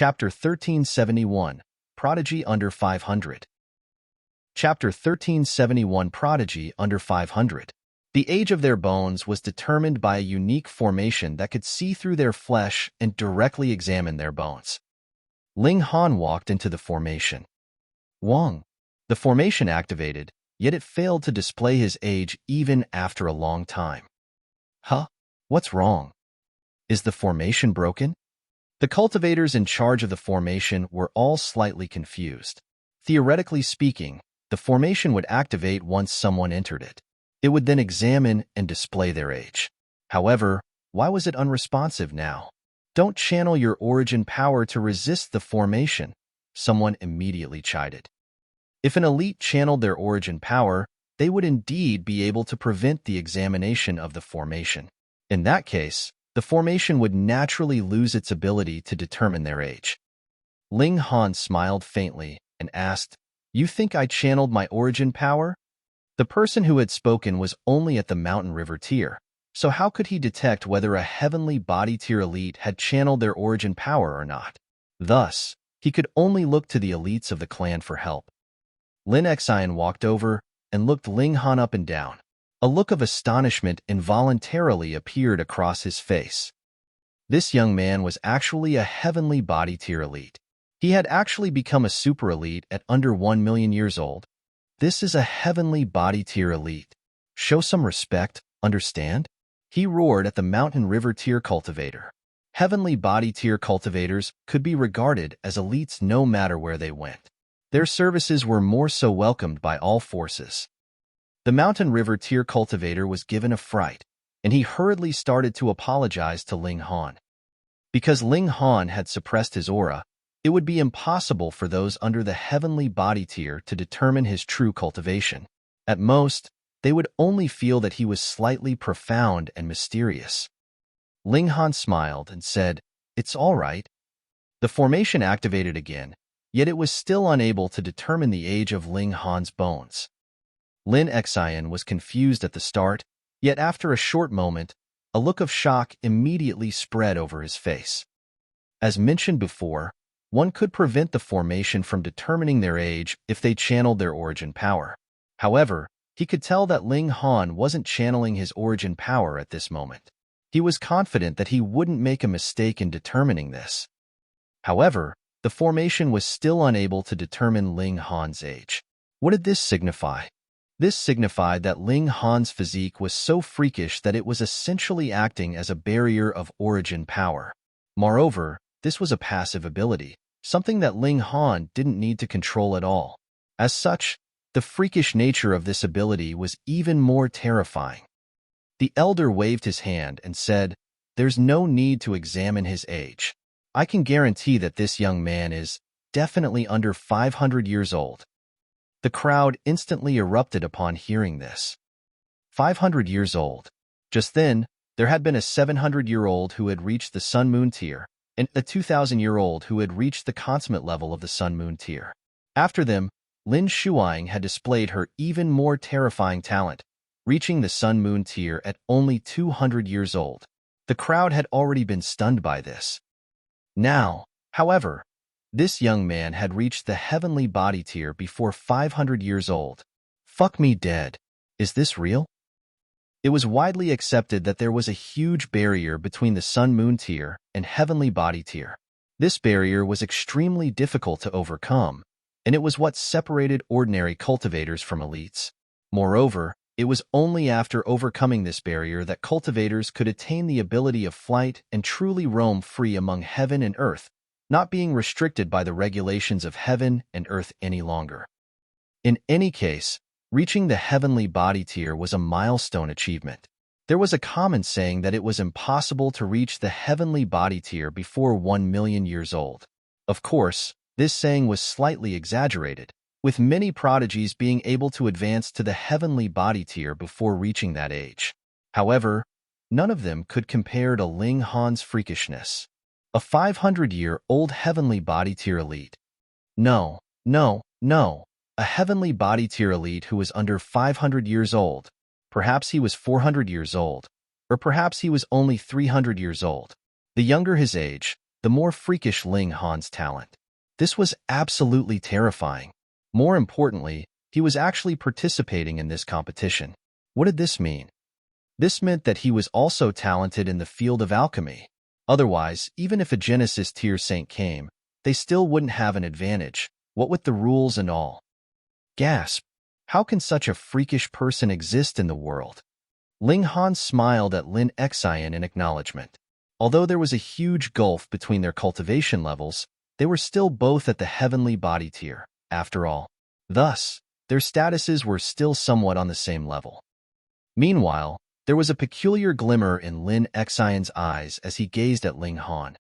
Chapter 1371, Prodigy Under 500. Chapter 1371, Prodigy Under 500. The age of their bones was determined by a unique formation that could see through their flesh and directly examine their bones. Ling Han walked into the formation. Wong. The formation activated, yet it failed to display his age even after a long time. Huh? What's wrong? Is the formation broken? The cultivators in charge of the formation were all slightly confused. Theoretically speaking, the formation would activate once someone entered it. It would then examine and display their age. However, why was it unresponsive now? Don't channel your origin power to resist the formation, someone immediately chided. If an elite channeled their origin power, they would indeed be able to prevent the examination of the formation. In that case, the formation would naturally lose its ability to determine their age. Ling Han smiled faintly and asked, "You think I channeled my origin power?" The person who had spoken was only at the mountain river tier, so how could he detect whether a heavenly body tier elite had channeled their origin power or not? Thus, he could only look to the elites of the clan for help. Lin Xian walked over and looked Ling Han up and down. A look of astonishment involuntarily appeared across his face. This young man was actually a heavenly body tier elite. He had actually become a super elite at under 1 million years old. This is a heavenly body tier elite. Show some respect, understand? He roared at the mountain river tier cultivator. Heavenly body tier cultivators could be regarded as elites no matter where they went. Their services were more so welcomed by all forces. The mountain river tier cultivator was given a fright, and he hurriedly started to apologize to Ling Han. Because Ling Han had suppressed his aura, it would be impossible for those under the heavenly body tier to determine his true cultivation. At most, they would only feel that he was slightly profound and mysterious. Ling Han smiled and said, "It's all right." The formation activated again, yet it was still unable to determine the age of Ling Han's bones. Lin Xian was confused at the start, yet after a short moment, a look of shock immediately spread over his face. As mentioned before, one could prevent the formation from determining their age if they channeled their origin power. However, he could tell that Ling Han wasn't channeling his origin power at this moment. He was confident that he wouldn't make a mistake in determining this. However, the formation was still unable to determine Ling Han's age. What did this signify? This signified that Ling Han's physique was so freakish that it was essentially acting as a barrier of origin power. Moreover, this was a passive ability, something that Ling Han didn't need to control at all. As such, the freakish nature of this ability was even more terrifying. The elder waved his hand and said, "There's no need to examine his age. I can guarantee that this young man is definitely under 500 years old." The crowd instantly erupted upon hearing this. 500 years old. Just then, there had been a 700-year-old who had reached the Sun-Moon tier, and a 2,000-year-old who had reached the consummate level of the Sun-Moon tier. After them, Lin Shuang had displayed her even more terrifying talent, reaching the Sun-Moon tier at only 200 years old. The crowd had already been stunned by this. Now, however, this young man had reached the heavenly body tier before 500 years old. Fuck me dead. Is this real? It was widely accepted that there was a huge barrier between the Sun-Moon tier and heavenly body tier. This barrier was extremely difficult to overcome, and it was what separated ordinary cultivators from elites. Moreover, it was only after overcoming this barrier that cultivators could attain the ability of flight and truly roam free among heaven and earth, not being restricted by the regulations of heaven and earth any longer. In any case, reaching the heavenly body tier was a milestone achievement. There was a common saying that it was impossible to reach the heavenly body tier before 1 million years old. Of course, this saying was slightly exaggerated, with many prodigies being able to advance to the heavenly body tier before reaching that age. However, none of them could compare to Ling Han's freakishness. A 500-year-old heavenly body tier elite. No. A heavenly body tier elite who was under 500 years old. Perhaps he was 400 years old, or perhaps he was only 300 years old. The younger his age, the more freakish Ling Han's talent. This was absolutely terrifying. More importantly, he was actually participating in this competition. What did this mean? This meant that he was also talented in the field of alchemy. Otherwise, even if a Genesis tier saint came, they still wouldn't have an advantage, what with the rules and all. Gasp! How can such a freakish person exist in the world? Ling Han smiled at Lin Xian in acknowledgement. Although there was a huge gulf between their cultivation levels, they were still both at the heavenly body tier, after all. Thus, their statuses were still somewhat on the same level. Meanwhile, there was a peculiar glimmer in Lin Xian's eyes as he gazed at Ling Han.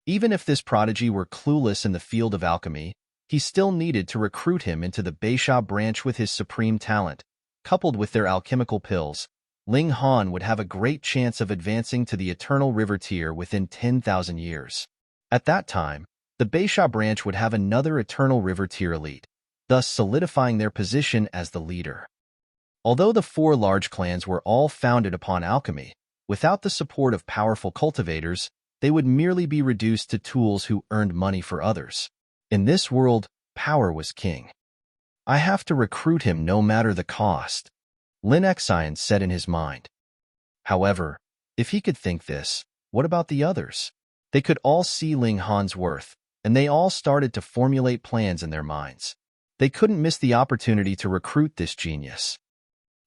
Even if this prodigy were clueless in the field of alchemy, he still needed to recruit him into the Beas branch with his supreme talent. Coupled with their alchemical pills, Ling Han would have a great chance of advancing to the Eternal River tier within 10,000 years. At that time, the Beas branch would have another Eternal River tier elite, thus solidifying their position as the leader. Although the 4 large clans were all founded upon alchemy, without the support of powerful cultivators, they would merely be reduced to tools who earned money for others. In this world, power was king. I have to recruit him no matter the cost, Lin Xian said in his mind. However, if he could think this, what about the others? They could all see Ling Han's worth, and they all started to formulate plans in their minds. They couldn't miss the opportunity to recruit this genius.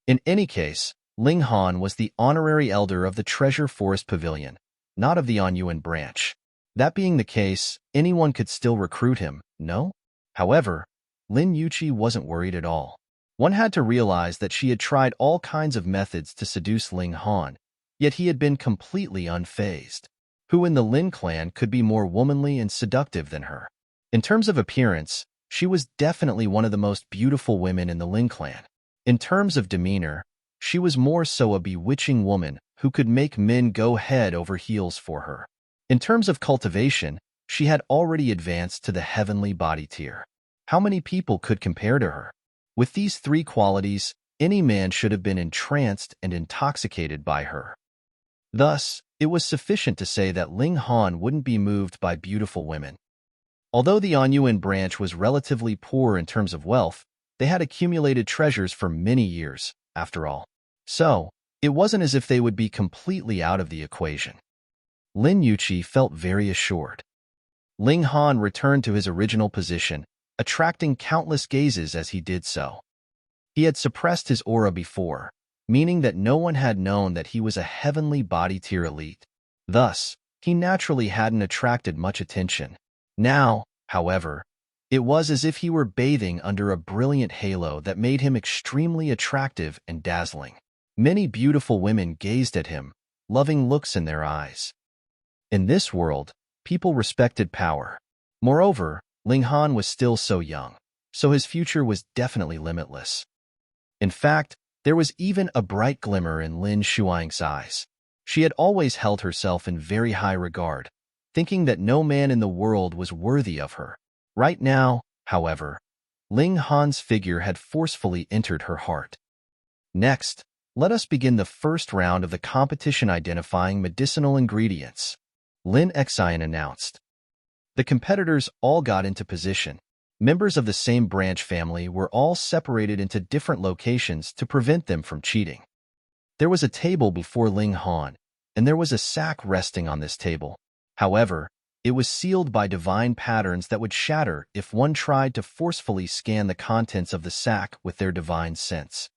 In any case, Ling Han was the honorary elder of the Treasure Forest Pavilion, not of the Anyuan branch. That being the case, anyone could still recruit him, no? However, Lin Yuqi wasn't worried at all. One had to realize that she had tried all kinds of methods to seduce Ling Han, yet he had been completely unfazed. Who in the Lin clan could be more womanly and seductive than her? In terms of appearance, she was definitely one of the most beautiful women in the Lin clan. In terms of demeanor, she was more so a bewitching woman who could make men go head over heels for her. In terms of cultivation, she had already advanced to the heavenly body tier. How many people could compare to her? With these 3 qualities, any man should have been entranced and intoxicated by her. Thus, it was sufficient to say that Ling Han wouldn't be moved by beautiful women. Although the Anyuan branch was relatively poor in terms of wealth, they had accumulated treasures for many years, after all. So, it wasn't as if they would be completely out of the equation. Lin Yuqi felt very assured. Ling Han returned to his original position, attracting countless gazes as he did so. He had suppressed his aura before, meaning that no one had known that he was a heavenly body tier elite. Thus, he naturally hadn't attracted much attention. Now, however, it was as if he were bathing under a brilliant halo that made him extremely attractive and dazzling. Many beautiful women gazed at him, loving looks in their eyes. In this world, people respected power. Moreover, Ling Han was still so young, so his future was definitely limitless. In fact, there was even a bright glimmer in Lin Shuang's eyes. She had always held herself in very high regard, thinking that no man in the world was worthy of her. Right now, however, Ling Han's figure had forcefully entered her heart. Next, let us begin the first round of the competition identifying medicinal ingredients, Lin Xian announced. The competitors all got into position. Members of the same branch family were all separated into different locations to prevent them from cheating. There was a table before Ling Han, and there was a sack resting on this table. However, it was sealed by divine patterns that would shatter if one tried to forcefully scan the contents of the sack with their divine sense.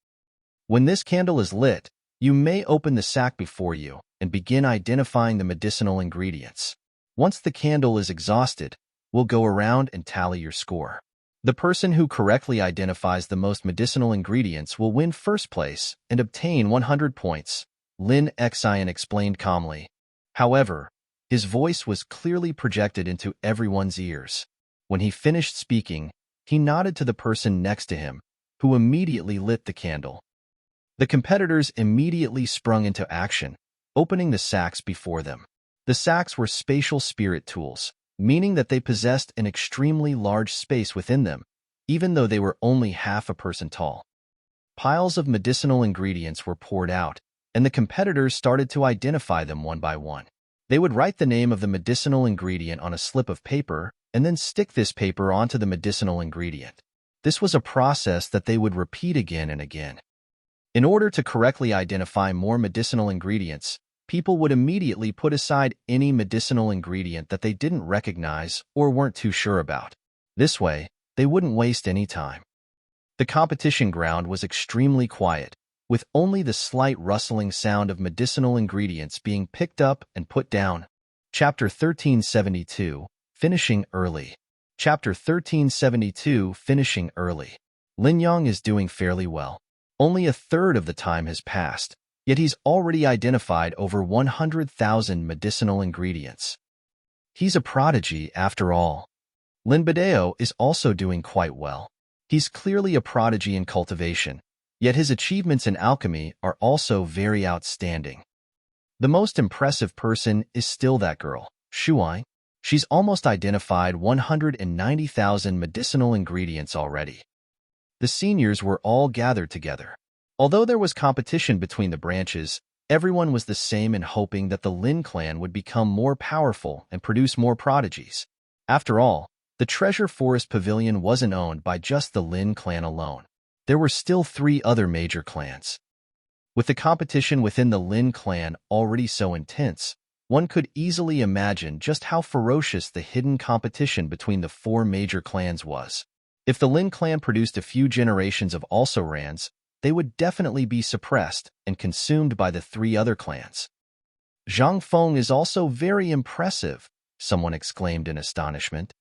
When this candle is lit, you may open the sack before you and begin identifying the medicinal ingredients. Once the candle is exhausted, we'll go around and tally your score. The person who correctly identifies the most medicinal ingredients will win first place and obtain 100 points, Lin Xian explained calmly. However, his voice was clearly projected into everyone's ears. When he finished speaking, he nodded to the person next to him, who immediately lit the candle. The competitors immediately sprung into action, opening the sacks before them. The sacks were spatial spirit tools, meaning that they possessed an extremely large space within them, even though they were only half a person tall. Piles of medicinal ingredients were poured out, and the competitors started to identify them one by one. They would write the name of the medicinal ingredient on a slip of paper and then stick this paper onto the medicinal ingredient. This was a process that they would repeat again and again. In order to correctly identify more medicinal ingredients, people would immediately put aside any medicinal ingredient that they didn't recognize or weren't too sure about. This way, they wouldn't waste any time. The competition ground was extremely quiet, with only the slight rustling sound of medicinal ingredients being picked up and put down. Chapter 1372, Finishing Early. Chapter 1372, Finishing Early. Lin Yang is doing fairly well. Only a third of the time has passed, yet he's already identified over 100,000 medicinal ingredients. He's a prodigy after all. Lin Badeo is also doing quite well. He's clearly a prodigy in cultivation, yet his achievements in alchemy are also very outstanding. The most impressive person is still that girl, Shuai. She's almost identified 190,000 medicinal ingredients already. The seniors were all gathered together. Although there was competition between the branches, everyone was the same in hoping that the Lin clan would become more powerful and produce more prodigies. After all, the Treasure Forest Pavilion wasn't owned by just the Lin clan alone. There were still 3 other major clans. With the competition within the Lin clan already so intense, one could easily imagine just how ferocious the hidden competition between the 4 major clans was. If the Lin clan produced a few generations of also-rans, they would definitely be suppressed and consumed by the 3 other clans. Zhang Feng is also very impressive, someone exclaimed in astonishment.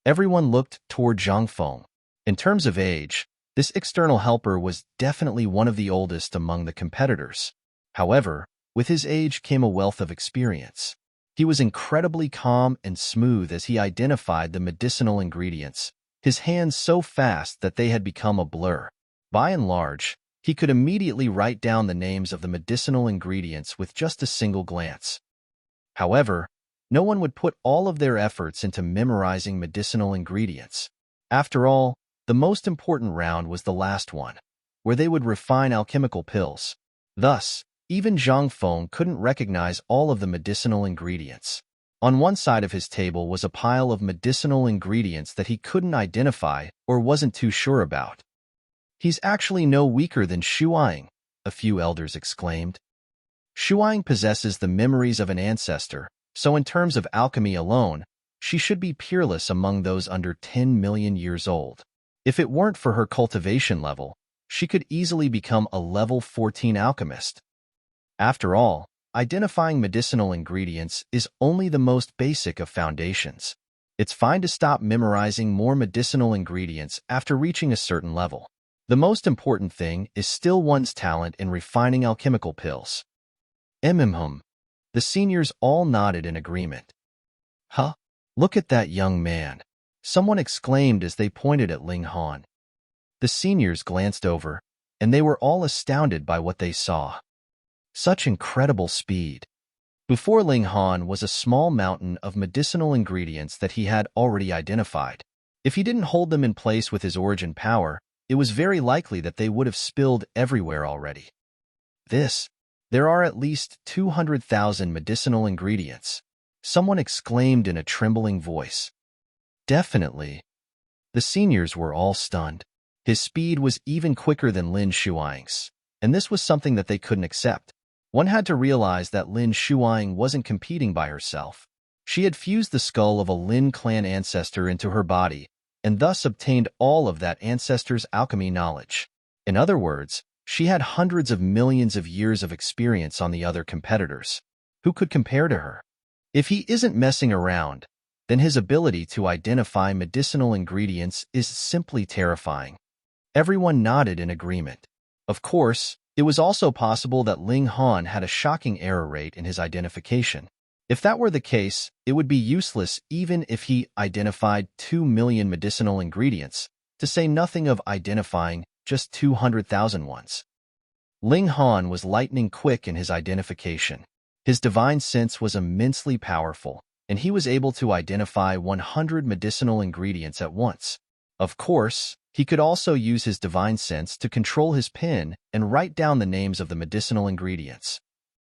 Everyone looked toward Zhang Feng. In terms of age, this external helper was definitely one of the oldest among the competitors. However, with his age came a wealth of experience. He was incredibly calm and smooth as he identified the medicinal ingredients, his hands so fast that they had become a blur. By and large, he could immediately write down the names of the medicinal ingredients with just a single glance. However, no one would put all of their efforts into memorizing medicinal ingredients. After all, the most important round was the last one, where they would refine alchemical pills. Thus, even Zhang Feng couldn't recognize all of the medicinal ingredients. On one side of his table was a pile of medicinal ingredients that he couldn't identify or wasn't too sure about. He's actually no weaker than Shuai, a few elders exclaimed. Shuai possesses the memories of an ancestor, so in terms of alchemy alone, she should be peerless among those under 10 million years old. If it weren't for her cultivation level, she could easily become a level 14 alchemist. After all, identifying medicinal ingredients is only the most basic of foundations. It's fine to stop memorizing more medicinal ingredients after reaching a certain level. The most important thing is still one's talent in refining alchemical pills. The seniors all nodded in agreement. Huh? Look at that young man, someone exclaimed as they pointed at Ling Han. The seniors glanced over, and they were all astounded by what they saw. Such incredible speed. Before Ling Han was a small mountain of medicinal ingredients that he had already identified. If he didn't hold them in place with his origin power, it was very likely that they would have spilled everywhere already. There are at least 200,000 medicinal ingredients, someone exclaimed in a trembling voice. Definitely. The seniors were all stunned. His speed was even quicker than Lin Shuang's, and this was something that they couldn't accept. One had to realize that Lin Shuang wasn't competing by herself. She had fused the skull of a Lin clan ancestor into her body, and thus obtained all of that ancestor's alchemy knowledge. In other words, she had hundreds of millions of years of experience on the other competitors. Who could compare to her? If he isn't messing around, then his ability to identify medicinal ingredients is simply terrifying. Everyone nodded in agreement. Of course, it was also possible that Ling Han had a shocking error rate in his identification. If that were the case, it would be useless even if he identified 2 million medicinal ingredients, to say nothing of identifying just 200,000 ones. Ling Han was lightning quick in his identification. His divine sense was immensely powerful, and he was able to identify 100 medicinal ingredients at once. Of course, he could also use his divine sense to control his pen and write down the names of the medicinal ingredients.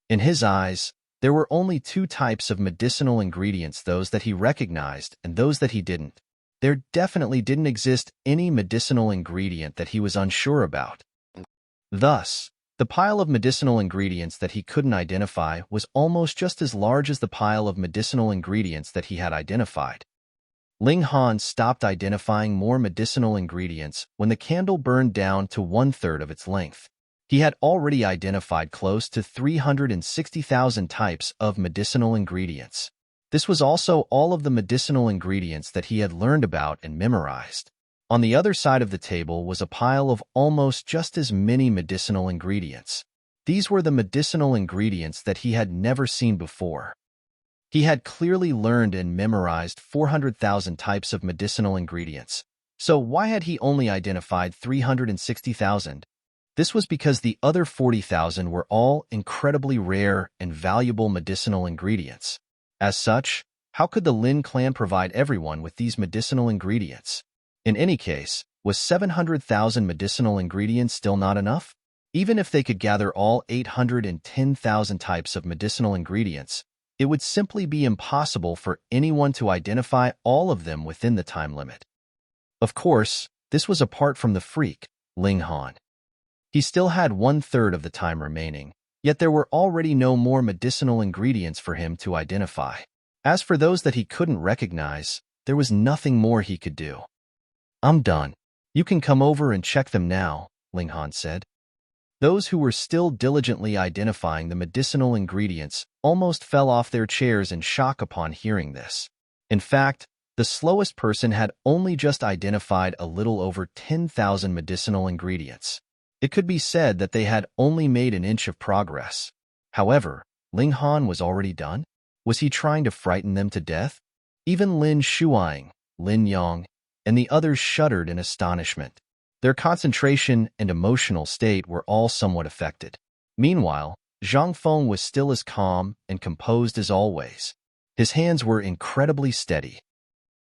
In his eyes, There were only two types of medicinal ingredients, those that he recognized and those that he didn't. There definitely didn't exist any medicinal ingredient that he was unsure about. Thus, the pile of medicinal ingredients that he couldn't identify was almost just as large as the pile of medicinal ingredients that he had identified. Ling Han stopped identifying more medicinal ingredients when the candle burned down to 1/3 of its length. He had already identified close to 360,000 types of medicinal ingredients. This was also all of the medicinal ingredients that he had learned about and memorized. On the other side of the table was a pile of almost just as many medicinal ingredients. These were the medicinal ingredients that he had never seen before. He had clearly learned and memorized 400,000 types of medicinal ingredients. So why had he only identified 360,000? This was because the other 40,000 were all incredibly rare and valuable medicinal ingredients. As such, how could the Lin clan provide everyone with these medicinal ingredients? In any case, was 700,000 medicinal ingredients still not enough? Even if they could gather all 810,000 types of medicinal ingredients, it would simply be impossible for anyone to identify all of them within the time limit. Of course, this was apart from the freak, Ling Han. He still had 1/3 of the time remaining, yet there were already no more medicinal ingredients for him to identify. As for those that he couldn't recognize, there was nothing more he could do. "I'm done. You can come over and check them now," Ling Han said. Those who were still diligently identifying the medicinal ingredients almost fell off their chairs in shock upon hearing this. In fact, the slowest person had only just identified a little over 10,000 medicinal ingredients. It could be said that they had only made an inch of progress. However, Ling Han was already done. Was he trying to frighten them to death? Even Lin Shuang, Lin Yang, and the others shuddered in astonishment. Their concentration and emotional state were all somewhat affected. Meanwhile, Zhang Feng was still as calm and composed as always. His hands were incredibly steady.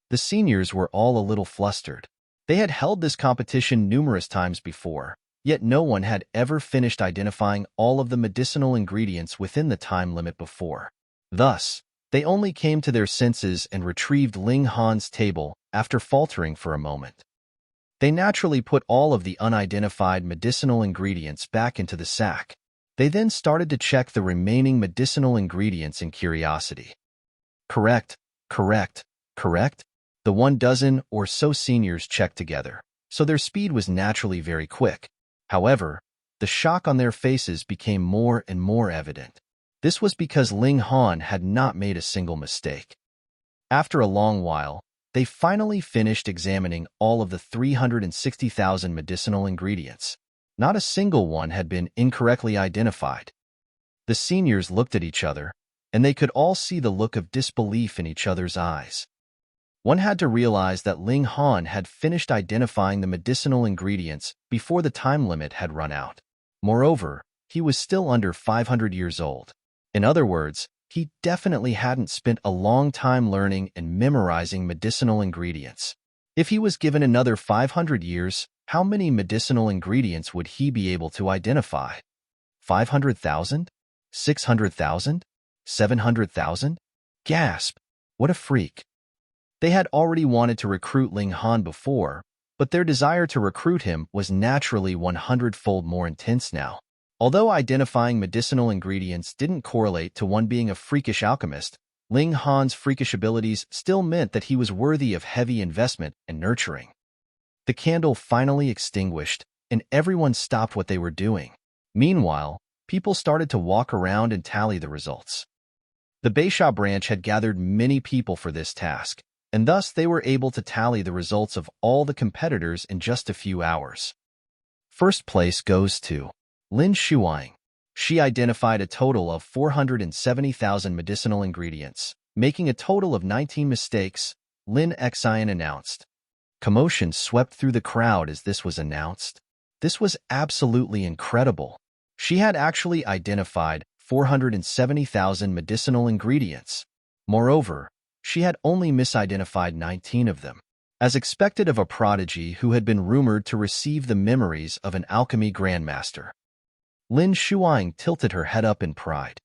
The seniors were all a little flustered. They had held this competition numerous times before, yet no one had ever finished identifying all of the medicinal ingredients within the time limit before. Thus, they only came to their senses and retrieved Ling Han's table after faltering for a moment. They naturally put all of the unidentified medicinal ingredients back into the sack. They then started to check the remaining medicinal ingredients in curiosity. Correct, correct, correct. The 12 or so seniors checked together, so their speed was naturally very quick. However, the shock on their faces became more and more evident. This was because Ling Han had not made a single mistake. After a long while, they finally finished examining all of the 360,000 medicinal ingredients. Not a single one had been incorrectly identified. The seniors looked at each other, and they could all see the look of disbelief in each other's eyes. One had to realize that Ling Han had finished identifying the medicinal ingredients before the time limit had run out. Moreover, he was still under 500 years old. In other words, he definitely hadn't spent a long time learning and memorizing medicinal ingredients. If he was given another 500 years, how many medicinal ingredients would he be able to identify? 500,000? 600,000? 700,000? Gasp! What a freak! They had already wanted to recruit Ling Han before, but their desire to recruit him was naturally 100-fold more intense now. Although identifying medicinal ingredients didn't correlate to one being a freakish alchemist, Ling Han's freakish abilities still meant that he was worthy of heavy investment and nurturing. The candle finally extinguished, and everyone stopped what they were doing. Meanwhile, people started to walk around and tally the results. The Beas branch had gathered many people for this task, and thus they were able to tally the results of all the competitors in just a few hours. First place goes to Lin Shuang. She identified a total of 470,000 medicinal ingredients, making a total of 19 mistakes, Lin Xian announced. Commotion swept through the crowd as this was announced. This was absolutely incredible. She had actually identified 470,000 medicinal ingredients. Moreover, she had only misidentified 19 of them. As expected of a prodigy who had been rumored to receive the memories of an alchemy grandmaster. Lin Shuang tilted her head up in pride.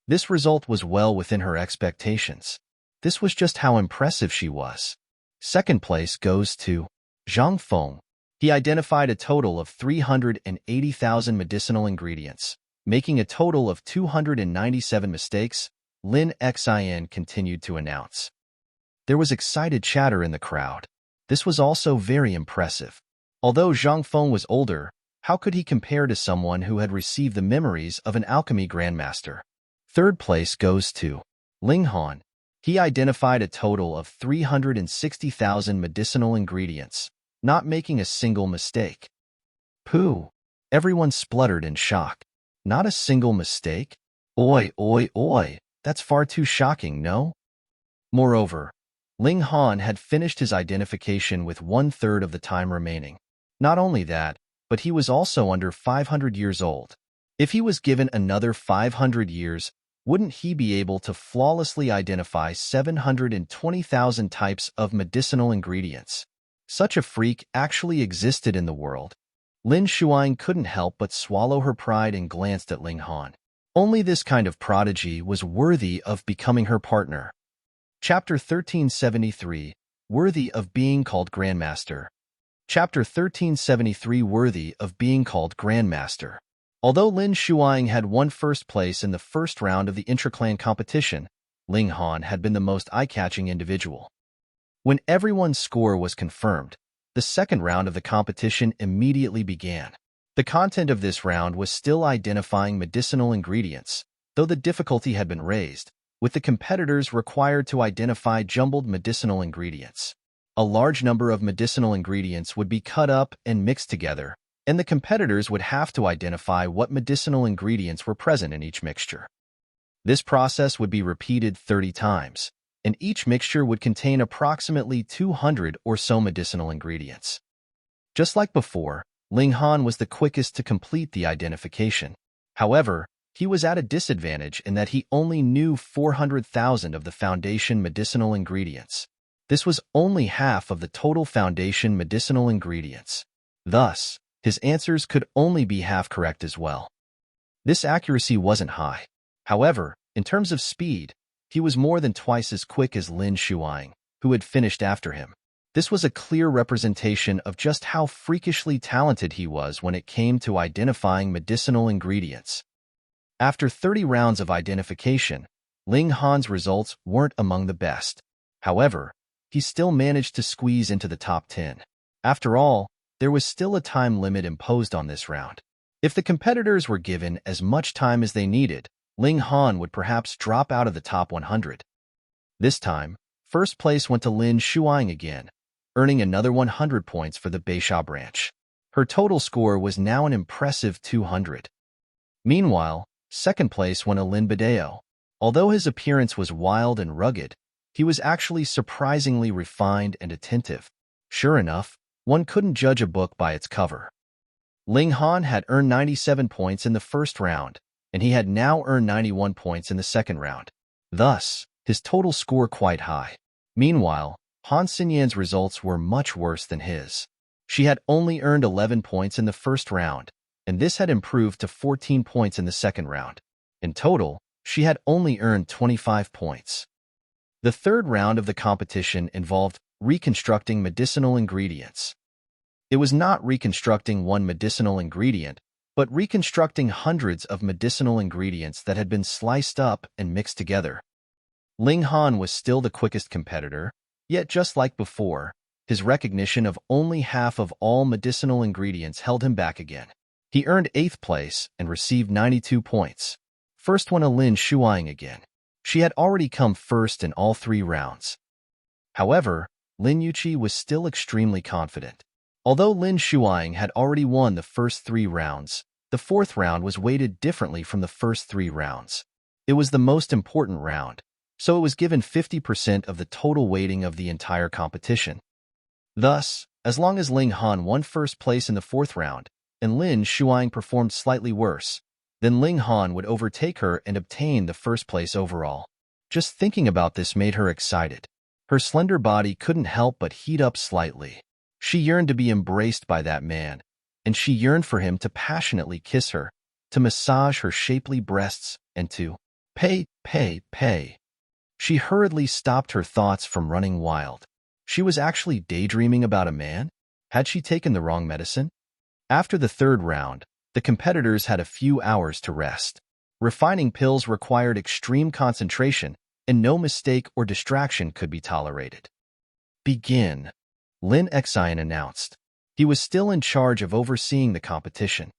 This result was well within her expectations. This was just how impressive she was. Second place goes to Zhang Feng. He identified a total of 380,000 medicinal ingredients, making a total of 297 mistakes. Lin Xin continued to announce. There was excited chatter in the crowd. This was also very impressive. Although Zhang Feng was older, how could he compare to someone who had received the memories of an alchemy grandmaster? Third place goes to Ling Han. He identified a total of 360,000 medicinal ingredients, not making a single mistake. Pooh! Everyone spluttered in shock. Not a single mistake? Oi, oi, oi! That's far too shocking, no? Moreover, Ling Han had finished his identification with 1/3 of the time remaining. Not only that, but he was also under 500 years old. If he was given another 500 years, wouldn't he be able to flawlessly identify 720,000 types of medicinal ingredients? Such a freak actually existed in the world. Lin Shuang couldn't help but swallow her pride and glanced at Ling Han. Only this kind of prodigy was worthy of becoming her partner. Chapter 1373, Worthy of Being Called Grandmaster. Chapter 1373, Worthy of Being Called Grandmaster. Although Lin Shuang had won first place in the first round of the intra-clan competition, Ling Han had been the most eye-catching individual. When everyone's score was confirmed, the second round of the competition immediately began. The content of this round was still identifying medicinal ingredients, though the difficulty had been raised, with the competitors required to identify jumbled medicinal ingredients. A large number of medicinal ingredients would be cut up and mixed together, and the competitors would have to identify what medicinal ingredients were present in each mixture. This process would be repeated 30 times, and each mixture would contain approximately 200 or so medicinal ingredients. Just like before, Ling Han was the quickest to complete the identification. However, he was at a disadvantage in that he only knew 400,000 of the foundation medicinal ingredients. This was only half of the total foundation medicinal ingredients. Thus, his answers could only be half correct as well. This accuracy wasn't high. However, in terms of speed, he was more than twice as quick as Lin Shuang, who had finished after him. This was a clear representation of just how freakishly talented he was when it came to identifying medicinal ingredients. After 30 rounds of identification, Ling Han's results weren't among the best. However, he still managed to squeeze into the top 10. After all, there was still a time limit imposed on this round. If the competitors were given as much time as they needed, Ling Han would perhaps drop out of the top 100. This time, first place went to Lin Shuang again, earning another 100 points for the Beisha branch. Her total score was now an impressive 200. Meanwhile, second place went to Lin Badeo. Although his appearance was wild and rugged, he was actually surprisingly refined and attentive. Sure enough, one couldn't judge a book by its cover. Ling Han had earned 97 points in the first round, and he had now earned 91 points in the second round. Thus, his total score quite high. Meanwhile, Han Xinyan's results were much worse than his. She had only earned 11 points in the first round, and this had improved to 14 points in the second round. In total, she had only earned 25 points. The third round of the competition involved reconstructing medicinal ingredients. It was not reconstructing one medicinal ingredient, but reconstructing hundreds of medicinal ingredients that had been sliced up and mixed together. Ling Han was still the quickest competitor, yet just like before, his recognition of only half of all medicinal ingredients held him back again. He earned 8th place and received 92 points. First went to Lin Shuang again. She had already come first in all 3 rounds. However, Lin Yuqi was still extremely confident. Although Lin Shuang had already won the first 3 rounds, the 4th round was weighted differently from the first 3 rounds. It was the most important round, so it was given 50% of the total weighting of the entire competition. Thus, as long as Ling Han won first place in the 4th round, and Lin Shuang performed slightly worse, then Ling Han would overtake her and obtain the first place overall. Just thinking about this made her excited. Her slender body couldn't help but heat up slightly. She yearned to be embraced by that man, and she yearned for him to passionately kiss her, to massage her shapely breasts, and to Pay. She hurriedly stopped her thoughts from running wild. She was actually daydreaming about a man? Had she taken the wrong medicine? After the third round, the competitors had a few hours to rest. Refining pills required extreme concentration, and no mistake or distraction could be tolerated. Begin, Lin Xian announced. He was still in charge of overseeing the competition.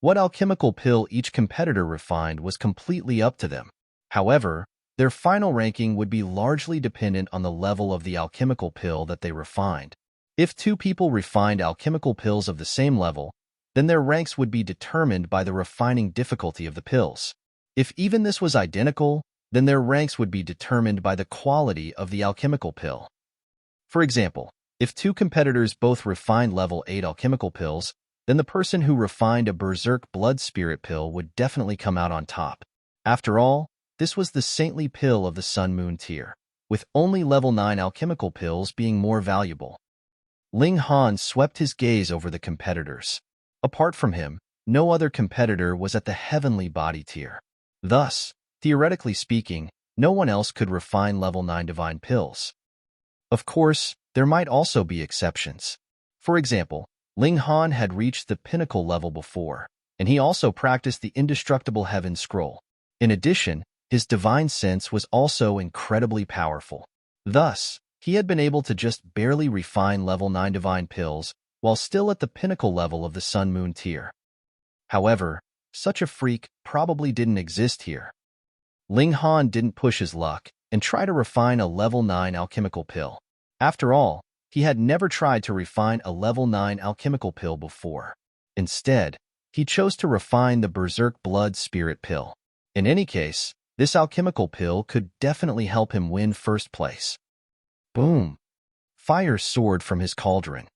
What alchemical pill each competitor refined was completely up to them. However, their final ranking would be largely dependent on the level of the alchemical pill that they refined. If two people refined alchemical pills of the same level, then their ranks would be determined by the refining difficulty of the pills. If even this was identical, then their ranks would be determined by the quality of the alchemical pill. For example, if two competitors both refined level 8 alchemical pills, then the person who refined a berserk blood spirit pill would definitely come out on top. After all, this was the saintly pill of the sun-moon tier, with only level 9 alchemical pills being more valuable. Ling Han swept his gaze over the competitors. Apart from him, no other competitor was at the heavenly body tier. Thus, theoretically speaking, no one else could refine level 9 divine pills. Of course, there might also be exceptions. For example, Ling Han had reached the pinnacle level before, and he also practiced the indestructible heaven scroll. In addition, his divine sense was also incredibly powerful. Thus, he had been able to just barely refine level 9 divine pills while still at the pinnacle level of the sun-moon tier. However, such a freak probably didn't exist here. Ling Han didn't push his luck and try to refine a level 9 alchemical pill. After all, he had never tried to refine a level 9 alchemical pill before. Instead, he chose to refine the berserk blood spirit pill. In any case, this alchemical pill could definitely help him win first place. Boom! Fire soared from his cauldron.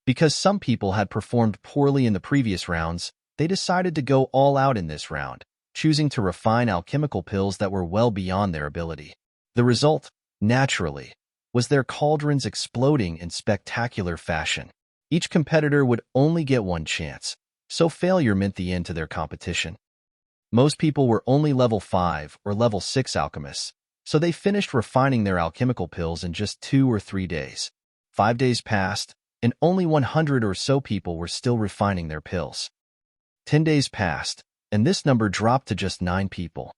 Because some people had performed poorly in the previous rounds, they decided to go all out in this round, choosing to refine alchemical pills that were well beyond their ability. The result, naturally, was their cauldrons exploding in spectacular fashion. Each competitor would only get one chance, so failure meant the end to their competition. Most people were only level 5 or level 6 alchemists, so they finished refining their alchemical pills in just 2 or 3 days. 5 days passed, and only 100 or so people were still refining their pills. 10 days passed, and this number dropped to just 9 people.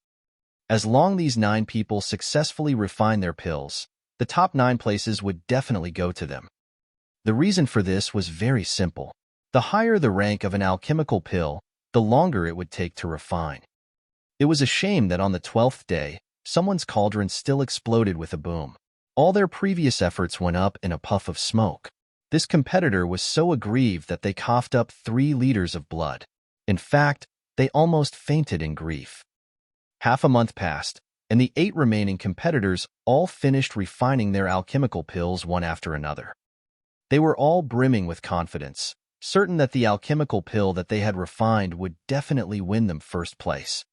As long as these 9 people successfully refined their pills, the top 9 places would definitely go to them. The reason for this was very simple. The higher the rank of an alchemical pill, the longer it would take to refine. It was a shame that on the 12th day, someone's cauldron still exploded with a boom. All their previous efforts went up in a puff of smoke. This competitor was so aggrieved that they coughed up 3 liters of blood. In fact, they almost fainted in grief. Half a month passed, and the 8 remaining competitors all finished refining their alchemical pills one after another. They were all brimming with confidence, certain that the alchemical pill that they had refined would definitely win them first place.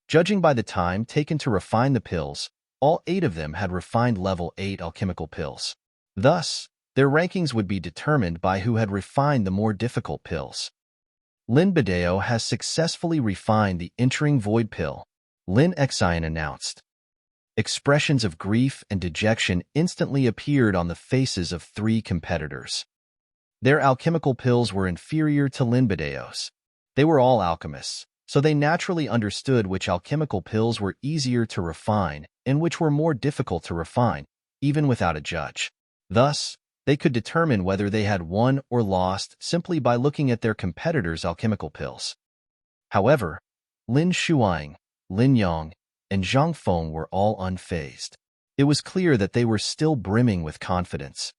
Judging by the time taken to refine the pills, all 8 of them had refined level 8 alchemical pills. Thus, their rankings would be determined by who had refined the more difficult pills. Lin Bideo has successfully refined the entering void pill, Lin Xian announced. Expressions of grief and dejection instantly appeared on the faces of 3 competitors. Their alchemical pills were inferior to Lin Bideo's. They were all alchemists, so they naturally understood which alchemical pills were easier to refine and which were more difficult to refine, even without a judge. Thus, they could determine whether they had won or lost simply by looking at their competitors' alchemical pills. However, Lin Shuang, Lin Yang, and Zhang Feng were all unfazed. It was clear that they were still brimming with confidence.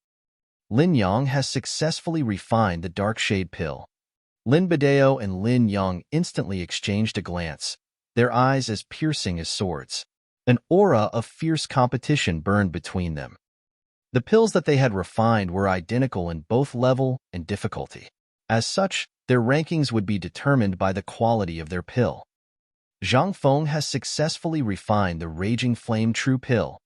Lin Yang has successfully refined the dark shade pill. Lin Bideo and Lin Yang instantly exchanged a glance, their eyes as piercing as swords. An aura of fierce competition burned between them. The pills that they had refined were identical in both level and difficulty. As such, their rankings would be determined by the quality of their pill. Zhang Feng has successfully refined the Raging Flame True Pill.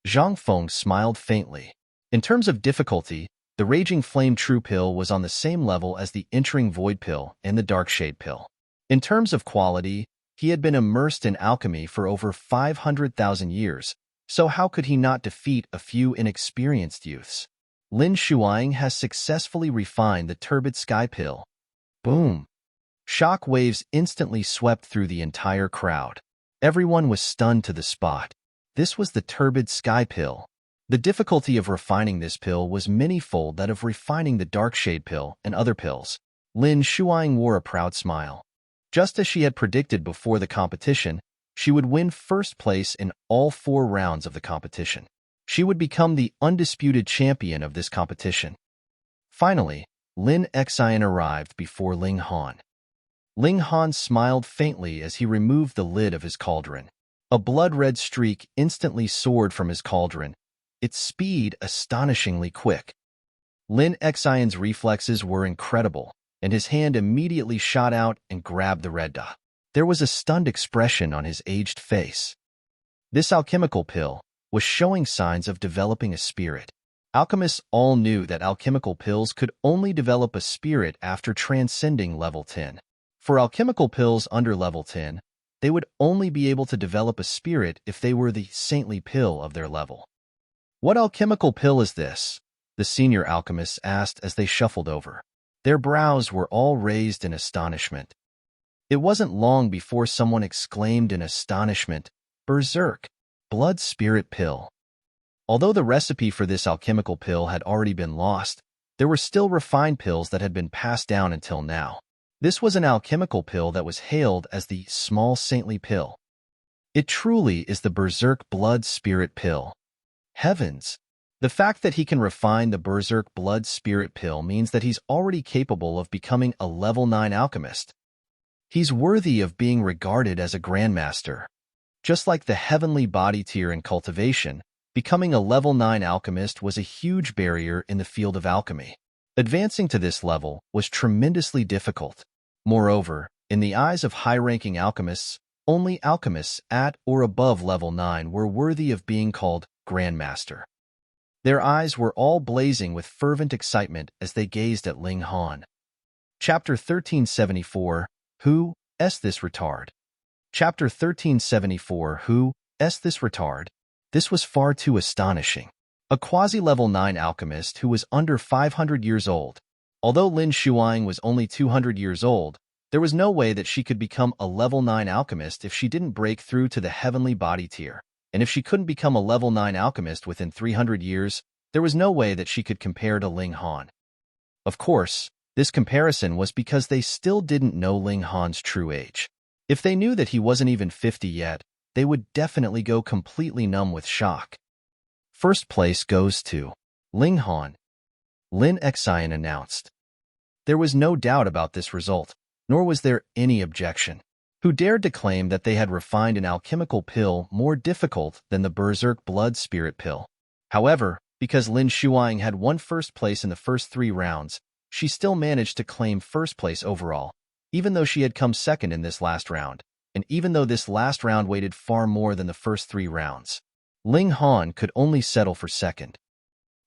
Zhang Feng smiled faintly. In terms of difficulty, the Raging Flame True Pill was on the same level as the Entering Void Pill and the Dark Shade Pill. In terms of quality, He had been immersed in alchemy for over 500,000 years, so how could he not defeat a few inexperienced youths? Lin Shuang has successfully refined the turbid sky pill. Boom! Shock waves instantly swept through the entire crowd. Everyone was stunned to the spot. This was the turbid sky pill. The difficulty of refining this pill was many-fold that of refining the dark shade pill and other pills. Lin Shuang wore a proud smile. Just as she had predicted before the competition, she would win first place in all 4 rounds of the competition. She would become the undisputed champion of this competition. Finally, Lin Xian arrived before Ling Han. Ling Han smiled faintly as he removed the lid of his cauldron. A blood-red streak instantly soared from his cauldron, its speed astonishingly quick. Lin Xian's reflexes were incredible, and his hand immediately shot out and grabbed the red dot. There was a stunned expression on his aged face. This alchemical pill was showing signs of developing a spirit. Alchemists all knew that alchemical pills could only develop a spirit after transcending level 10. For alchemical pills under level 10, they would only be able to develop a spirit if they were the saintly pill of their level. "What alchemical pill is this?" the senior alchemists asked as they shuffled over. Their brows were all raised in astonishment. It wasn't long before someone exclaimed in astonishment, "Berserk! Blood Spirit Pill." Although the recipe for this alchemical pill had already been lost, there were still refined pills that had been passed down until now. This was an alchemical pill that was hailed as the Small Saintly Pill. It truly is the Berserk Blood Spirit Pill. Heavens! The fact that he can refine the Berserk Blood Spirit Pill means that he's already capable of becoming a level 9 alchemist. He's worthy of being regarded as a Grandmaster. Just like the heavenly body tier in cultivation, becoming a level 9 alchemist was a huge barrier in the field of alchemy. Advancing to this level was tremendously difficult. Moreover, in the eyes of high-ranking alchemists, only alchemists at or above level 9 were worthy of being called Grandmaster. Their eyes were all blazing with fervent excitement as they gazed at Ling Han. Chapter 1374, Who is this retard? Chapter 1374, Who is this retard? This was far too astonishing. A quasi-level 9 alchemist who was under 500 years old. Although Lin Shuang was only 200 years old, there was no way that she could become a level 9 alchemist if she didn't break through to the heavenly body tier. And if she couldn't become a level 9 alchemist within 300 years, there was no way that she could compare to Ling Han. Of course, this comparison was because they still didn't know Ling Han's true age. If they knew that he wasn't even 50 yet, they would definitely go completely numb with shock. First place goes to Ling Han. Lin Xian announced. There was no doubt about this result, nor was there any objection. Who dared to claim that they had refined an alchemical pill more difficult than the Berserk Blood Spirit Pill? However, because Lin Shuang had won first place in the first 3 rounds, she still managed to claim first place overall, even though she had come second in this last round, and even though this last round weighted far more than the first 3 rounds. Ling Han could only settle for second.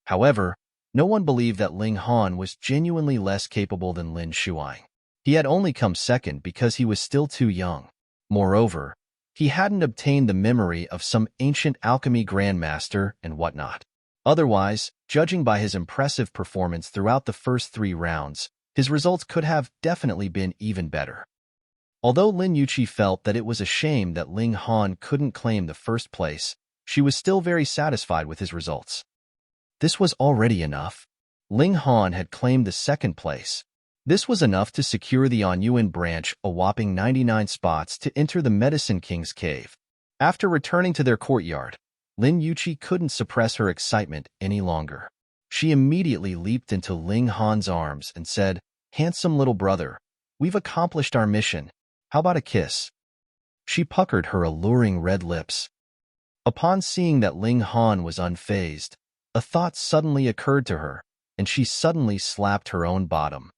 However, no one believed that Ling Han was genuinely less capable than Lin Shuang. He had only come second because he was still too young. Moreover, he hadn't obtained the memory of some ancient alchemy grandmaster and whatnot. Otherwise, judging by his impressive performance throughout the first 3 rounds, his results could have definitely been even better. Although Lin Yuqi felt that it was a shame that Ling Han couldn't claim the first place, she was still very satisfied with his results. This was already enough. Ling Han had claimed the second place. This was enough to secure the Anyuan branch a whopping 99 spots to enter the Medicine King's cave. After returning to their courtyard, Lin Yuqi couldn't suppress her excitement any longer. She immediately leaped into Ling Han's arms and said, "Handsome little brother, we've accomplished our mission. How about a kiss?" She puckered her alluring red lips. Upon seeing that Ling Han was unfazed, a thought suddenly occurred to her, and she suddenly slapped her own bottom.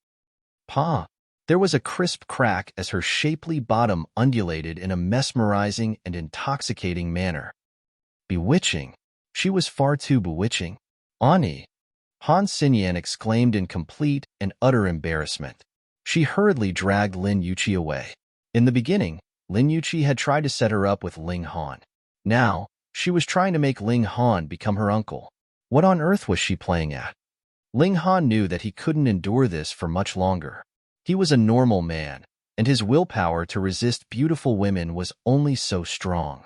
Pa! There was a crisp crack as her shapely bottom undulated in a mesmerizing and intoxicating manner. Bewitching. She was far too bewitching. Ani! Han Xinyan exclaimed in complete and utter embarrassment. She hurriedly dragged Lin Yuqi away. In the beginning, Lin Yuqi had tried to set her up with Ling Han. Now, she was trying to make Ling Han become her uncle. What on earth was she playing at? Ling Han knew that he couldn't endure this for much longer. He was a normal man, and his willpower to resist beautiful women was only so strong.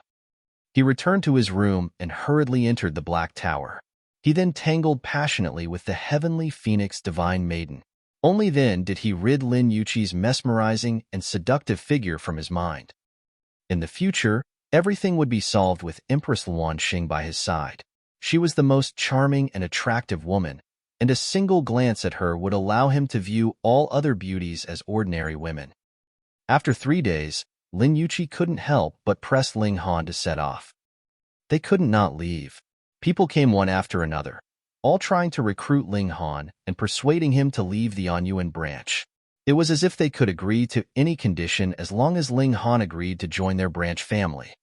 He returned to his room and hurriedly entered the Black Tower. He then tangled passionately with the heavenly phoenix divine maiden. Only then did he rid Lin Yuqi's mesmerizing and seductive figure from his mind. In the future, everything would be solved with Empress Luanxing by his side. She was the most charming and attractive woman, and a single glance at her would allow him to view all other beauties as ordinary women. After 3 days, Lin Yuqi couldn't help but press Ling Han to set off. They couldn't not leave. People came one after another, all trying to recruit Ling Han and persuading him to leave the Anyuan branch. It was as if they could agree to any condition as long as Ling Han agreed to join their branch family.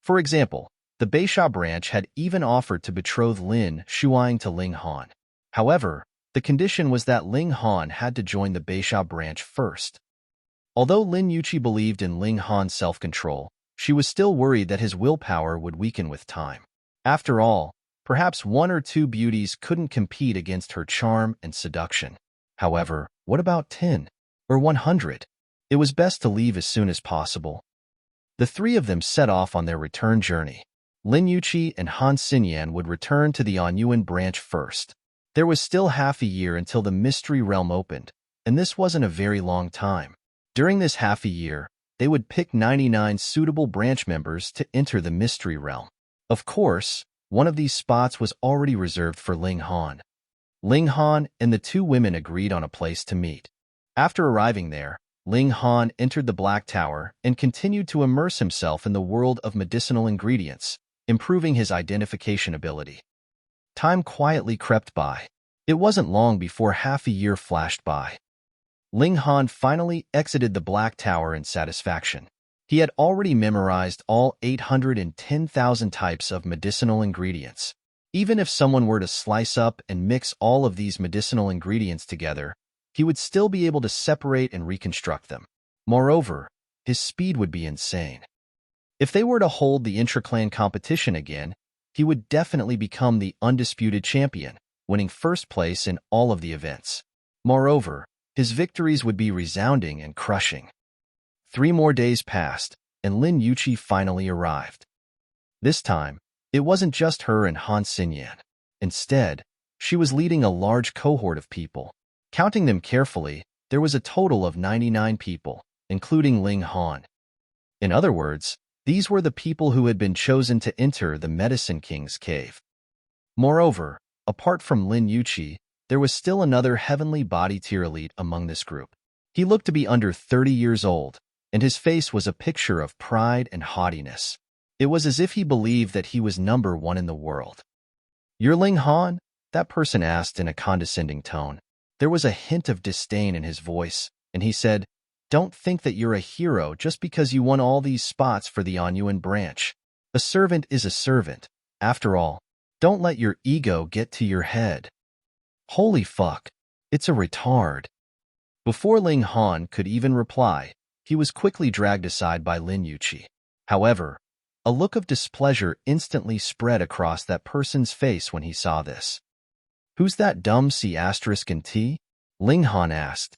For example, the Beas branch had even offered to betroth Lin Shuang to Ling Han. However, the condition was that Ling Han had to join the Beas branch first. Although Lin Yuqi believed in Ling Han's self-control, she was still worried that his willpower would weaken with time. After all, perhaps 1 or 2 beauties couldn't compete against her charm and seduction. However, what about 10 or 100? It was best to leave as soon as possible. The 3 of them set off on their return journey. Lin Yuqi and Han Xinyan would return to the Anyuan branch first. There was still half a year until the mystery realm opened, and this wasn't a very long time. During this half a year, they would pick 99 suitable branch members to enter the mystery realm. Of course, one of these spots was already reserved for Ling Han. Ling Han and the 2 women agreed on a place to meet. After arriving there, Ling Han entered the Black Tower and continued to immerse himself in the world of medicinal ingredients, improving his identification ability. Time quietly crept by. It wasn't long before half a year flashed by. Ling Han finally exited the Black Tower in satisfaction. He had already memorized all 810,000 types of medicinal ingredients. Even if someone were to slice up and mix all of these medicinal ingredients together, he would still be able to separate and reconstruct them. Moreover, his speed would be insane. If they were to hold the intra-clan competition again, he would definitely become the undisputed champion, winning first place in all of the events. Moreover, his victories would be resounding and crushing. 3 more days passed, and Lin Yuqi finally arrived. This time, it wasn't just her and Han Xinyan. Instead, she was leading a large cohort of people. Counting them carefully, there was a total of 99 people, including Ling Han. In other words, these were the people who had been chosen to enter the Medicine King's cave. Moreover, apart from Lin Yuqi, there was still another heavenly body tier elite among this group. He looked to be under 30 years old, and his face was a picture of pride and haughtiness. It was as if he believed that he was number 1 in the world. "You're Ling Han?" that person asked in a condescending tone. There was a hint of disdain in his voice, and he said, "Don't think that you're a hero just because you won all these spots for the Anyuan branch. A servant is a servant. After all, don't let your ego get to your head." Holy fuck, it's a retard. Before Ling Han could even reply, he was quickly dragged aside by Lin Yuqi. However, a look of displeasure instantly spread across that person's face when he saw this. "Who's that dumb C***T? Ling Han asked.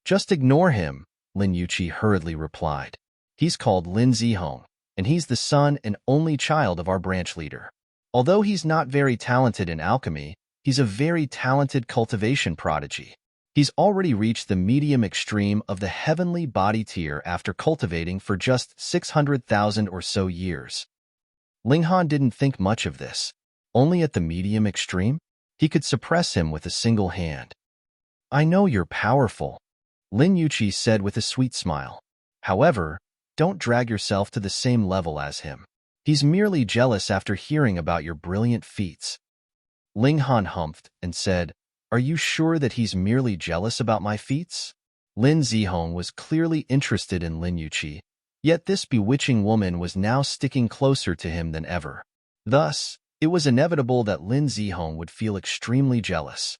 "Just ignore him," Lin Yuqi hurriedly replied. "He's called Lin Zihong, and he's the son and only child of our branch leader. Although he's not very talented in alchemy, he's a very talented cultivation prodigy. He's already reached the medium extreme of the heavenly body tier after cultivating for just 600,000 or so years." Ling Han didn't think much of this. Only at the medium extreme? He could suppress him with a single hand. "I know you're powerful," Lin Yuqi said with a sweet smile. "However, don't drag yourself to the same level as him. He's merely jealous after hearing about your brilliant feats." Ling Han humphed and said, "Are you sure that he's merely jealous about my feats?" Lin Zihong was clearly interested in Lin Yuqi, yet this bewitching woman was now sticking closer to him than ever. Thus, it was inevitable that Lin Zihong would feel extremely jealous.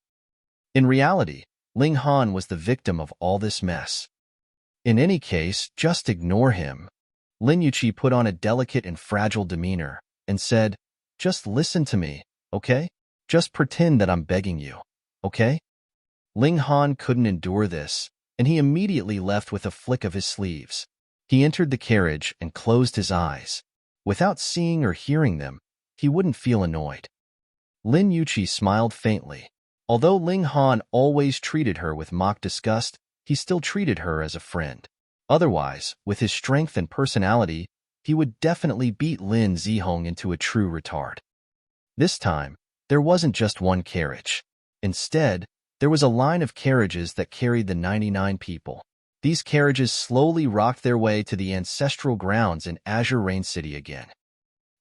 In reality, Ling Han was the victim of all this mess. In any case, just ignore him, Lin Yuqi put on a delicate and fragile demeanor and said, "Just listen to me, okay? Just pretend that I'm begging you, okay?" Ling Han couldn't endure this, and he immediately left with a flick of his sleeves. He entered the carriage and closed his eyes. Without seeing or hearing them, he wouldn't feel annoyed. Lin Yuqi smiled faintly. Although Ling Han always treated her with mock disgust, he still treated her as a friend. Otherwise, with his strength and personality, he would definitely beat Lin Zihong into a true retard. This time, there wasn't just one carriage. Instead, there was a line of carriages that carried the 99 people. These carriages slowly rocked their way to the ancestral grounds in Azure Rain City again.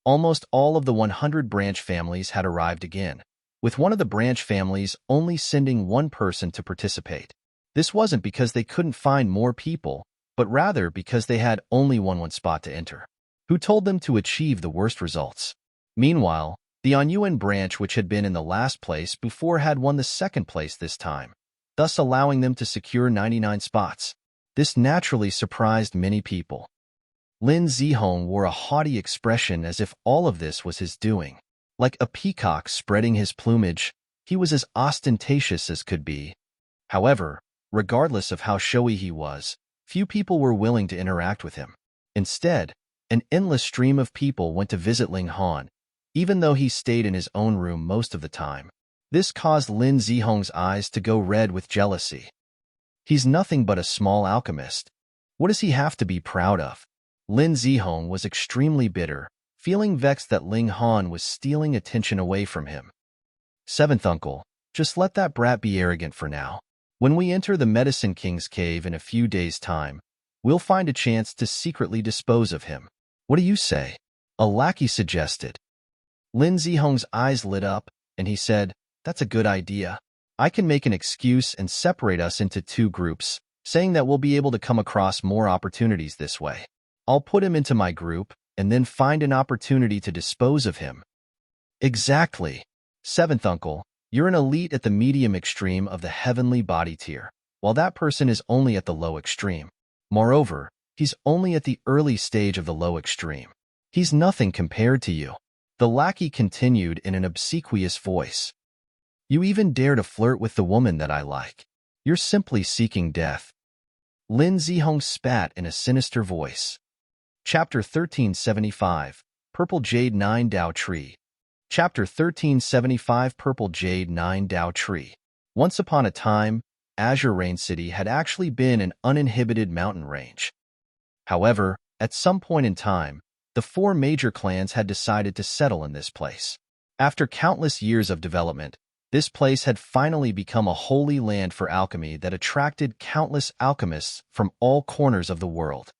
Almost all of the 100 branch families had arrived again, with one of the branch families only sending one person to participate. This wasn't because they couldn't find more people, but rather because they had only one spot to enter. Who told them to achieve the worst results? Meanwhile, the Anyuan branch, which had been in the last place before, had won the second place this time, thus allowing them to secure 99 spots. This naturally surprised many people. Lin Zihong wore a haughty expression as if all of this was his doing. Like a peacock spreading his plumage, he was as ostentatious as could be. However, regardless of how showy he was, few people were willing to interact with him. Instead, an endless stream of people went to visit Ling Han, even though he stayed in his own room most of the time. This caused Lin Zihong's eyes to go red with jealousy. He's nothing but a small alchemist. What does he have to be proud of? Lin Zihong was extremely bitter, feeling vexed that Ling Han was stealing attention away from him. Seventh uncle, just let that brat be arrogant for now. When we enter the Medicine King's cave in a few days' time, we'll find a chance to secretly dispose of him. What do you say? A lackey suggested. Lin Zihong's eyes lit up, and he said, "That's a good idea. I can make an excuse and separate us into two groups, saying that we'll be able to come across more opportunities this way. I'll put him into my group, and then find an opportunity to dispose of him." Exactly. Seventh uncle, you're an elite at the medium extreme of the heavenly body tier, while that person is only at the low extreme. Moreover, he's only at the early stage of the low extreme. He's nothing compared to you. The lackey continued in an obsequious voice. You even dare to flirt with the woman that I like. You're simply seeking death. Lin Zihong spat in a sinister voice. Chapter 1375, Purple Jade 9 Dao Tree. Chapter 1375, Purple Jade 9 Dao Tree. Once upon a time, Azure Rain City had actually been an uninhibited mountain range. However, at some point in time, the four major clans had decided to settle in this place. After countless years of development, this place had finally become a holy land for alchemy that attracted countless alchemists from all corners of the world.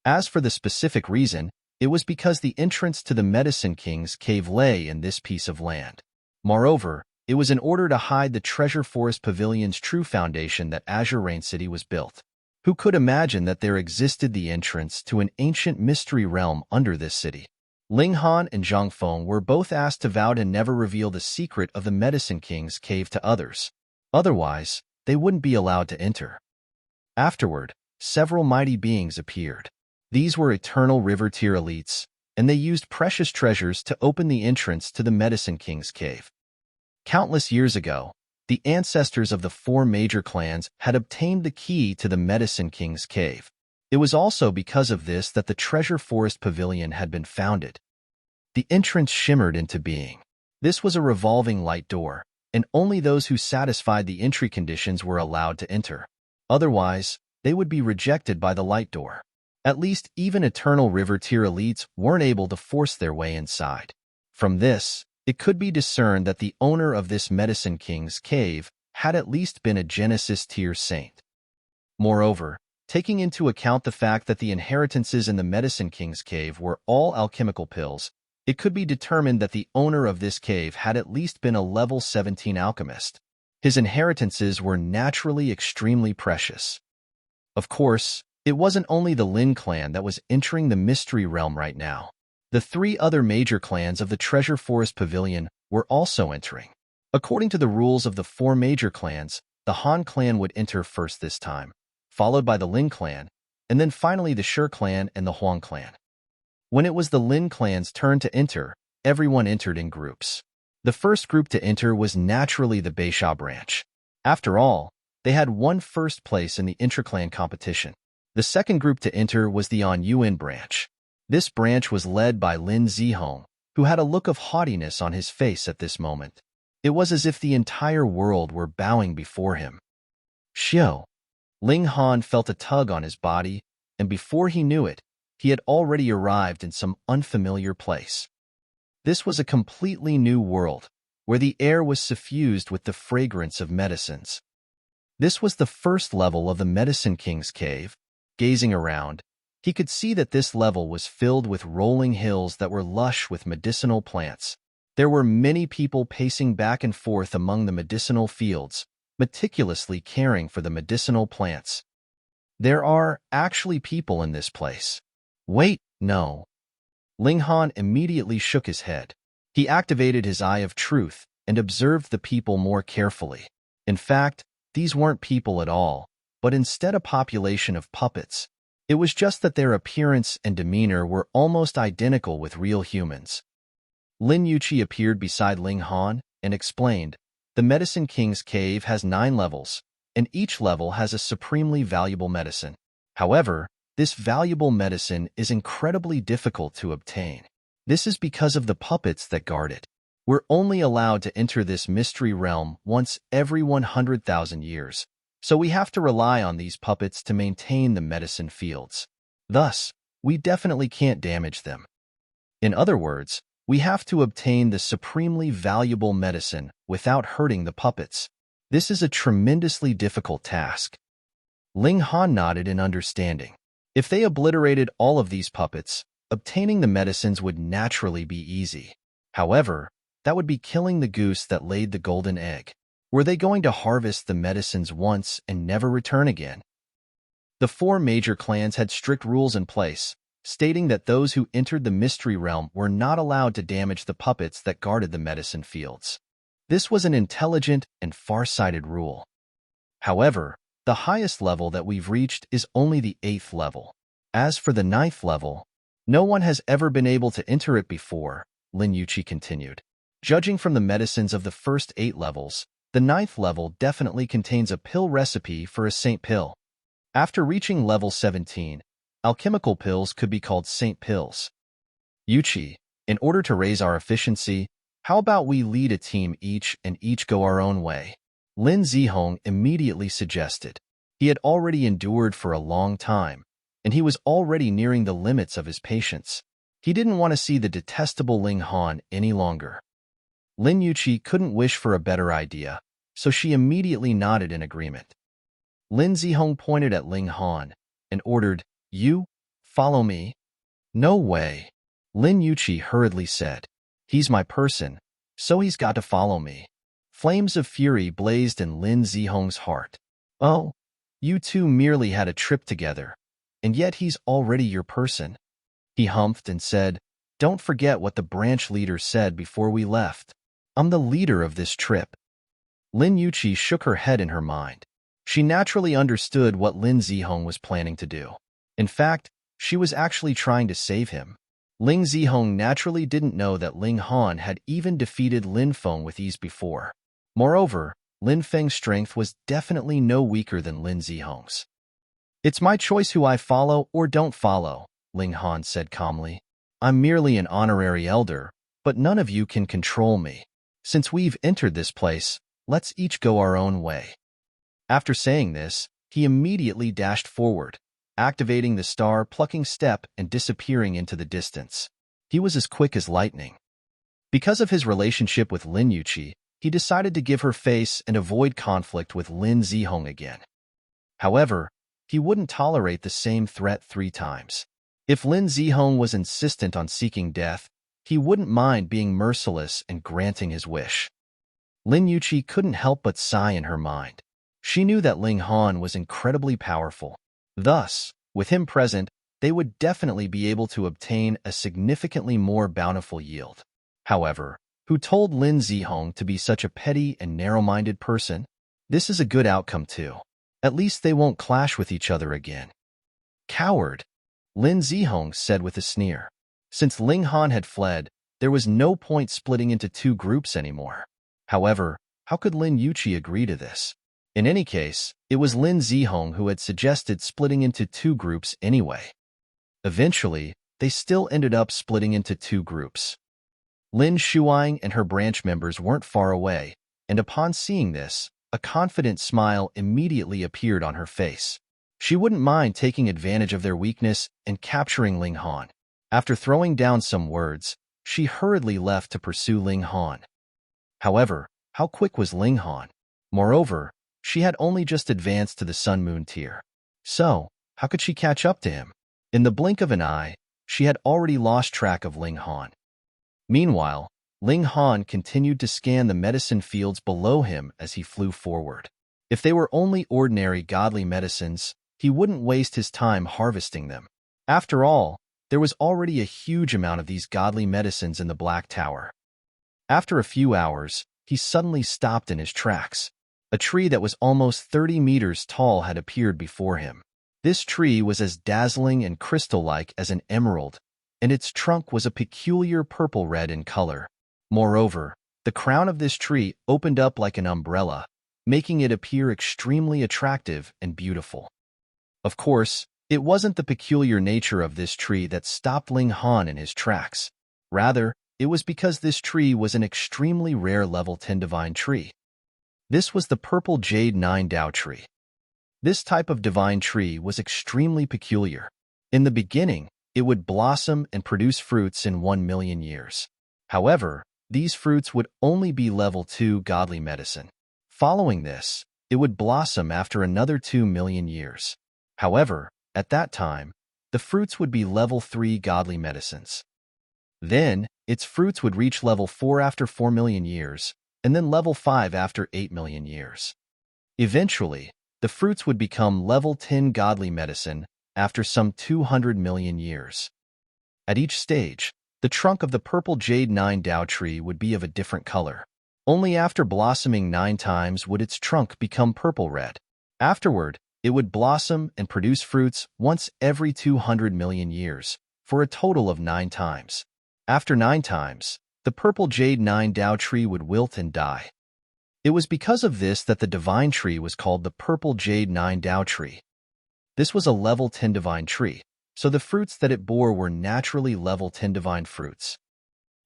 As for the specific reason, it was because the entrance to the Medicine King's cave lay in this piece of land. Moreover, it was in order to hide the Treasure Forest Pavilion's true foundation that Azure Rain City was built. Who could imagine that there existed the entrance to an ancient mystery realm under this city? Ling Han and Zhang Feng were both asked to vow to never reveal the secret of the Medicine King's cave to others. Otherwise, they wouldn't be allowed to enter. Afterward, several mighty beings appeared. These were eternal river tier elites, and they used precious treasures to open the entrance to the Medicine King's cave. Countless years ago, the ancestors of the four major clans had obtained the key to the Medicine King's cave. It was also because of this that the Treasure Forest Pavilion had been founded. The entrance shimmered into being. This was a revolving light door, and only those who satisfied the entry conditions were allowed to enter. Otherwise, they would be rejected by the light door. At least even eternal river tier elites weren't able to force their way inside. From this, it could be discerned that the owner of this Medicine King's cave had at least been a Genesis tier saint. Moreover, taking into account the fact that the inheritances in the Medicine King's cave were all alchemical pills, it could be determined that the owner of this cave had at least been a level 17 alchemist. His inheritances were naturally extremely precious. Of course, it wasn't only the Lin clan that was entering the mystery realm right now. The three other major clans of the Treasure Forest Pavilion were also entering. According to the rules of the four major clans, the Han clan would enter first this time, followed by the Lin clan, and then finally the Shi clan and the Huang clan. When it was the Lin clan's turn to enter, everyone entered in groups. The first group to enter was naturally the Beia branch. After all, they had won first place in the intra-clan competition. The second group to enter was the On Yuan branch. This branch was led by Lin Zihong, who had a look of haughtiness on his face at this moment. It was as if the entire world were bowing before him. Xiao. Ling Han felt a tug on his body, and before he knew it, he had already arrived in some unfamiliar place. This was a completely new world, where the air was suffused with the fragrance of medicines. This was the first level of the Medicine King's cave. Gazing around, he could see that this level was filled with rolling hills that were lush with medicinal plants. There were many people pacing back and forth among the medicinal fields, meticulously caring for the medicinal plants. There are actually people in this place. Wait, no. Ling Han immediately shook his head. He activated his Eye of Truth and observed the people more carefully. In fact, these weren't people at all, but instead a population of puppets. It was just that their appearance and demeanor were almost identical with real humans. Lin Yuqi appeared beside Ling Han and explained, "The Medicine King's cave has 9 levels, and each level has a supremely valuable medicine. However, this valuable medicine is incredibly difficult to obtain. This is because of the puppets that guard it. We're only allowed to enter this mystery realm once every 100,000 years, so we have to rely on these puppets to maintain the medicine fields. Thus, we definitely can't damage them. In other words, we have to obtain the supremely valuable medicine without hurting the puppets. This is a tremendously difficult task." Ling Han nodded in understanding. If they obliterated all of these puppets, obtaining the medicines would naturally be easy. However, that would be killing the goose that laid the golden egg. Were they going to harvest the medicines once and never return again? The 4 major clans had strict rules in place, stating that those who entered the mystery realm were not allowed to damage the puppets that guarded the medicine fields. This was an intelligent and far-sighted rule. However, the highest level that we've reached is only the 8th level. As for the 9th level, no one has ever been able to enter it before, Lin Yuqi continued. Judging from the medicines of the first 8 levels, the 9th level definitely contains a pill recipe for a saint pill. After reaching level 17, alchemical pills could be called saint pills. Yuqi, in order to raise our efficiency, how about we lead a team each and each go our own way? Lin Zihong immediately suggested. He had already endured for a long time, and he was already nearing the limits of his patience. He didn't want to see the detestable Ling Han any longer. Lin Yuqi couldn't wish for a better idea, so she immediately nodded in agreement. Lin Zihong pointed at Ling Han and ordered, "You, follow me." "No way," Lin Yuqi hurriedly said. "He's my person, so he's got to follow me." Flames of fury blazed in Lin Zihong's heart. "Oh, you two merely had a trip together, and yet he's already your person." He humphed and said, "Don't forget what the branch leader said before we left. I'm the leader of this trip." Lin Yuqi shook her head in her mind. She naturally understood what Lin Zihong was planning to do. In fact, she was actually trying to save him. Ling Zihong naturally didn't know that Ling Han had even defeated Lin Feng with ease before. Moreover, Lin Feng's strength was definitely no weaker than Lin Zihong's. "It's my choice who I follow or don't follow," Ling Han said calmly. "I'm merely an honorary elder, but none of you can control me. Since we've entered this place, let's each go our own way." After saying this, he immediately dashed forward, activating the star-plucking step and disappearing into the distance. He was as quick as lightning. Because of his relationship with Lin Yuqi, he decided to give her face and avoid conflict with Lin Zihong again. However, he wouldn't tolerate the same threat 3 times. If Lin Zihong was insistent on seeking death, he wouldn't mind being merciless and granting his wish. Lin Yuqi couldn't help but sigh in her mind. She knew that Ling Han was incredibly powerful. Thus, with him present, they would definitely be able to obtain a significantly more bountiful yield. However, who told Lin Zihong to be such a petty and narrow-minded person? This is a good outcome too. At least they won't clash with each other again. Coward, Lin Zihong said with a sneer. Since Ling Han had fled, there was no point splitting into two groups anymore. However, how could Lin Yuqi agree to this? In any case, it was Lin Zihong who had suggested splitting into two groups anyway. Eventually, they still ended up splitting into two groups. Lin Shuang and her branch members weren't far away, and upon seeing this, a confident smile immediately appeared on her face. She wouldn't mind taking advantage of their weakness and capturing Ling Han. After throwing down some words, she hurriedly left to pursue Ling Han. However, how quick was Ling Han? Moreover, she had only just advanced to the Sun-Moon tier. So, how could she catch up to him? In the blink of an eye, she had already lost track of Ling Han. Meanwhile, Ling Han continued to scan the medicine fields below him as he flew forward. If they were only ordinary godly medicines, he wouldn't waste his time harvesting them. After all, there was already a huge amount of these godly medicines in the Black Tower. After a few hours, he suddenly stopped in his tracks. A tree that was almost 30 meters tall had appeared before him. This tree was as dazzling and crystal-like as an emerald, and its trunk was a peculiar purple-red in color. Moreover, the crown of this tree opened up like an umbrella, making it appear extremely attractive and beautiful. Of course, it wasn't the peculiar nature of this tree that stopped Ling Han in his tracks. Rather, it was because this tree was an extremely rare level 10 divine tree. This was the purple Jade 9 Dao tree. This type of divine tree was extremely peculiar. In the beginning, it would blossom and produce fruits in 1,000,000 years. However, these fruits would only be level 2 godly medicine. Following this, it would blossom after another 2,000,000 years. However, at that time, the fruits would be level 3 godly medicines. Then, its fruits would reach level 4 after 4,000,000 years, and then level 5 after 8,000,000 years. Eventually, the fruits would become level 10 godly medicine after some 200,000,000 years. At each stage, the trunk of the purple Jade 9 Dao tree would be of a different color. Only after blossoming 9 times would its trunk become purple-red. Afterward, it would blossom and produce fruits once every 200,000,000 years, for a total of 9 times. After 9 times, the purple Jade 9 Dao tree would wilt and die. It was because of this that the divine tree was called the purple Jade 9 Dao tree. This was a level 10 divine tree, so the fruits that it bore were naturally level 10 divine fruits.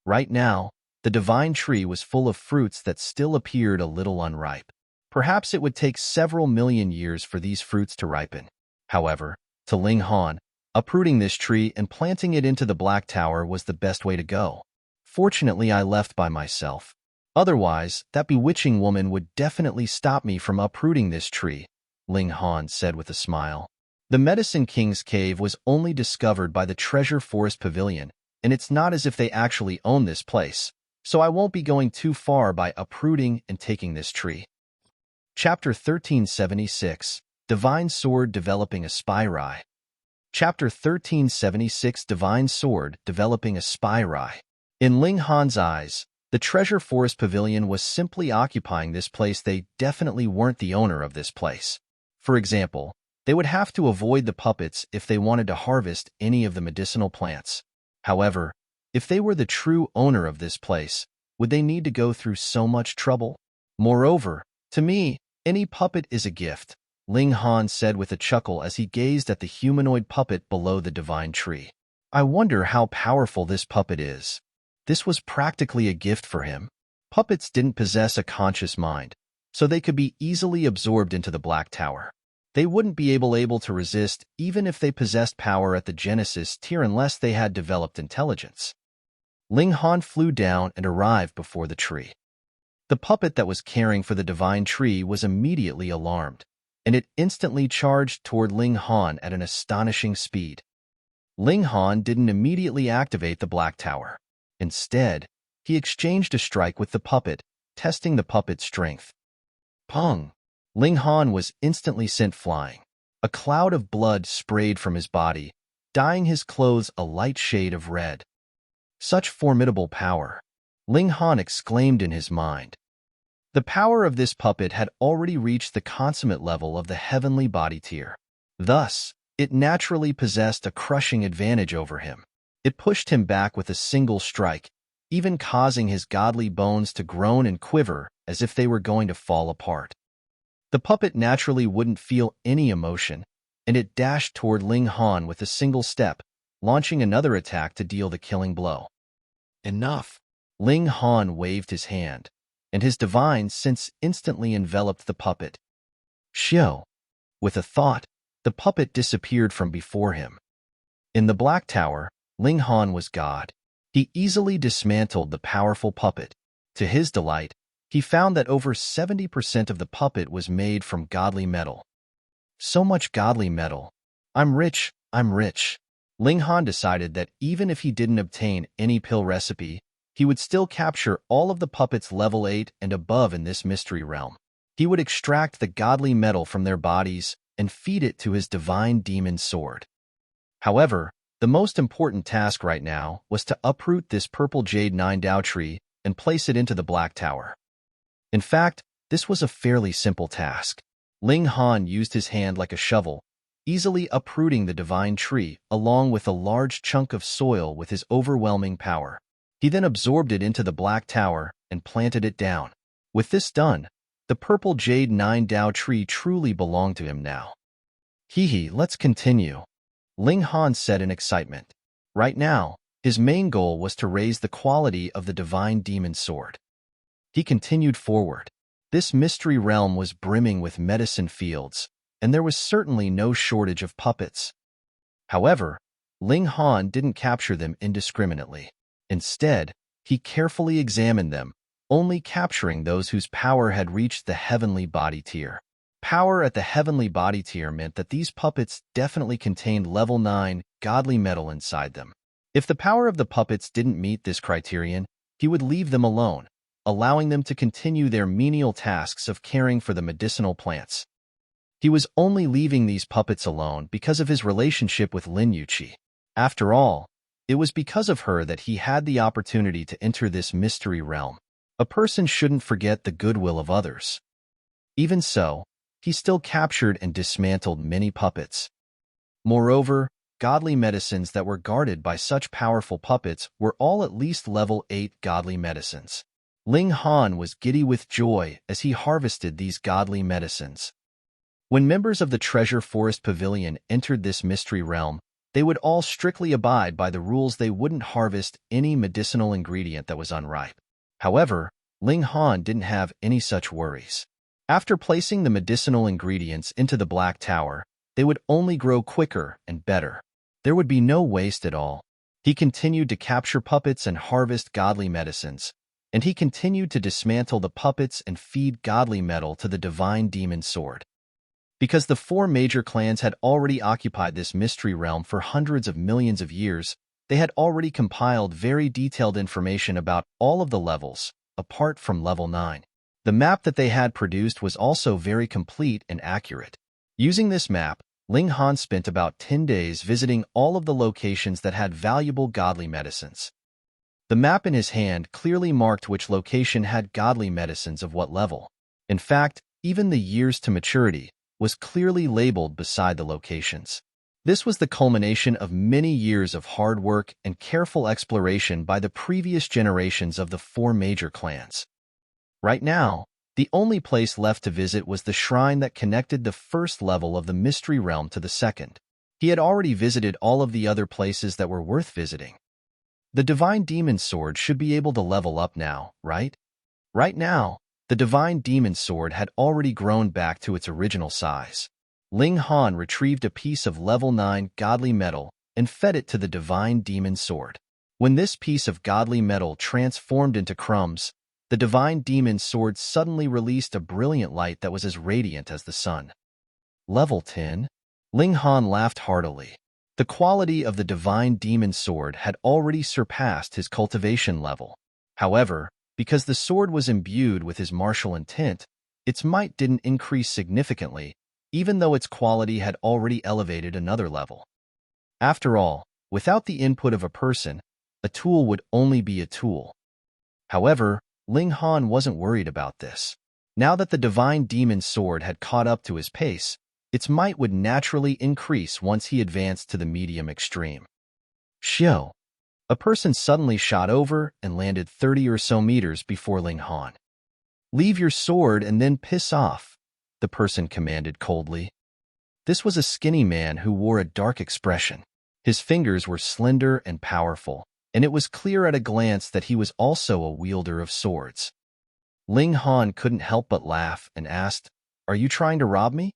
Right now, the divine tree was full of fruits that still appeared a little unripe. Perhaps it would take several million years for these fruits to ripen. However, to Ling Han, uprooting this tree and planting it into the Black Tower was the best way to go. Fortunately, I left by myself. Otherwise, that bewitching woman would definitely stop me from uprooting this tree, Ling Han said with a smile. The Medicine King's cave was only discovered by the Treasure Forest Pavilion, and it's not as if they actually own this place, so I won't be going too far by uprooting and taking this tree. Chapter 1376, Divine Sword Developing a Spiri. Chapter 1376, Divine Sword Developing a Spiri. In Ling Han's eyes, the Treasure Forest Pavilion was simply occupying this place. They definitely weren't the owner of this place. For example, they would have to avoid the puppets if they wanted to harvest any of the medicinal plants. However, if they were the true owner of this place, would they need to go through so much trouble? Moreover, to me, any puppet is a gift, Ling Han said with a chuckle as he gazed at the humanoid puppet below the divine tree. I wonder how powerful this puppet is. This was practically a gift for him. Puppets didn't possess a conscious mind, so they could be easily absorbed into the Black Tower. They wouldn't be able to resist even if they possessed power at the Genesis tier unless they had developed intelligence. Ling Han flew down and arrived before the tree. The puppet that was caring for the divine tree was immediately alarmed, and it instantly charged toward Ling Han at an astonishing speed. Ling Han didn't immediately activate the Black Tower. Instead, he exchanged a strike with the puppet, testing the puppet's strength. Pong! Ling Han was instantly sent flying. A cloud of blood sprayed from his body, dyeing his clothes a light shade of red. Such formidable power! Ling Han exclaimed in his mind. The power of this puppet had already reached the consummate level of the heavenly body tier. Thus, It naturally possessed a crushing advantage over him. It pushed him back with a single strike, even causing his godly bones to groan and quiver as if they were going to fall apart. The puppet naturally wouldn't feel any emotion, and it dashed toward Ling Han with a single step, launching another attack to deal the killing blow. Enough! Ling Han waved his hand, and his divine sense instantly enveloped the puppet. Shio! With a thought, the puppet disappeared from before him. In the Black Tower, Ling Han was God. He easily dismantled the powerful puppet. To his delight, he found that over 70% of the puppet was made from godly metal. So much godly metal. I'm rich, I'm rich. Ling Han decided that even if he didn't obtain any pill recipe, he would still capture all of the puppets level 8 and above in this mystery realm. He would extract the godly metal from their bodies and feed it to his divine demon sword. However, the most important task right now was to uproot this purple Jade 9 Dao tree and place it into the Black Tower. In fact, this was a fairly simple task. Ling Han used his hand like a shovel, easily uprooting the divine tree along with a large chunk of soil with his overwhelming power. He then absorbed it into the Black Tower and planted it down. With this done, the purple Jade 9 Dao tree truly belonged to him now. Hee, let's continue, Ling Han said in excitement. Right now, his main goal was to raise the quality of the divine demon sword. He continued forward. This mystery realm was brimming with medicine fields, and there was certainly no shortage of puppets. However, Ling Han didn't capture them indiscriminately. Instead, he carefully examined them, only capturing those whose power had reached the heavenly body tier. Power at the heavenly body tier meant that these puppets definitely contained level 9 godly metal inside them. If the power of the puppets didn't meet this criterion, he would leave them alone, allowing them to continue their menial tasks of caring for the medicinal plants. He was only leaving these puppets alone because of his relationship with Lin Yuqi. After all, it was because of her that he had the opportunity to enter this mystery realm. A person shouldn't forget the goodwill of others. Even so, he still captured and dismantled many puppets. Moreover, godly medicines that were guarded by such powerful puppets were all at least level 8 godly medicines. Ling Han was giddy with joy as he harvested these godly medicines. When members of the Treasure Forest Pavilion entered this mystery realm, they would all strictly abide by the rules. They wouldn't harvest any medicinal ingredient that was unripe. However, Ling Han didn't have any such worries. After placing the medicinal ingredients into the Black Tower, they would only grow quicker and better. There would be no waste at all. He continued to capture puppets and harvest godly medicines, and he continued to dismantle the puppets and feed godly metal to the divine demon sword. Because the 4 major clans had already occupied this mystery realm for hundreds of millions of years, they had already compiled very detailed information about all of the levels, apart from level 9. The map that they had produced was also very complete and accurate. Using this map, Ling Han spent about 10 days visiting all of the locations that had valuable godly medicines. The map in his hand clearly marked which location had godly medicines of what level. In fact, even the years to maturity was clearly labeled beside the locations. This was the culmination of many years of hard work and careful exploration by the previous generations of the 4 major clans. Right now, the only place left to visit was the shrine that connected the first level of the mystery realm to the second. He had already visited all of the other places that were worth visiting. The divine demon sword should be able to level up now, right? Right now, the divine demon sword had already grown back to its original size. Ling Han retrieved a piece of level 9 godly metal and fed it to the divine demon sword. When this piece of godly metal transformed into crumbs, the divine demon sword suddenly released a brilliant light that was as radiant as the sun. Level 10? Ling Han laughed heartily. The quality of the divine demon sword had already surpassed his cultivation level. However, because the sword was imbued with his martial intent, its might didn't increase significantly, even though its quality had already elevated another level. After all, without the input of a person, a tool would only be a tool. However, Ling Han wasn't worried about this. Now that the divine demon sword had caught up to his pace, its might would naturally increase once he advanced to the medium extreme. Shio. A person suddenly shot over and landed 30 or so meters before Ling Han. "Leave your sword and then piss off," the person commanded coldly. This was a skinny man who wore a dark expression. His fingers were slender and powerful, and it was clear at a glance that he was also a wielder of swords. Ling Han couldn't help but laugh and asked, "Are you trying to rob me?"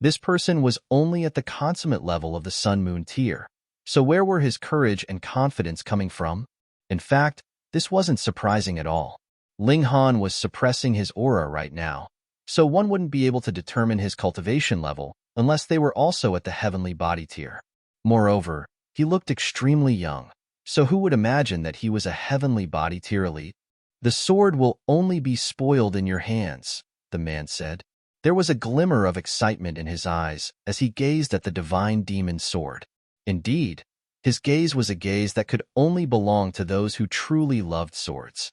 This person was only at the consummate level of the Sun Moon tier, so where were his courage and confidence coming from? In fact, this wasn't surprising at all. Ling Han was suppressing his aura right now, so one wouldn't be able to determine his cultivation level unless they were also at the heavenly body tier. Moreover, he looked extremely young, so who would imagine that he was a heavenly body tier elite? "The sword will only be spoiled in your hands," the man said. There was a glimmer of excitement in his eyes as he gazed at the divine demon sword. Indeed, his gaze was a gaze that could only belong to those who truly loved swords.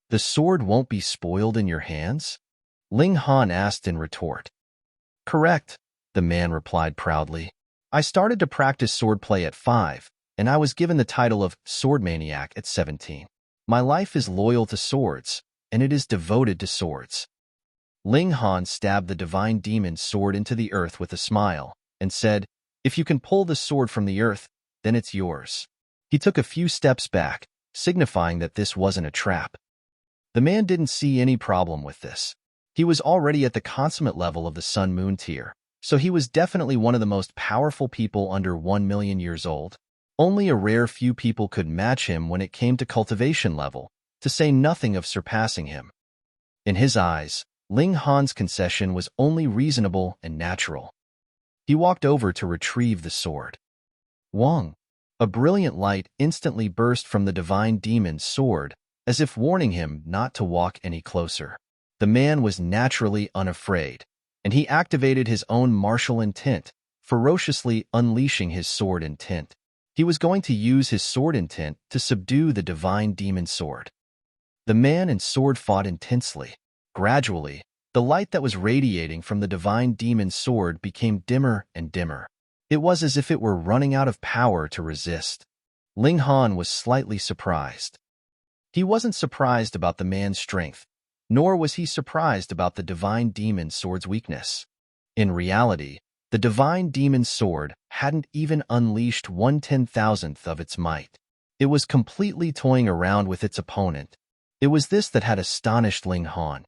"The sword won't be spoiled in your hands?" Ling Han asked in retort. "Correct," the man replied proudly. "I started to practice swordplay at 5, and I was given the title of Sword Maniac at 17. My life is loyal to swords, and it is devoted to swords." Ling Han stabbed the divine demon's sword into the earth with a smile and said, "If you can pull the sword from the earth, then it's yours." He took a few steps back, signifying that this wasn't a trap. The man didn't see any problem with this. He was already at the consummate level of the Sun Moon tier, so he was definitely one of the most powerful people under 1 million years old. Only a rare few people could match him when it came to cultivation level, to say nothing of surpassing him. In his eyes, Ling Han's concession was only reasonable and natural. He walked over to retrieve the sword. Wong! A brilliant light instantly burst from the divine demon's sword, as if warning him not to walk any closer. The man was naturally unafraid, and he activated his own martial intent, ferociously unleashing his sword intent. He was going to use his sword intent to subdue the divine demon sword. The man and sword fought intensely. Gradually, the light that was radiating from the divine demon's sword became dimmer and dimmer. It was as if it were running out of power to resist. Ling Han was slightly surprised. He wasn't surprised about the man's strength, nor was he surprised about the divine demon sword's weakness. In reality, the divine demon sword hadn't even unleashed 1/10,000th of its might. It was completely toying around with its opponent. It was this that had astonished Ling Han.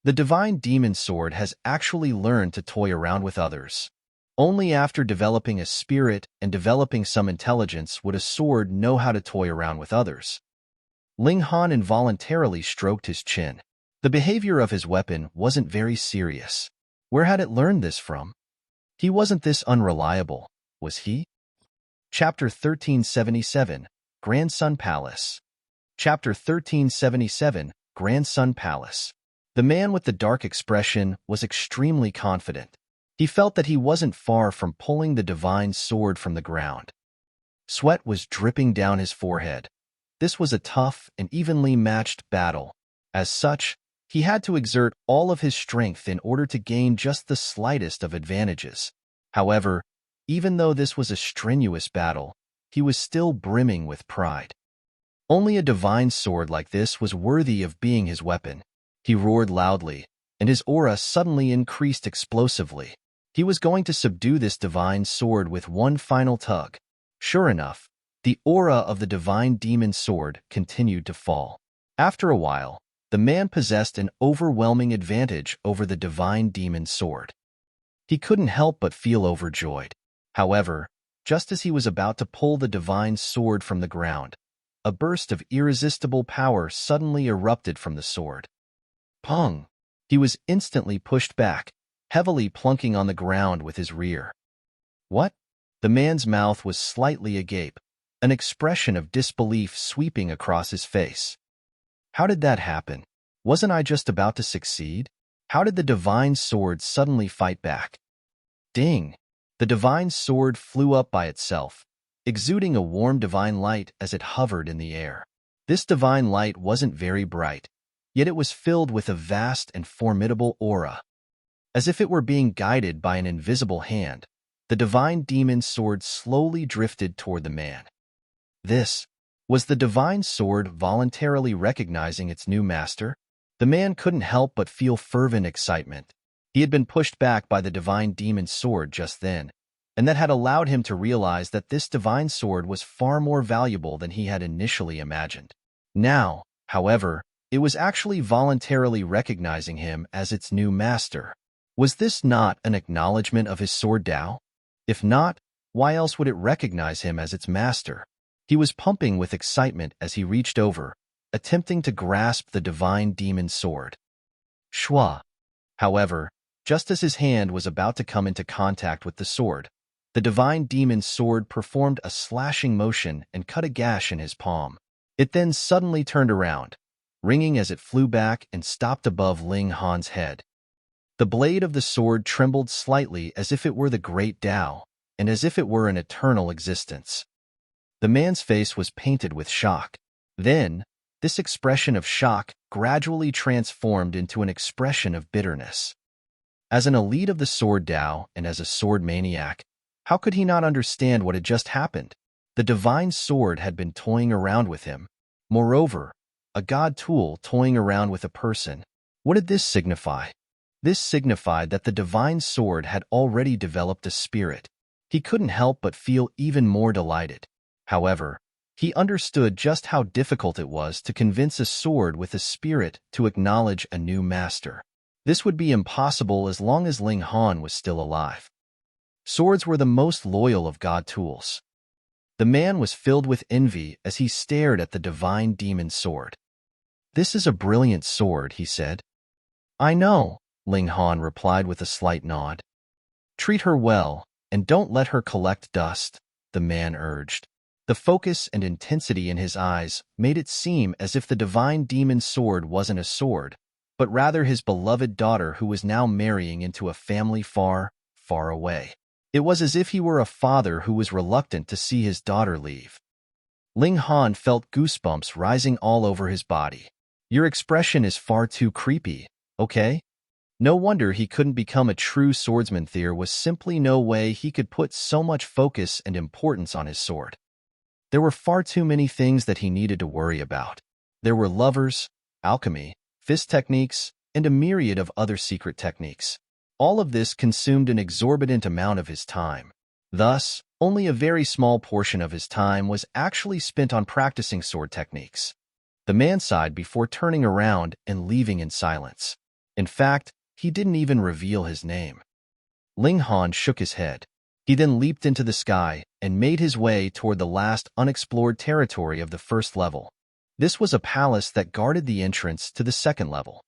The divine demon sword has actually learned to toy around with others. Only after developing a spirit and developing some intelligence would a sword know how to toy around with others. Ling Han involuntarily stroked his chin. The behavior of his weapon wasn't very serious. Where had it learned this from? He wasn't this unreliable, was he? Chapter 1377, Grand Sun Palace. Chapter 1377, Grand Sun Palace. The man with the dark expression was extremely confident. He felt that he wasn't far from pulling the divine sword from the ground. Sweat was dripping down his forehead. This was a tough and evenly matched battle. As such, he had to exert all of his strength in order to gain just the slightest of advantages. However, even though this was a strenuous battle, he was still brimming with pride. Only a divine sword like this was worthy of being his weapon. He roared loudly, and his aura suddenly increased explosively. He was going to subdue this divine sword with one final tug. Sure enough, the aura of the divine demon sword continued to fall. After a while, the man possessed an overwhelming advantage over the divine demon sword. He couldn't help but feel overjoyed. However, just as he was about to pull the divine sword from the ground, a burst of irresistible power suddenly erupted from the sword. Pong! He was instantly pushed back, heavily plunking on the ground with his rear. What? The man's mouth was slightly agape, an expression of disbelief sweeping across his face. How did that happen? Wasn't I just about to succeed? How did the divine sword suddenly fight back? Ding! The divine sword flew up by itself, exuding a warm divine light as it hovered in the air. This divine light wasn't very bright, yet it was filled with a vast and formidable aura. As if it were being guided by an invisible hand, the divine demon's sword slowly drifted toward the man. This was the divine sword voluntarily recognizing its new master? The man couldn't help but feel fervent excitement. He had been pushed back by the divine demon's sword just then, and that had allowed him to realize that this divine sword was far more valuable than he had initially imagined. Now, however, it was actually voluntarily recognizing him as its new master. Was this not an acknowledgement of his sword Tao? If not, why else would it recognize him as its master? He was pumping with excitement as he reached over, attempting to grasp the divine demon's sword. Shua. However, just as his hand was about to come into contact with the sword, the divine demon's sword performed a slashing motion and cut a gash in his palm. It then suddenly turned around, ringing as it flew back and stopped above Ling Han's head. The blade of the sword trembled slightly as if it were the great Tao, and as if it were an eternal existence. The man's face was painted with shock. Then, this expression of shock gradually transformed into an expression of bitterness. As an elite of the sword Tao and as a sword maniac, how could he not understand what had just happened? The divine sword had been toying around with him. Moreover, a god tool toying around with a person. What did this signify? This signified that the divine sword had already developed a spirit. He couldn't help but feel even more delighted. However, he understood just how difficult it was to convince a sword with a spirit to acknowledge a new master. This would be impossible as long as Ling Han was still alive. Swords were the most loyal of god tools. The man was filled with envy as he stared at the divine demon's sword. "This is a brilliant sword," he said. "I know," Ling Han replied with a slight nod. "Treat her well, and don't let her collect dust," the man urged. The focus and intensity in his eyes made it seem as if the divine demon's sword wasn't a sword, but rather his beloved daughter who was now marrying into a family far, far away. It was as if he were a father who was reluctant to see his daughter leave. Ling Han felt goosebumps rising all over his body. "Your expression is far too creepy, okay?" No wonder he couldn't become a true swordsman. There was simply no way he could put so much focus and importance on his sword. There were far too many things that he needed to worry about. There were lovers, alchemy, fist techniques, and a myriad of other secret techniques. All of this consumed an exorbitant amount of his time. Thus, only a very small portion of his time was actually spent on practicing sword techniques. The man sighed before turning around and leaving in silence. In fact, he didn't even reveal his name. Ling Han shook his head. He then leaped into the sky and made his way toward the last unexplored territory of the first level. This was a palace that guarded the entrance to the second level.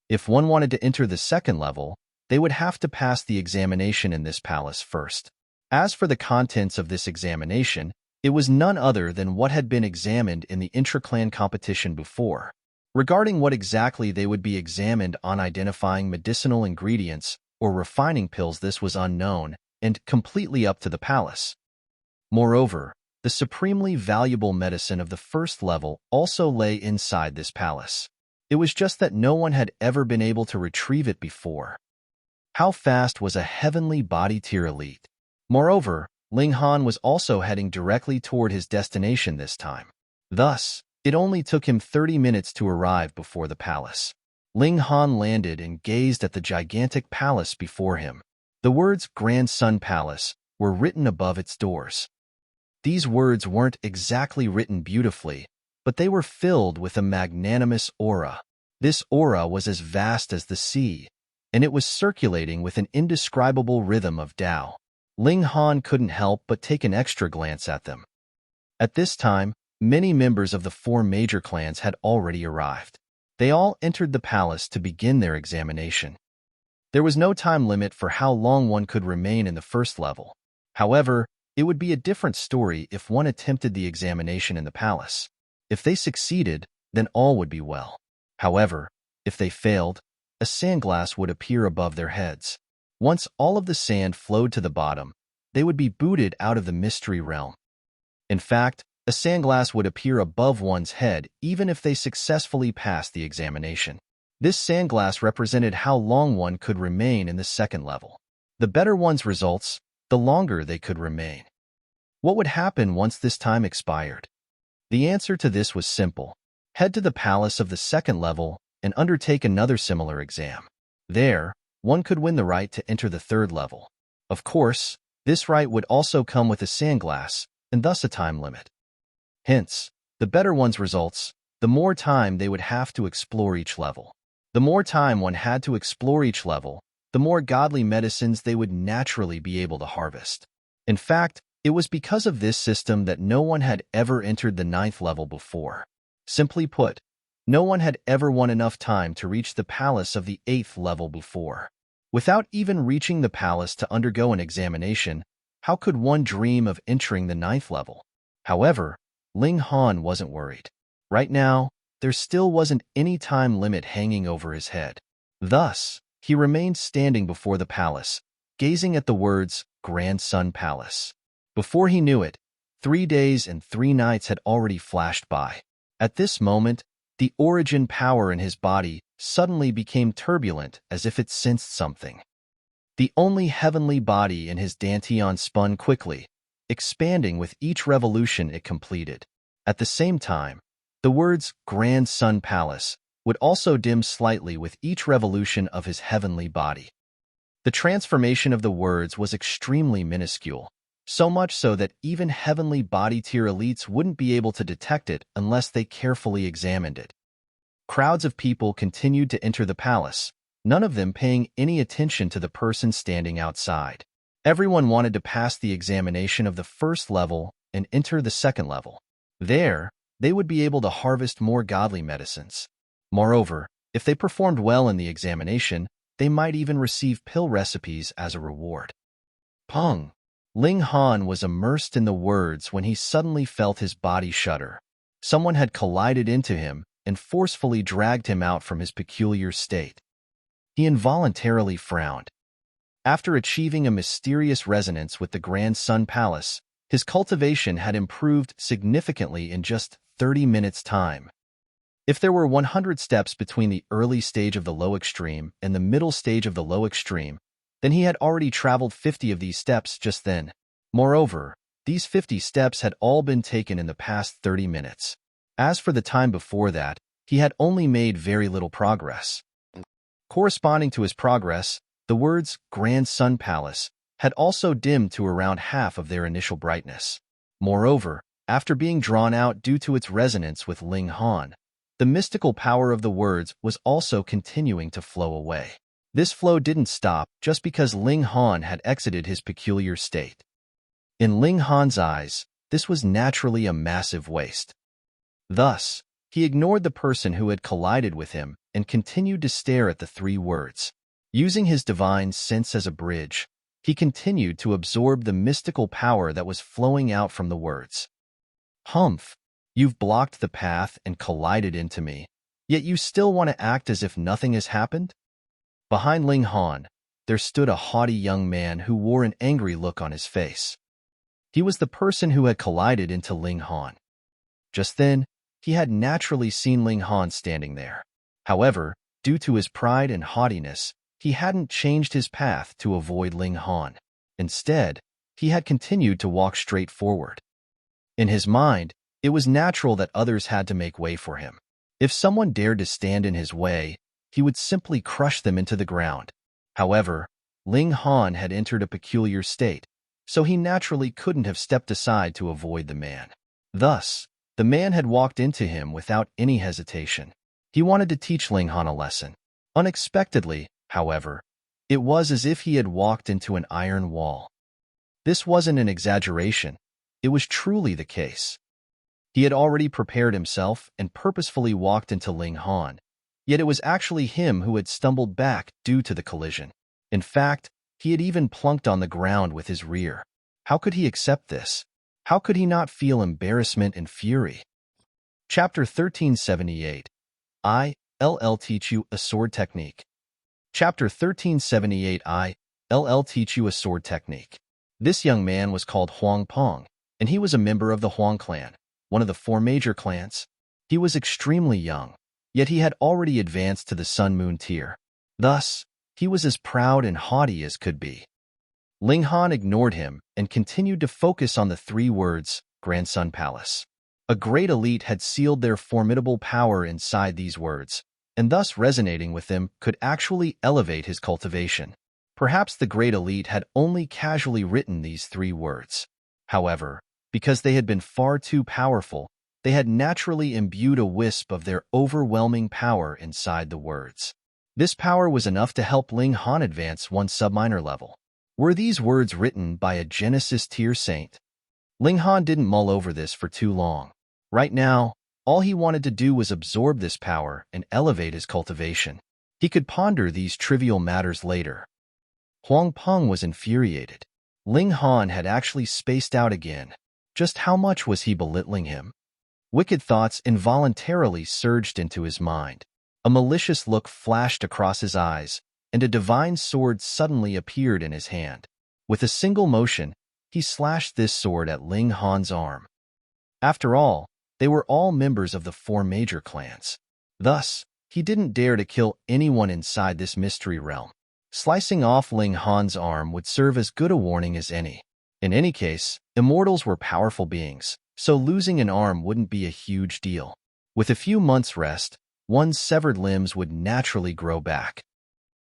If one wanted to enter the second level, they would have to pass the examination in this palace first. As for the contents of this examination, it was none other than what had been examined in the intra-clan competition before. Regarding what exactly they would be examined on, identifying medicinal ingredients or refining pills, this was unknown and completely up to the palace. Moreover, the supremely valuable medicine of the first level also lay inside this palace. It was just that no one had ever been able to retrieve it before. How fast was a heavenly body tier elite? Moreover, Ling Han was also heading directly toward his destination this time. Thus, it only took him 30 minutes to arrive before the palace. Ling Han landed and gazed at the gigantic palace before him. The words Grand Sun Palace were written above its doors. These words weren't exactly written beautifully, but they were filled with a magnanimous aura. This aura was as vast as the sea, and it was circulating with an indescribable rhythm of Tao. Ling Han couldn't help but take an extra glance at them. At this time, many members of the 4 major clans had already arrived. They all entered the palace to begin their examination. There was no time limit for how long one could remain in the first level. However, it would be a different story if one attempted the examination in the palace. If they succeeded, then all would be well. However, if they failed, a sandglass would appear above their heads. Once all of the sand flowed to the bottom, they would be booted out of the mystery realm. In fact, a sandglass would appear above one's head even if they successfully passed the examination. This sandglass represented how long one could remain in the second level. The better one's results, the longer they could remain. What would happen once this time expired? The answer to this was simple. Head to the palace of the second level and undertake another similar exam. There, one could win the right to enter the third level. Of course, this right would also come with a sandglass and thus a time limit. Hence, the better one's results, the more time they would have to explore each level. The more time one had to explore each level, the more godly medicines they would naturally be able to harvest. In fact, it was because of this system that no one had ever entered the 9th level before. Simply put, no one had ever won enough time to reach the palace of the 8th level before. Without even reaching the palace to undergo an examination, how could one dream of entering the 9th level? However, Ling Han wasn't worried. Right now, there still wasn't any time limit hanging over his head. Thus, he remained standing before the palace, gazing at the words, Grand Sun Palace. Before he knew it, 3 days and 3 nights had already flashed by. At this moment, the origin power in his body suddenly became turbulent as if it sensed something. The only heavenly body in his dantian spun quickly, expanding with each revolution it completed. At the same time, the words Grand Sun Palace would also dim slightly with each revolution of his heavenly body. The transformation of the words was extremely minuscule, so much so that even heavenly body tier elites wouldn't be able to detect it unless they carefully examined it. Crowds of people continued to enter the palace, none of them paying any attention to the person standing outside. Everyone wanted to pass the examination of the first level and enter the second level. There, they would be able to harvest more godly medicines. Moreover, if they performed well in the examination, they might even receive pill recipes as a reward. Pung! Ling Han was immersed in the words when he suddenly felt his body shudder. Someone had collided into him and forcefully dragged him out from his peculiar state. He involuntarily frowned. After achieving a mysterious resonance with the Grand Sun Palace, his cultivation had improved significantly in just 30 minutes' time. If there were 100 steps between the early stage of the low extreme and the middle stage of the low extreme, then he had already traveled 50 of these steps just then. Moreover, these 50 steps had all been taken in the past 30 minutes. As for the time before that, he had only made very little progress. Corresponding to his progress, the words Grand Sun Palace had also dimmed to around half of their initial brightness. Moreover, after being drawn out due to its resonance with Ling Han, the mystical power of the words was also continuing to flow away. This flow didn't stop just because Ling Han had exited his peculiar state. In Ling Han's eyes, this was naturally a massive waste. Thus, he ignored the person who had collided with him and continued to stare at the 3 words. Using his divine sense as a bridge, he continued to absorb the mystical power that was flowing out from the words. Humph! You've blocked the path and collided into me, yet you still want to act as if nothing has happened? Behind Ling Han, there stood a haughty young man who wore an angry look on his face. He was the person who had collided into Ling Han. Just then, he had naturally seen Ling Han standing there. However, due to his pride and haughtiness, he hadn't changed his path to avoid Ling Han. Instead, he had continued to walk straight forward. In his mind, it was natural that others had to make way for him. If someone dared to stand in his way, he would simply crush them into the ground. However, Ling Han had entered a peculiar state, so he naturally couldn't have stepped aside to avoid the man. Thus, the man had walked into him without any hesitation. He wanted to teach Ling Han a lesson. Unexpectedly, however, it was as if he had walked into an iron wall. This wasn't an exaggeration. It was truly the case. He had already prepared himself and purposefully walked into Ling Han, yet it was actually him who had stumbled back due to the collision. In fact, he had even plunked on the ground with his rear. How could he accept this? How could he not feel embarrassment and fury? Chapter 1378. I'll teach you a sword technique. Chapter 1378. I'll teach you a sword technique. This young man was called Huang Pong, and he was a member of the Huang clan, one of the 4 major clans. He was extremely young. yet he had already advanced to the Sun-Moon tier. Thus, he was as proud and haughty as could be. Ling Han ignored him and continued to focus on the 3 words, Grand Sun Palace. A great elite had sealed their formidable power inside these words, and thus resonating with them could actually elevate his cultivation. Perhaps the great elite had only casually written these 3 words. However, because they had been far too powerful, they had naturally imbued a wisp of their overwhelming power inside the words. This power was enough to help Ling Han advance 1 subminor level. Were these words written by a Genesis tier saint? Ling Han didn't mull over this for too long. Right now, all he wanted to do was absorb this power and elevate his cultivation. He could ponder these trivial matters later. Huang Peng was infuriated. Ling Han had actually spaced out again. Just how much was he belittling him? Wicked thoughts involuntarily surged into his mind. A malicious look flashed across his eyes, and a divine sword suddenly appeared in his hand. With a single motion, he slashed this sword at Ling Han's arm. After all, they were all members of the 4 major clans. Thus, he didn't dare to kill anyone inside this mystery realm. Slicing off Ling Han's arm would serve as good a warning as any. In any case, immortals were powerful beings, so losing an arm wouldn't be a huge deal. With a few months' rest, one's severed limbs would naturally grow back.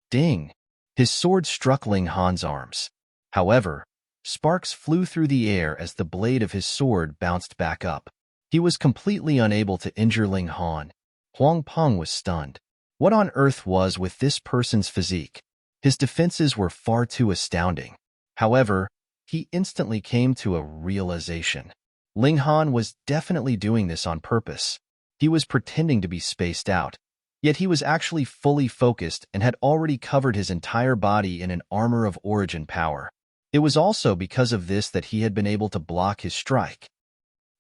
Ding! His sword struck Ling Han's arms. However, sparks flew through the air as the blade of his sword bounced back up. He was completely unable to injure Ling Han. Huang Peng was stunned. What on earth was with this person's physique? His defenses were far too astounding. However, he instantly came to a realization. Ling Han was definitely doing this on purpose. He was pretending to be spaced out, yet he was actually fully focused and had already covered his entire body in an armor of origin power. It was also because of this that he had been able to block his strike.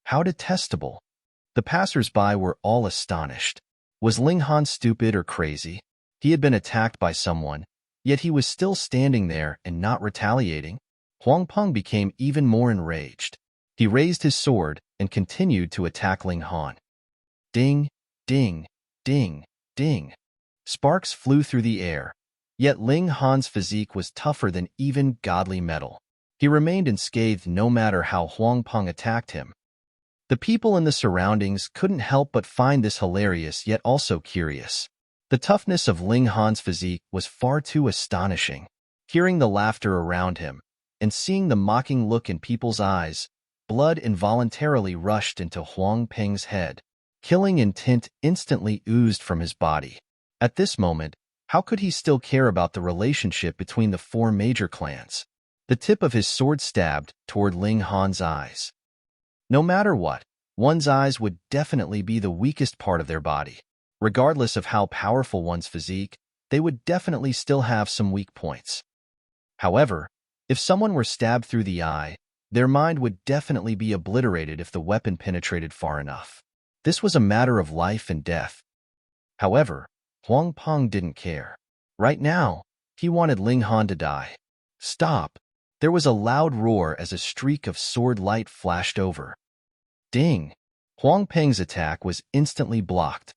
How detestable! The passers-by were all astonished. Was Ling Han stupid or crazy? He had been attacked by someone, yet he was still standing there and not retaliating. Huang Peng became even more enraged. He raised his sword and continued to attack Ling Han. Ding, ding, ding, ding. Sparks flew through the air, yet Ling Han's physique was tougher than even godly metal. He remained unscathed no matter how Huang Peng attacked him. The people in the surroundings couldn't help but find this hilarious yet also curious. The toughness of Ling Han's physique was far too astonishing. Hearing the laughter around him and seeing the mocking look in people's eyes, blood involuntarily rushed into Huang Peng's head. Killing intent instantly oozed from his body. At this moment, how could he still care about the relationship between the 4 major clans? The tip of his sword stabbed toward Ling Han's eyes. No matter what, one's eyes would definitely be the weakest part of their body. Regardless of how powerful one's physique, they would definitely still have some weak points. However, if someone were stabbed through the eye, their mind would definitely be obliterated if the weapon penetrated far enough. This was a matter of life and death. However, Huang Peng didn't care. Right now, he wanted Ling Han to die. Stop! There was a loud roar as a streak of sword light flashed over. Ding! Huang Peng's attack was instantly blocked.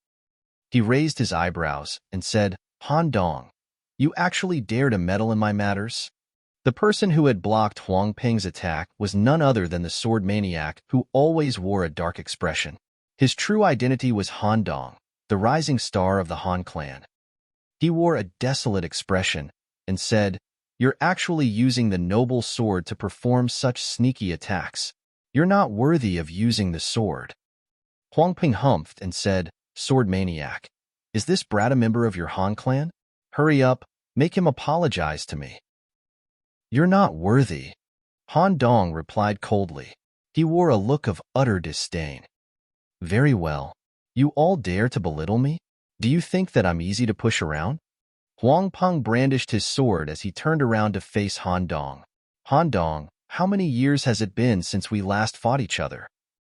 He raised his eyebrows and said, Han Dong, you actually dare to meddle in my matters? The person who had blocked Huang Peng's attack was none other than the sword maniac who always wore a dark expression. His true identity was Han Dong, the rising star of the Han clan. He wore a desolate expression and said, "You're actually using the noble sword to perform such sneaky attacks. You're not worthy of using the sword." Huang Peng humphed and said, "Sword maniac, is this brat a member of your Han clan? Hurry up, make him apologize to me." "You're not worthy," Han Dong replied coldly. He wore a look of utter disdain. "Very well. You all dare to belittle me? Do you think that I'm easy to push around?" Huang Peng brandished his sword as he turned around to face Han Dong. "Han Dong, how many years has it been since we last fought each other?"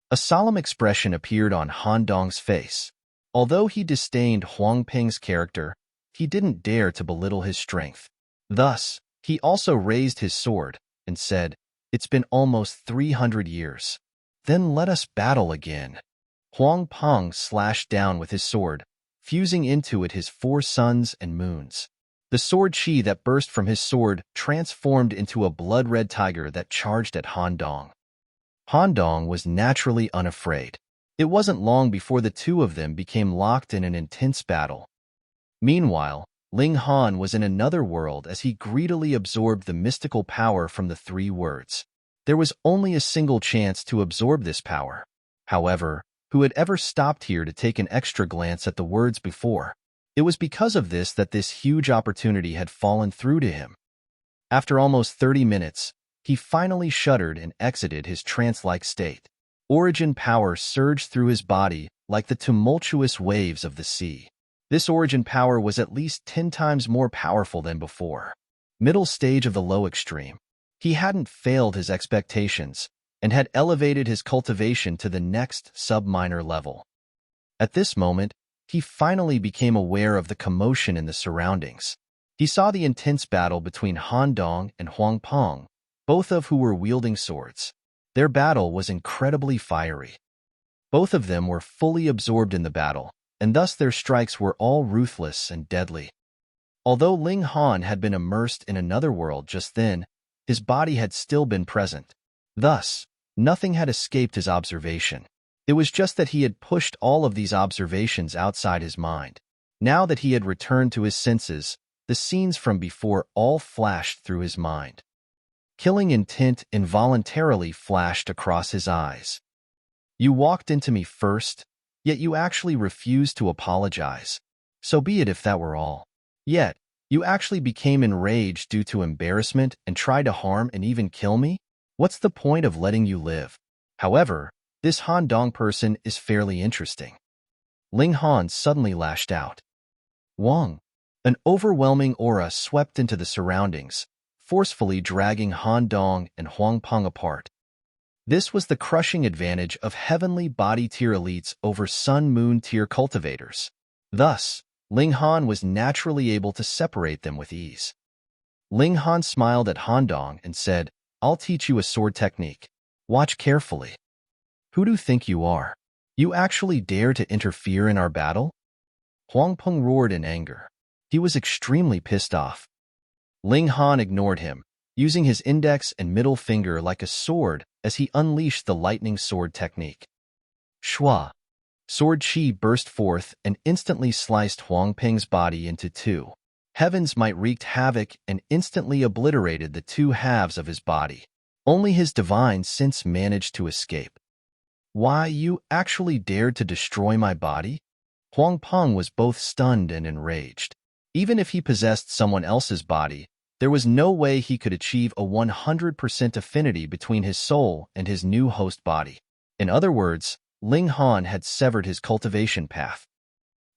A solemn expression appeared on Han Dong's face. Although he disdained Huang Peng's character, he didn't dare to belittle his strength. Thus, he also raised his sword and said, "It's been almost 300 years. Then let us battle again." Huang Peng slashed down with his sword, fusing into it his 4 suns and moons. The sword chi that burst from his sword transformed into a blood-red tiger that charged at Han Dong. Han Dong was naturally unafraid. It wasn't long before the two of them became locked in an intense battle. Meanwhile, Ling Han was in another world as he greedily absorbed the mystical power from the 3 words. There was only a single chance to absorb this power. However, who had ever stopped here to take an extra glance at the words before? It was because of this that this huge opportunity had fallen through to him. After almost 30 minutes, he finally shuddered and exited his trance-like state. Origin power surged through his body like the tumultuous waves of the sea. This origin power was at least 10 times more powerful than before. Middle stage of the low extreme. He hadn't failed his expectations and had elevated his cultivation to the next sub-minor level. At this moment, he finally became aware of the commotion in the surroundings. He saw the intense battle between Han Dong and Huang Peng, both of who were wielding swords. Their battle was incredibly fiery. Both of them were fully absorbed in the battle, and thus their strikes were all ruthless and deadly. Although Ling Han had been immersed in another world just then, his body had still been present. Thus, nothing had escaped his observation. It was just that he had pushed all of these observations outside his mind. Now that he had returned to his senses, the scenes from before all flashed through his mind. Killing intent involuntarily flashed across his eyes. You walked into me first, yet you actually refused to apologize. So be it if that were all. Yet, you actually became enraged due to embarrassment and tried to harm and even kill me? What's the point of letting you live? However, this Han Dong person is fairly interesting. Ling Han suddenly lashed out. Wang. An overwhelming aura swept into the surroundings, forcefully dragging Han Dong and Huang Peng apart. This was the crushing advantage of heavenly body tier elites over sun-moon tier cultivators. Thus, Ling Han was naturally able to separate them with ease. Ling Han smiled at Han Dong and said, I'll teach you a sword technique. Watch carefully. Who do you think you are? You actually dare to interfere in our battle? Huang Peng roared in anger. He was extremely pissed off. Ling Han ignored him, using his index and middle finger like a sword as he unleashed the lightning sword technique. Shua. Sword chi burst forth and instantly sliced Huang Peng's body into 2. Heaven's might wreaked havoc and instantly obliterated the 2 halves of his body. Only his divine sense managed to escape. Why, you actually dared to destroy my body? Huang Peng was both stunned and enraged. Even if he possessed someone else's body, there was no way he could achieve a 100% affinity between his soul and his new host body. In other words, Ling Han had severed his cultivation path.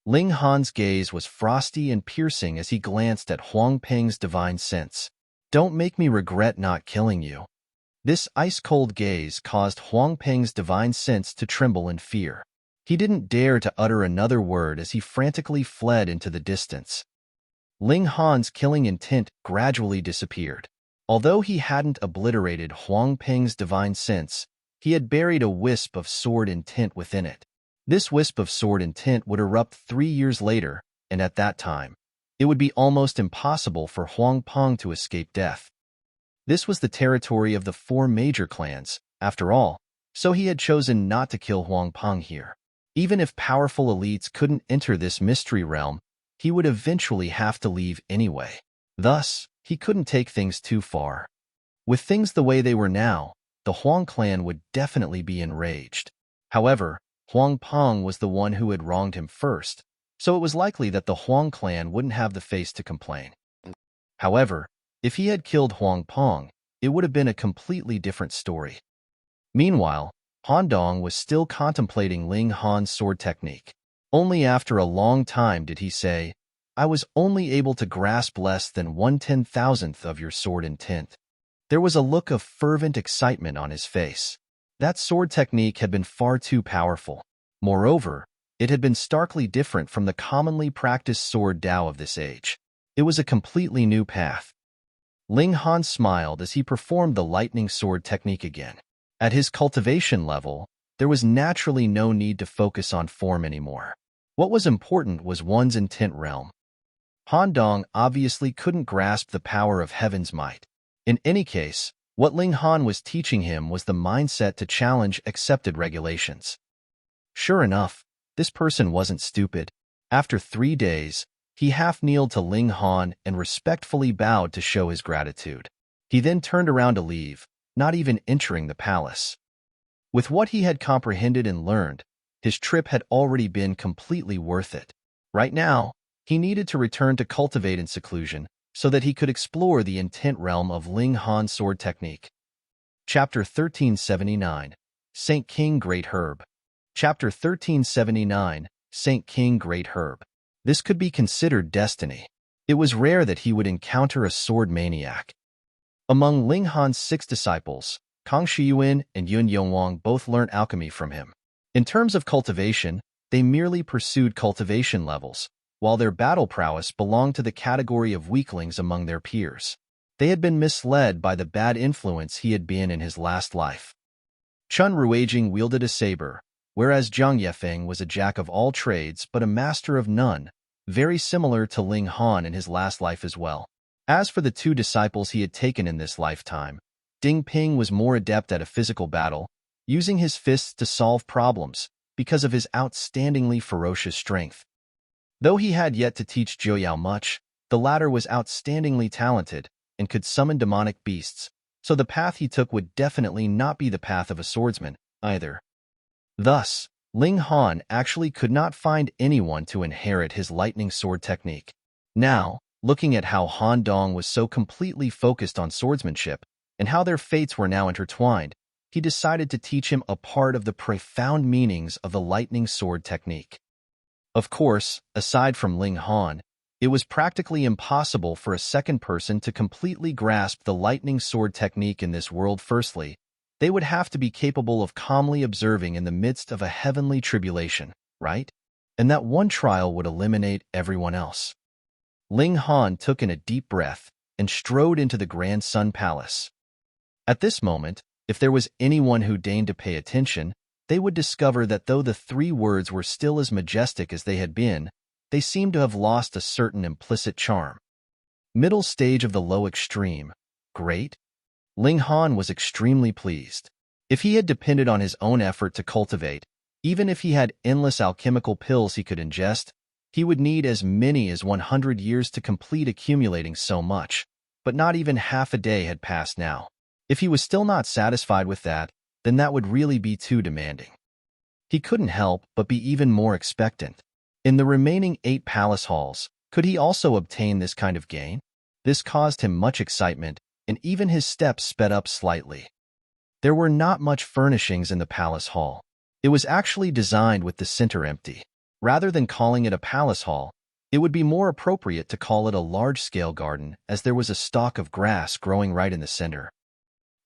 Ling Han's gaze was frosty and piercing as he glanced at Huang Peng's divine sense. Don't make me regret not killing you. This ice-cold gaze caused Huang Peng's divine sense to tremble in fear. He didn't dare to utter another word as he frantically fled into the distance. Ling Han's killing intent gradually disappeared. Although he hadn't obliterated Huang Peng's divine sense, he had buried a wisp of sword intent within it. This wisp of sword intent would erupt 3 years later, and at that time, it would be almost impossible for Huang Peng to escape death. This was the territory of the 4 major clans, after all, so he had chosen not to kill Huang Peng here. Even if powerful elites couldn't enter this mystery realm, he would eventually have to leave anyway. Thus, he couldn't take things too far. With things the way they were now, the Huang clan would definitely be enraged. However, Huang Peng was the one who had wronged him first, so it was likely that the Huang clan wouldn't have the face to complain. However, if he had killed Huang Peng, it would have been a completely different story. Meanwhile, Han Dong was still contemplating Ling Han's sword technique. Only after a long time did he say, I was only able to grasp less than 1/10,000th of your sword intent. There was a look of fervent excitement on his face. That sword technique had been far too powerful. Moreover, it had been starkly different from the commonly practiced sword Dao of this age. It was a completely new path. Ling Han smiled as he performed the lightning sword technique again. At his cultivation level, there was naturally no need to focus on form anymore. What was important was one's intent realm. Han Dong obviously couldn't grasp the power of heaven's might. In any case, what Ling Han was teaching him was the mindset to challenge accepted regulations. Sure enough, this person wasn't stupid. After 3 days, he half-kneeled to Ling Han and respectfully bowed to show his gratitude. He then turned around to leave, not even entering the palace. With what he had comprehended and learned, his trip had already been completely worth it. Right now, he needed to return to cultivate in seclusion so that he could explore the intent realm of Ling Han's sword technique. Chapter 1379, Saint King Great Herb. Chapter 1379, Saint King Great Herb. This could be considered destiny. It was rare that he would encounter a sword maniac. Among Ling Han's 6 disciples, Kang Shiyuan and Yun Yongwang both learned alchemy from him. In terms of cultivation, they merely pursued cultivation levels, while their battle prowess belonged to the category of weaklings among their peers. They had been misled by the bad influence he had been in his last life. Chun Ruijing wielded a saber, whereas Zhang Yefeng was a jack of all trades but a master of none, very similar to Ling Han in his last life as well. As for the 2 disciples he had taken in this lifetime, Ding Ping was more adept at a physical battle, using his fists to solve problems because of his outstandingly ferocious strength. Though he had yet to teach Zhou Yao much, the latter was outstandingly talented and could summon demonic beasts, so the path he took would definitely not be the path of a swordsman, either. Thus, Ling Han actually could not find anyone to inherit his lightning sword technique. Now, looking at how Han Dong was so completely focused on swordsmanship, and how their fates were now intertwined, he decided to teach him a part of the profound meanings of the lightning sword technique. Of course, aside from Ling Han, it was practically impossible for a second person to completely grasp the lightning sword technique in this world. Firstly, they would have to be capable of calmly observing in the midst of a heavenly tribulation, right? And that one trial would eliminate everyone else. Ling Han took in a deep breath and strode into the Grand Sun Palace. At this moment, if there was anyone who deigned to pay attention, they would discover that though the 3 words were still as majestic as they had been, they seemed to have lost a certain implicit charm. Middle stage of the low extreme. Great? Ling Han was extremely pleased. If he had depended on his own effort to cultivate, even if he had endless alchemical pills he could ingest, he would need as many as 100 years to complete accumulating so much, but not even half a day had passed now. If he was still not satisfied with that, then that would really be too demanding. He couldn't help but be even more expectant. In the remaining 8 palace halls, could he also obtain this kind of gain? This caused him much excitement, and even his steps sped up slightly. There were not much furnishings in the palace hall. It was actually designed with the center empty. Rather than calling it a palace hall, it would be more appropriate to call it a large-scale garden, as there was a stalk of grass growing right in the center.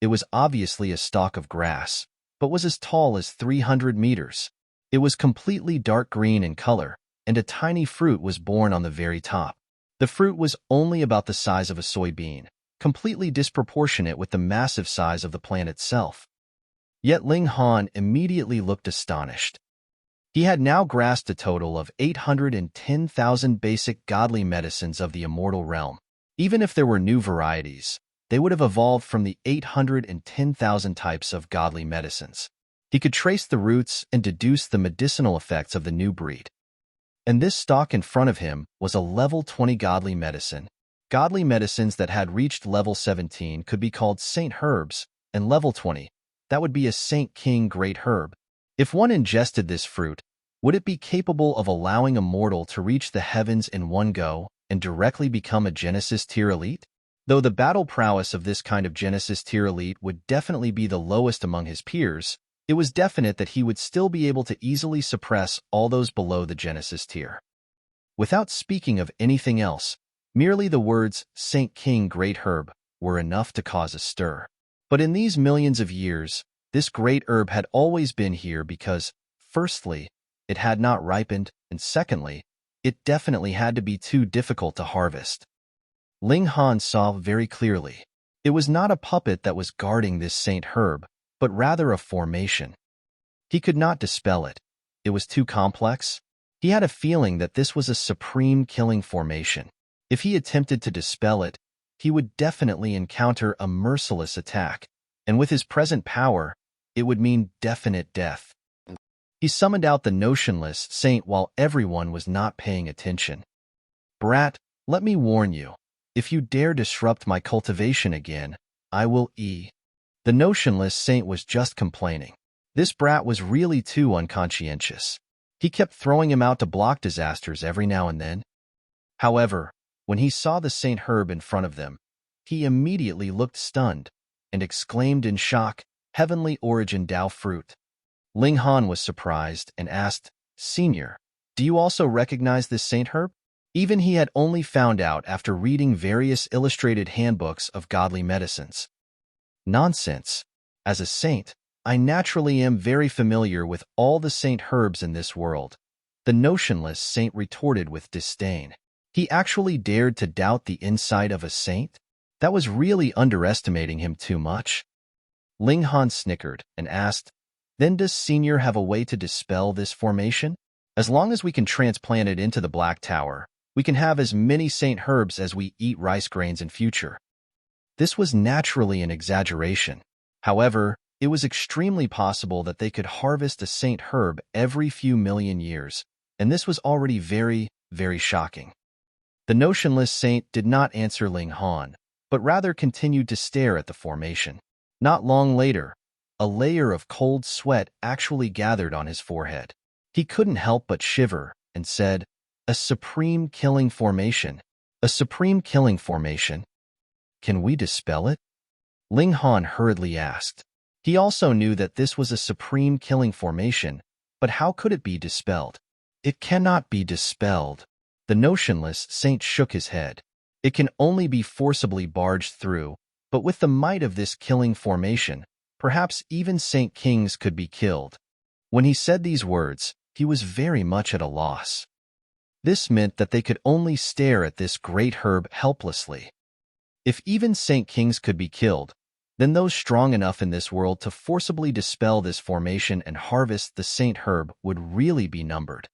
It was obviously a stalk of grass, but was as tall as 300 meters. It was completely dark green in color, and a tiny fruit was borne on the very top. The fruit was only about the size of a soybean, completely disproportionate with the massive size of the plant itself. Yet Ling Han immediately looked astonished. He had now grasped a total of 810,000 basic godly medicines of the immortal realm. Even if there were new varieties, they would have evolved from the 810,000 types of godly medicines. He could trace the roots and deduce the medicinal effects of the new breed. And this stock in front of him was a level 20 godly medicine. Godly medicines that had reached level 17 could be called Saint Herbs, and level 20, that would be a Saint King Great Herb. If one ingested this fruit, would it be capable of allowing a mortal to reach the heavens in one go and directly become a Genesis tier elite? Though the battle prowess of this kind of Genesis tier elite would definitely be the lowest among his peers, it was definite that he would still be able to easily suppress all those below the Genesis tier. Without speaking of anything else, merely the words Saint King Great Herb were enough to cause a stir. But in these millions of years, this great herb had always been here because, firstly, it had not ripened, and secondly, it definitely had to be too difficult to harvest. Ling Han saw very clearly. It was not a puppet that was guarding this Saint Herb, but rather a formation. He could not dispel it. It was too complex. He had a feeling that this was a supreme killing formation. If he attempted to dispel it, he would definitely encounter a merciless attack, and with his present power, it would mean definite death. He summoned out the notionless saint while everyone was not paying attention. "Brat, let me warn you. If you dare disrupt my cultivation again, I will The notionless saint was just complaining. This brat was really too unconscientious. He kept throwing him out to block disasters every now and then. However, when he saw the Saint Herb in front of them, he immediately looked stunned and exclaimed in shock, "Heavenly Origin Dao Fruit." Ling Han was surprised and asked, "Senior, do you also recognize this Saint Herb?" Even he had only found out after reading various illustrated handbooks of godly medicines. "Nonsense. As a saint, I naturally am very familiar with all the saint herbs in this world," the notionless saint retorted with disdain. He actually dared to doubt the insight of a saint? That was really underestimating him too much. Ling Han snickered and asked, "Then does Senior have a way to dispel this formation? As long as we can transplant it into the Black Tower, we can have as many saint herbs as we eat rice grains in future." This was naturally an exaggeration. However, it was extremely possible that they could harvest a saint herb every few million years, and this was already very, very shocking. The notionless saint did not answer Ling Han, but rather continued to stare at the formation. Not long later, a layer of cold sweat actually gathered on his forehead. He couldn't help but shiver and said, "A supreme killing formation. A supreme killing formation. Can we dispel it?" Ling Han hurriedly asked. He also knew that this was a supreme killing formation, but how could it be dispelled? "It cannot be dispelled." The notionless saint shook his head. "It can only be forcibly barged through, but with the might of this killing formation, perhaps even saint kings could be killed." When he said these words, he was very much at a loss. This meant that they could only stare at this great herb helplessly. If even saint kings could be killed, then those strong enough in this world to forcibly dispel this formation and harvest the saint herb would really be numbered.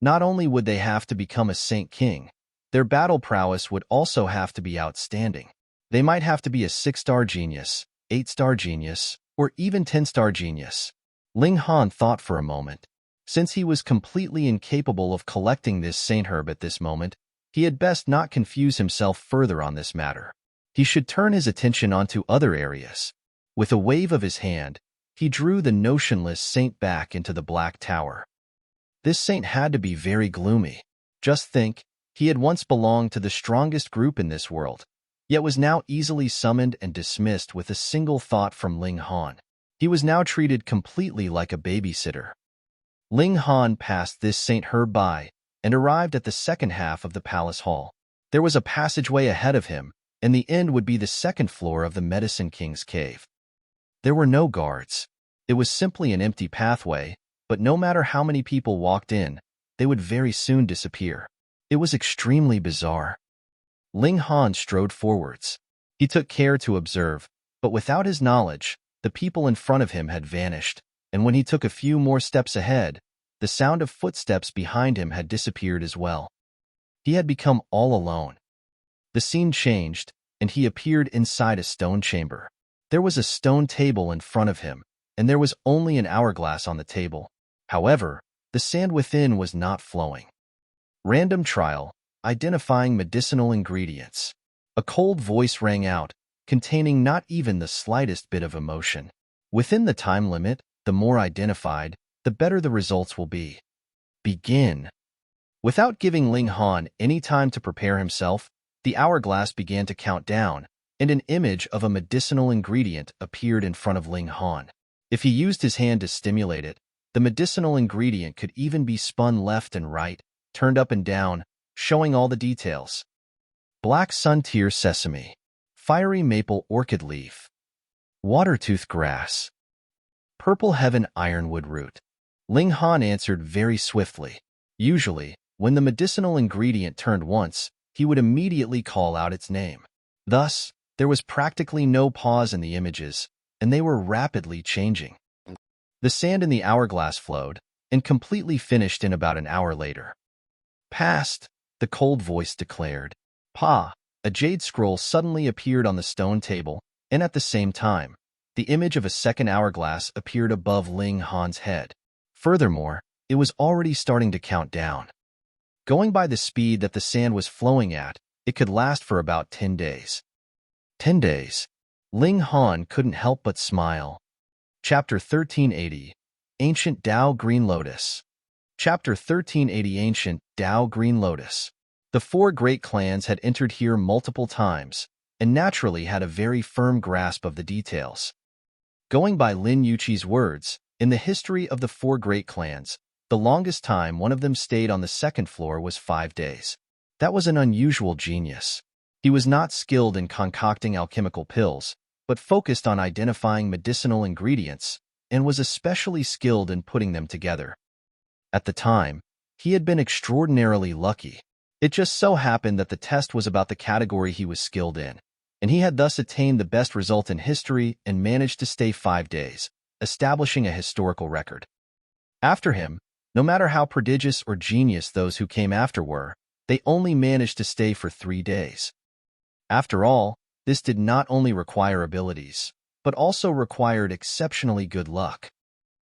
Not only would they have to become a saint king, their battle prowess would also have to be outstanding. They might have to be a 6-star genius, 8-star genius, or even 10-star genius. Ling Han thought for a moment. Since he was completely incapable of collecting this saint herb at this moment, he had best not confuse himself further on this matter. He should turn his attention onto other areas. With a wave of his hand, he drew the notionless saint back into the Black Tower. This saint had to be very gloomy. Just think, he had once belonged to the strongest group in this world, yet was now easily summoned and dismissed with a single thought from Ling Han. He was now treated completely like a babysitter. Ling Han passed this Saint Herb by and arrived at the second half of the palace hall. There was a passageway ahead of him, and the end would be the second floor of the Medicine King's cave. There were no guards. It was simply an empty pathway, but no matter how many people walked in, they would very soon disappear. It was extremely bizarre. Ling Han strode forwards. He took care to observe, but without his knowledge, the people in front of him had vanished, and when he took a few more steps ahead, the sound of footsteps behind him had disappeared as well. He had become all alone. The scene changed, and he appeared inside a stone chamber. There was a stone table in front of him, and there was only an hourglass on the table. However, the sand within was not flowing. Random trial, identifying medicinal ingredients. A cold voice rang out, containing not even the slightest bit of emotion. Within the time limit, the more identified, the better the results will be. Begin. Without giving Ling Han any time to prepare himself, the hourglass began to count down, and an image of a medicinal ingredient appeared in front of Ling Han. If he used his hand to stimulate it, the medicinal ingredient could even be spun left and right, turned up and down, showing all the details. Black sun tear sesame, fiery maple orchid leaf, watertooth grass, purple heaven ironwood root. Ling Han answered very swiftly. Usually, when the medicinal ingredient turned once, he would immediately call out its name. Thus, there was practically no pause in the images, and they were rapidly changing. The sand in the hourglass flowed, and completely finished in about an hour later. Past, the cold voice declared. Pa! A jade scroll suddenly appeared on the stone table, and at the same time, the image of a second hourglass appeared above Ling Han's head. Furthermore, it was already starting to count down. Going by the speed that the sand was flowing at, it could last for about 10 days. 10 days. Ling Han couldn't help but smile. Chapter 1380, Ancient Dao Green Lotus. Chapter 1380, Ancient Dao Green Lotus. The four great clans had entered here multiple times, and naturally had a very firm grasp of the details. Going by Lin Yuqi's words, in the history of the four great clans, the longest time one of them stayed on the second floor was 5 days. That was an unusual genius. He was not skilled in concocting alchemical pills, but focused on identifying medicinal ingredients, and was especially skilled in putting them together. At the time, he had been extraordinarily lucky. It just so happened that the test was about the category he was skilled in, and he had thus attained the best result in history and managed to stay 5 days, establishing a historical record. After him, no matter how prodigious or genius those who came after were, they only managed to stay for 3 days. After all, this did not only require abilities, but also required exceptionally good luck.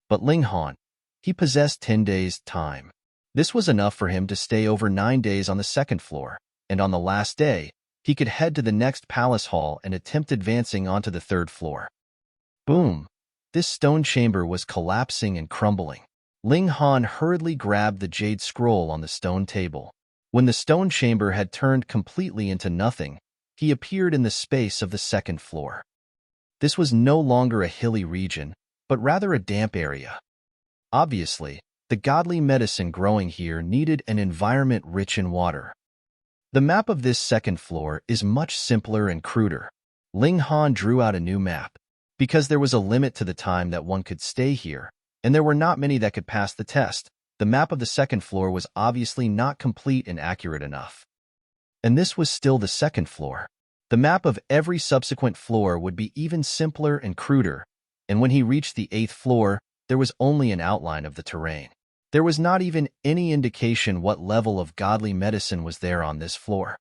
But Ling Han, he possessed 10 days' time. This was enough for him to stay over 9 days on the second floor, and on the last day, he could head to the next palace hall and attempt advancing onto the third floor. Boom! This stone chamber was collapsing and crumbling. Ling Han hurriedly grabbed the jade scroll on the stone table. When the stone chamber had turned completely into nothing, he appeared in the space of the second floor. This was no longer a hilly region, but rather a damp area. Obviously, the godly medicine growing here needed an environment rich in water. The map of this second floor is much simpler and cruder. Ling Han drew out a new map. Because there was a limit to the time that one could stay here, and there were not many that could pass the test, the map of the second floor was obviously not complete and accurate enough. And this was still the second floor. The map of every subsequent floor would be even simpler and cruder, and when he reached the 8th floor, there was only an outline of the terrain. There was not even any indication what level of godly medicine was there on this floor.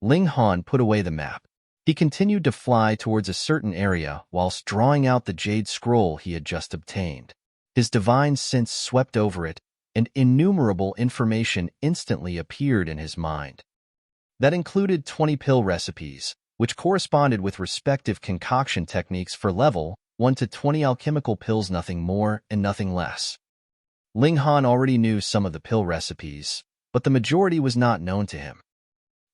Ling Han put away the map. He continued to fly towards a certain area whilst drawing out the jade scroll he had just obtained. His divine sense swept over it, and innumerable information instantly appeared in his mind. That included 20 pill recipes, which corresponded with respective concoction techniques for level 1 to 20 alchemical pills, nothing more and nothing less. Ling Han already knew some of the pill recipes, but the majority was not known to him.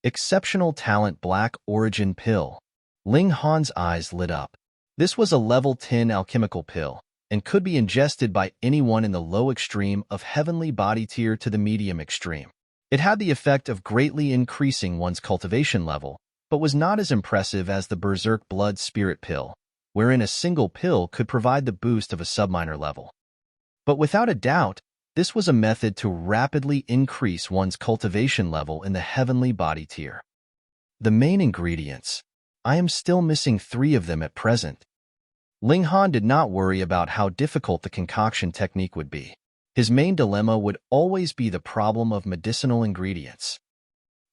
Exceptional Talent Black Origin Pill. Ling Han's eyes lit up. This was a level 10 alchemical pill, and could be ingested by anyone in the low extreme of heavenly body tier to the medium extreme. It had the effect of greatly increasing one's cultivation level, but was not as impressive as the Berserk Blood Spirit Pill, wherein a single pill could provide the boost of a subminor level. But without a doubt, this was a method to rapidly increase one's cultivation level in the heavenly body tier. The main ingredients. I am still missing 3 of them at present. Ling Han did not worry about how difficult the concoction technique would be. His main dilemma would always be the problem of medicinal ingredients.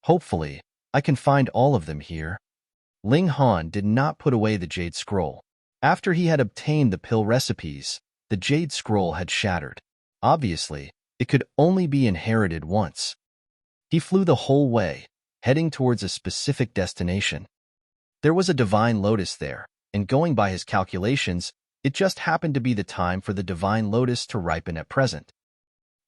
Hopefully, I can find all of them here. Ling Han did not put away the jade scroll. After he had obtained the pill recipes, the jade scroll had shattered. Obviously, it could only be inherited once. He flew the whole way, heading towards a specific destination. There was a divine lotus there, and going by his calculations, it just happened to be the time for the divine lotus to ripen at present.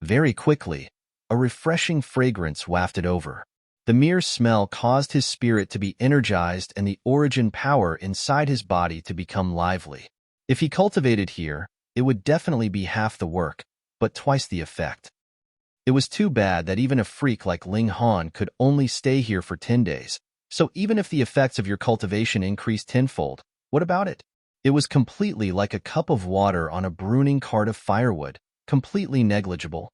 Very quickly, a refreshing fragrance wafted over. The mere smell caused his spirit to be energized and the origin power inside his body to become lively. If he cultivated here, it would definitely be half the work, but twice the effect. It was too bad that even a freak like Ling Han could only stay here for 10 days, so even if the effects of your cultivation increased tenfold, what about it? It was completely like a cup of water on a burning cart of firewood, completely negligible.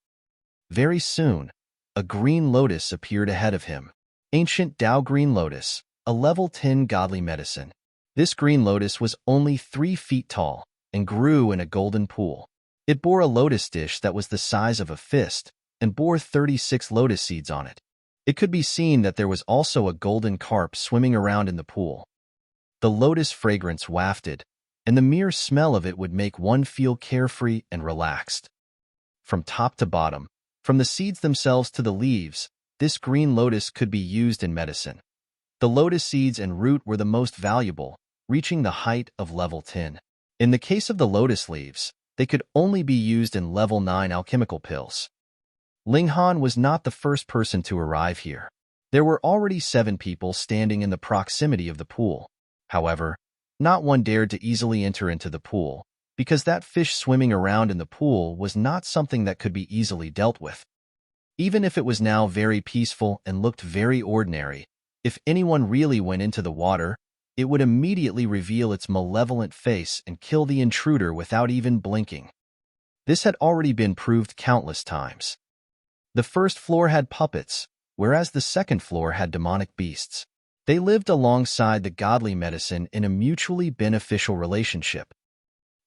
Very soon, a green lotus appeared ahead of him. Ancient Dao Green Lotus, a level 10 godly medicine. This green lotus was only 3 feet tall and grew in a golden pool. It bore a lotus dish that was the size of a fist and bore 36 lotus seeds on it. It could be seen that there was also a golden carp swimming around in the pool. The lotus fragrance wafted, and the mere smell of it would make one feel carefree and relaxed. From top to bottom, from the seeds themselves to the leaves, this green lotus could be used in medicine. The lotus seeds and root were the most valuable, reaching the height of level 10. In the case of the lotus leaves, they could only be used in level 9 alchemical pills. Linghan was not the first person to arrive here. There were already 7 people standing in the proximity of the pool. However, not one dared to easily enter into the pool, because that fish swimming around in the pool was not something that could be easily dealt with. Even if it was now very peaceful and looked very ordinary, if anyone really went into the water, it would immediately reveal its malevolent face and kill the intruder without even blinking. This had already been proved countless times. The first floor had puppets, whereas the second floor had demonic beasts. They lived alongside the godly medicine in a mutually beneficial relationship.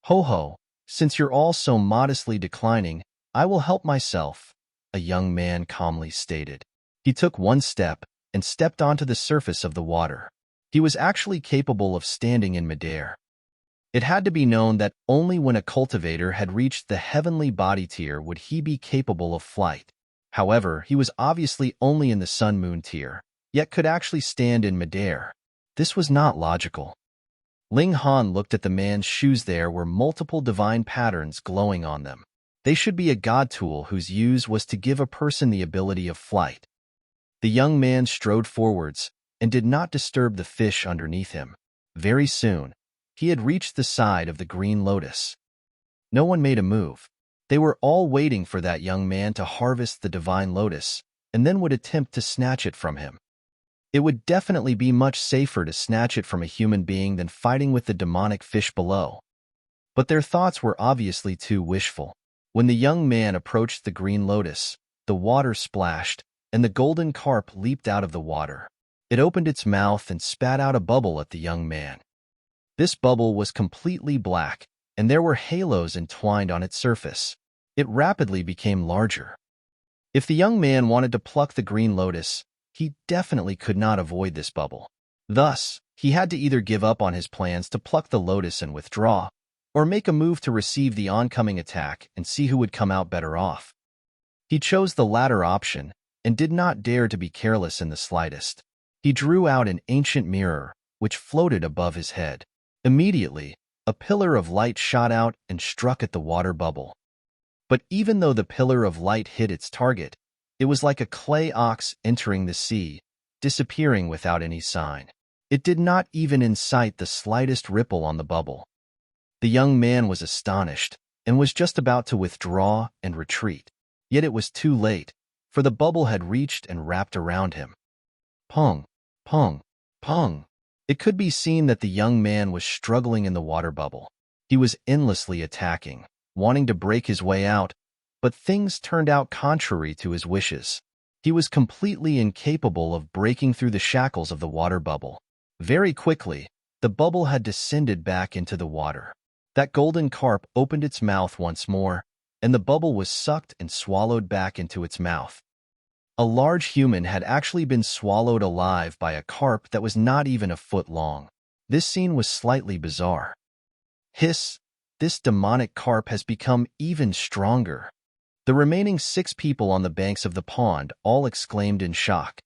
Ho-ho, since you're all so modestly declining, I will help myself, a young man calmly stated. He took one step and stepped onto the surface of the water. He was actually capable of standing in midair. It had to be known that only when a cultivator had reached the heavenly body tier would he be capable of flight. However, he was obviously only in the sun-moon tier, yet could actually stand in midair. This was not logical. Linghan looked at the man's shoes. There were multiple divine patterns glowing on them. They should be a god tool whose use was to give a person the ability of flight. The young man strode forwards and did not disturb the fish underneath him. Very soon, he had reached the side of the green lotus. No one made a move. They were all waiting for that young man to harvest the divine lotus, and then would attempt to snatch it from him. It would definitely be much safer to snatch it from a human being than fighting with the demonic fish below. But their thoughts were obviously too wishful. When the young man approached the green lotus, the water splashed, and the golden carp leaped out of the water. It opened its mouth and spat out a bubble at the young man. This bubble was completely black, and there were halos entwined on its surface. It rapidly became larger. If the young man wanted to pluck the green lotus, he definitely could not avoid this bubble. Thus, he had to either give up on his plans to pluck the lotus and withdraw, or make a move to receive the oncoming attack and see who would come out better off. He chose the latter option and did not dare to be careless in the slightest. He drew out an ancient mirror, which floated above his head. Immediately, a pillar of light shot out and struck at the water bubble. But even though the pillar of light hit its target, it was like a clay ox entering the sea, disappearing without any sign. It did not even incite the slightest ripple on the bubble. The young man was astonished and was just about to withdraw and retreat. Yet it was too late, for the bubble had reached and wrapped around him. Pong, pong, pong. It could be seen that the young man was struggling in the water bubble. He was endlessly attacking, wanting to break his way out, but things turned out contrary to his wishes. He was completely incapable of breaking through the shackles of the water bubble. Very quickly, the bubble had descended back into the water. That golden carp opened its mouth once more, and the bubble was sucked and swallowed back into its mouth. A large human had actually been swallowed alive by a carp that was not even a foot long. This scene was slightly bizarre. Hiss, this demonic carp has become even stronger. The remaining 6 people on the banks of the pond all exclaimed in shock.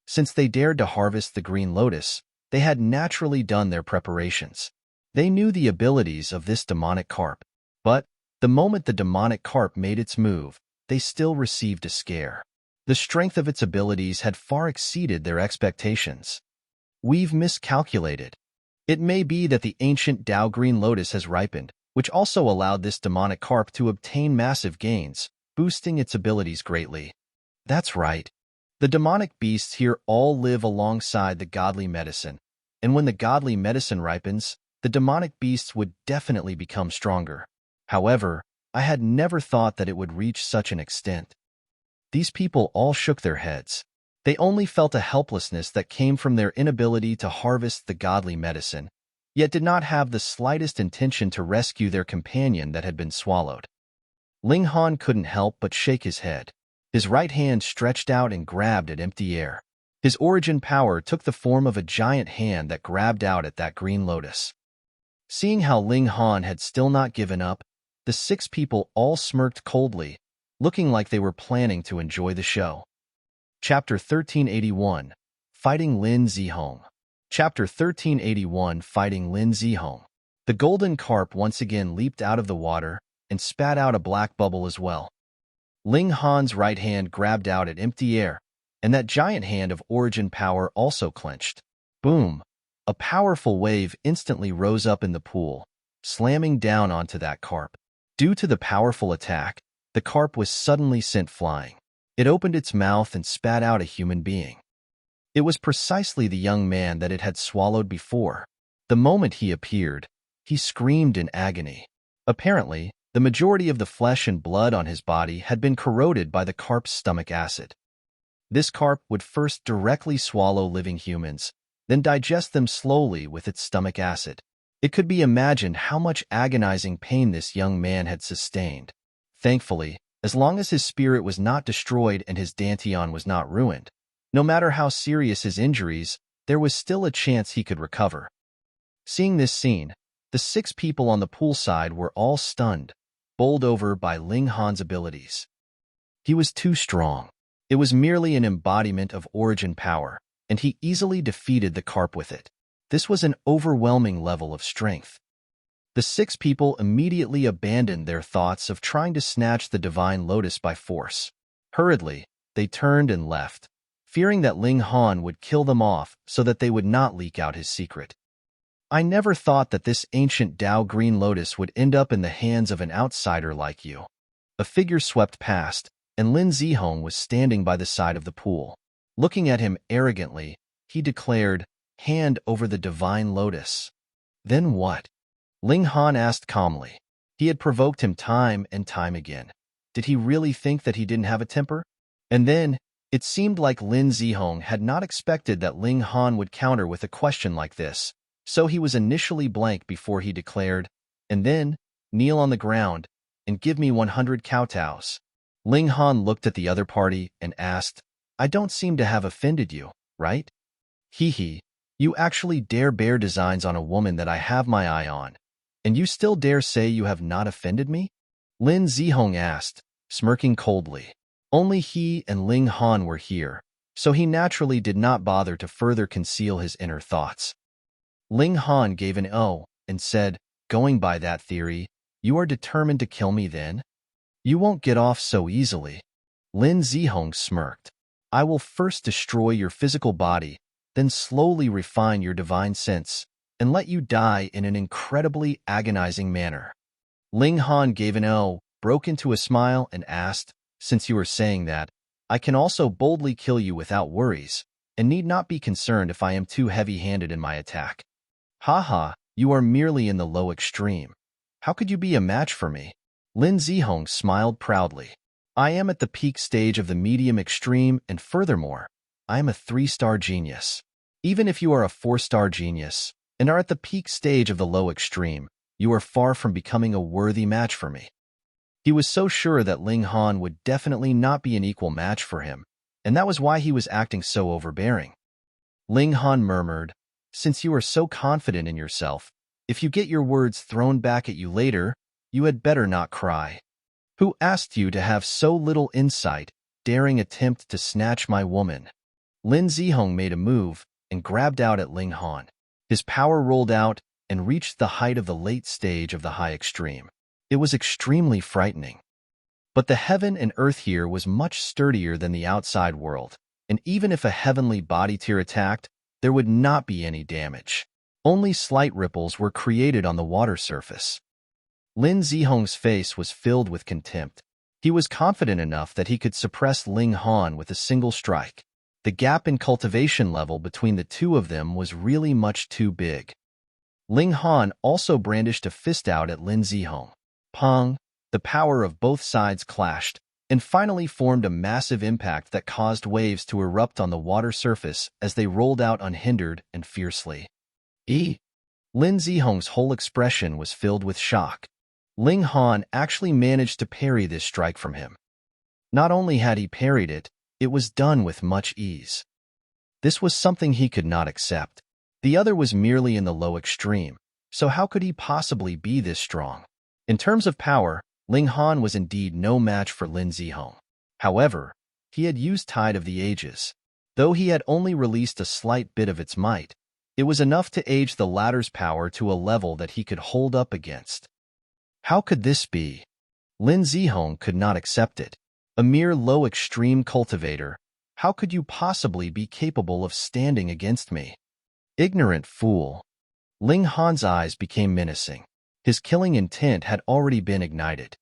Since they dared to harvest the green lotus, they had naturally done their preparations. They knew the abilities of this demonic carp, but the moment the demonic carp made its move, they still received a scare. The strength of its abilities had far exceeded their expectations. We've miscalculated. It may be that the ancient Tao green lotus has ripened, which also allowed this demonic carp to obtain massive gains, boosting its abilities greatly. That's right. The demonic beasts here all live alongside the godly medicine, and when the godly medicine ripens, the demonic beasts would definitely become stronger. However, I had never thought that it would reach such an extent. These people all shook their heads. They only felt a helplessness that came from their inability to harvest the godly medicine, yet did not have the slightest intention to rescue their companion that had been swallowed. Ling Han couldn't help but shake his head. His right hand stretched out and grabbed at empty air. His origin power took the form of a giant hand that grabbed out at that green lotus. Seeing how Ling Han had still not given up, the 6 people all smirked coldly, looking like they were planning to enjoy the show. Chapter 1381, Fighting Lin Zihong. Chapter 1381, Fighting Lin Zihong. The golden carp once again leaped out of the water and spat out a black bubble as well. Ling Han's right hand grabbed out at empty air, and that giant hand of origin power also clenched. Boom! A powerful wave instantly rose up in the pool, slamming down onto that carp. Due to the powerful attack, the carp was suddenly sent flying. It opened its mouth and spat out a human being. It was precisely the young man that it had swallowed before. The moment he appeared, he screamed in agony. Apparently, the majority of the flesh and blood on his body had been corroded by the carp's stomach acid. This carp would first directly swallow living humans, then digest them slowly with its stomach acid. It could be imagined how much agonizing pain this young man had sustained. Thankfully, as long as his spirit was not destroyed and his dantian was not ruined, no matter how serious his injuries, there was still a chance he could recover. Seeing this scene, the 6 people on the poolside were all stunned, bowled over by Ling Han's abilities. He was too strong. It was merely an embodiment of origin power, and he easily defeated the carp with it. This was an overwhelming level of strength. The 6 people immediately abandoned their thoughts of trying to snatch the divine lotus by force. Hurriedly, they turned and left, fearing that Ling Han would kill them off so that they would not leak out his secret. I never thought that this ancient Tao green lotus would end up in the hands of an outsider like you. A figure swept past, and Lin Zihong was standing by the side of the pool. Looking at him arrogantly, he declared, "Hand over the divine lotus." Then what? Ling Han asked calmly. He had provoked him time and time again. Did he really think that he didn't have a temper? And then, it seemed like Lin Zihong had not expected that Ling Han would counter with a question like this, so he was initially blank before he declared, "And then, kneel on the ground, and give me 100 kowtows." Ling Han looked at the other party and asked, "I don't seem to have offended you, right? Hee, you actually dare bear designs on a woman that I have my eye on, and you still dare say you have not offended me?" Lin Zihong asked, smirking coldly. Only he and Ling Han were here, so he naturally did not bother to further conceal his inner thoughts. Ling Han gave an "oh" and said, "Going by that theory, you are determined to kill me then? You won't get off so easily." Lin Zihong smirked. "I will first destroy your physical body, then slowly refine your divine sense, and let you die in an incredibly agonizing manner." Ling Han gave an "oh," broke into a smile, and asked, "Since you are saying that, I can also boldly kill you without worries, and need not be concerned if I am too heavy-handed in my attack." "Haha, you are merely in the low extreme. How could you be a match for me?" Lin Zihong smiled proudly. "I am at the peak stage of the medium extreme, and furthermore, I am a 3-star genius. Even if you are a 4-star genius, and are at the peak stage of the low extreme, you are far from becoming a worthy match for me." He was so sure that Ling Han would definitely not be an equal match for him, and that was why he was acting so overbearing. Ling Han murmured, "Since you are so confident in yourself, if you get your words thrown back at you later, you had better not cry. Who asked you to have so little insight, daring attempt to snatch my woman?" Lin Zihong made a move and grabbed out at Ling Han. His power rolled out and reached the height of the late stage of the high extreme. It was extremely frightening. But the heaven and earth here was much sturdier than the outside world, and even if a heavenly body tier attacked, there would not be any damage. Only slight ripples were created on the water surface. Lin Zihong's face was filled with contempt. He was confident enough that he could suppress Ling Han with a single strike. The gap in cultivation level between the two of them was really much too big. Ling Han also brandished a fist out at Lin Zihong. Pong! The power of both sides clashed, and finally formed a massive impact that caused waves to erupt on the water surface as they rolled out unhindered and fiercely. Lin Zihong's whole expression was filled with shock. Ling Han actually managed to parry this strike from him. Not only had he parried it, it was done with much ease. This was something he could not accept. The other was merely in the low extreme, so how could he possibly be this strong? In terms of power, Ling Han was indeed no match for Lin Zihong. However, he had used Tide of the Ages. Though he had only released a slight bit of its might, it was enough to age the latter's power to a level that he could hold up against. How could this be? Lin Zihong could not accept it. A mere low extreme cultivator, how could you possibly be capable of standing against me? Ignorant fool. Ling Han's eyes became menacing. His killing intent had already been ignited.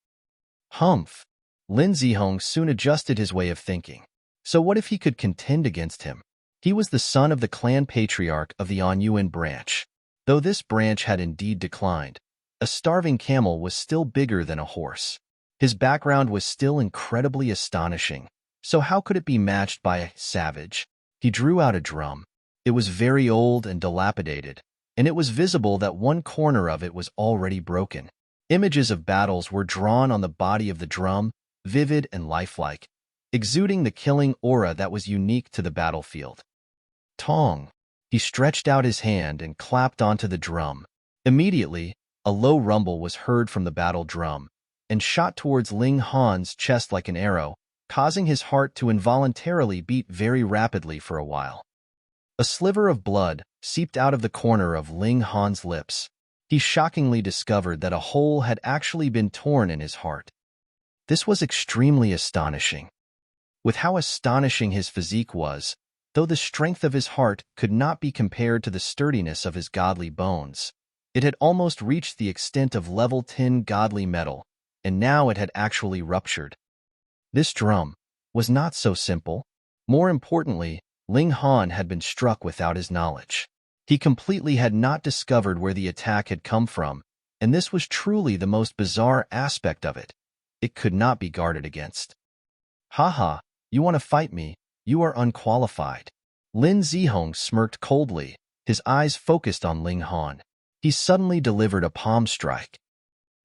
Humph. Lin Zihong soon adjusted his way of thinking. So what if he could contend against him? He was the son of the clan patriarch of the Anyuan branch. Though this branch had indeed declined, a starving camel was still bigger than a horse. His background was still incredibly astonishing. So how could it be matched by a savage? He drew out a drum. It was very old and dilapidated, and it was visible that one corner of it was already broken. Images of battles were drawn on the body of the drum, vivid and lifelike, exuding the killing aura that was unique to the battlefield. Tong. He stretched out his hand and clapped onto the drum. Immediately, a low rumble was heard from the battle drum, and shot towards Ling Han's chest like an arrow, causing his heart to involuntarily beat very rapidly for a while. A sliver of blood seeped out of the corner of Ling Han's lips. He shockingly discovered that a hole had actually been torn in his heart. This was extremely astonishing. With how astonishing his physique was, though the strength of his heart could not be compared to the sturdiness of his godly bones, it had almost reached the extent of level 10 godly metal, and now it had actually ruptured. This drum was not so simple. More importantly, Ling Han had been struck without his knowledge. He completely had not discovered where the attack had come from, and this was truly the most bizarre aspect of it. It could not be guarded against. Haha, you want to fight me? You are unqualified. Lin Zihong smirked coldly, his eyes focused on Ling Han. He suddenly delivered a palm strike.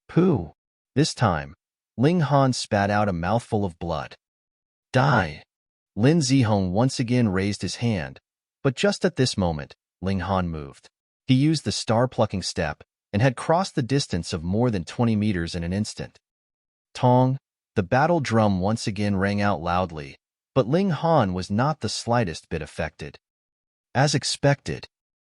Pooh! This time, Ling Han spat out a mouthful of blood. Die! Lin Zihong once again raised his hand, but just at this moment, Ling Han moved. He used the star-plucking step and had crossed the distance of more than 20 meters in an instant. Tong! The battle drum once again rang out loudly, but Ling Han was not the slightest bit affected. As expected,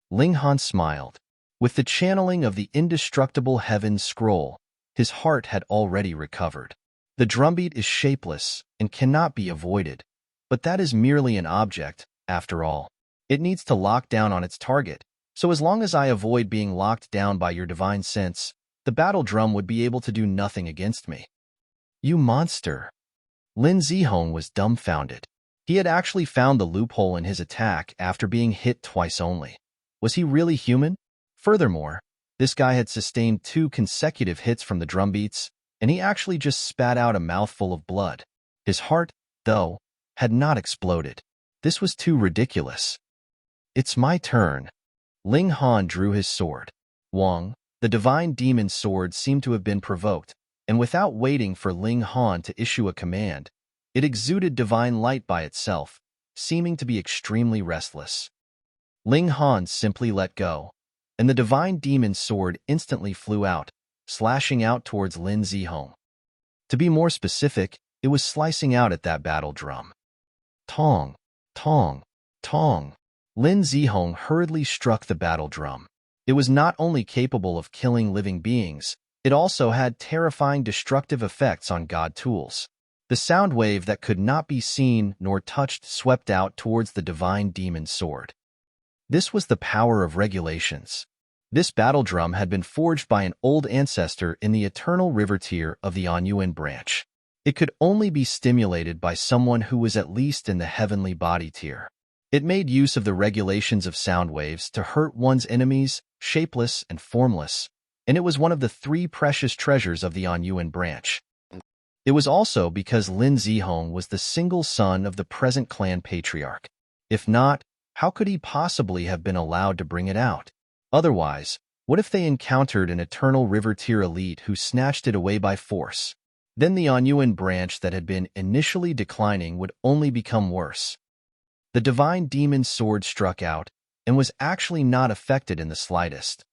Ling Han smiled. With the channeling of the indestructible Heaven's Scroll, his heart had already recovered. The drumbeat is shapeless and cannot be avoided, but that is merely an object, after all. It needs to lock down on its target, so as long as I avoid being locked down by your divine sense, the battle drum would be able to do nothing against me. You monster! Lin Zihong was dumbfounded. He had actually found the loophole in his attack after being hit twice only. Was he really human? Furthermore, this guy had sustained 2 consecutive hits from the drumbeats, and he actually just spat out a mouthful of blood. His heart, though, had not exploded. This was too ridiculous. It's my turn. Ling Han drew his sword. Wang, the divine demon's sword, seemed to have been provoked, and without waiting for Ling Han to issue a command, it exuded divine light by itself, seeming to be extremely restless. Ling Han simply let go, and the divine demon's sword instantly flew out, slashing out towards Lin Zihong. To be more specific, it was slicing out at that battle drum. Tong, tong, tong. Lin Zihong hurriedly struck the battle drum. It was not only capable of killing living beings, it also had terrifying destructive effects on god tools. The sound wave that could not be seen nor touched swept out towards the divine demon's sword. This was the power of regulations. This battle drum had been forged by an old ancestor in the eternal river tier of the Anyuan branch. It could only be stimulated by someone who was at least in the heavenly body tier. It made use of the regulations of sound waves to hurt one's enemies, shapeless and formless, and it was one of the 3 precious treasures of the Anyuan branch. It was also because Lin Zihong was the single son of the present clan patriarch. If not, how could he possibly have been allowed to bring it out? Otherwise, What if they encountered an eternal river tier elite who snatched it away by force? Then the Anyuan branch that had been initially declining would only become worse. The divine demon's sword struck out and was actually not affected in the slightest.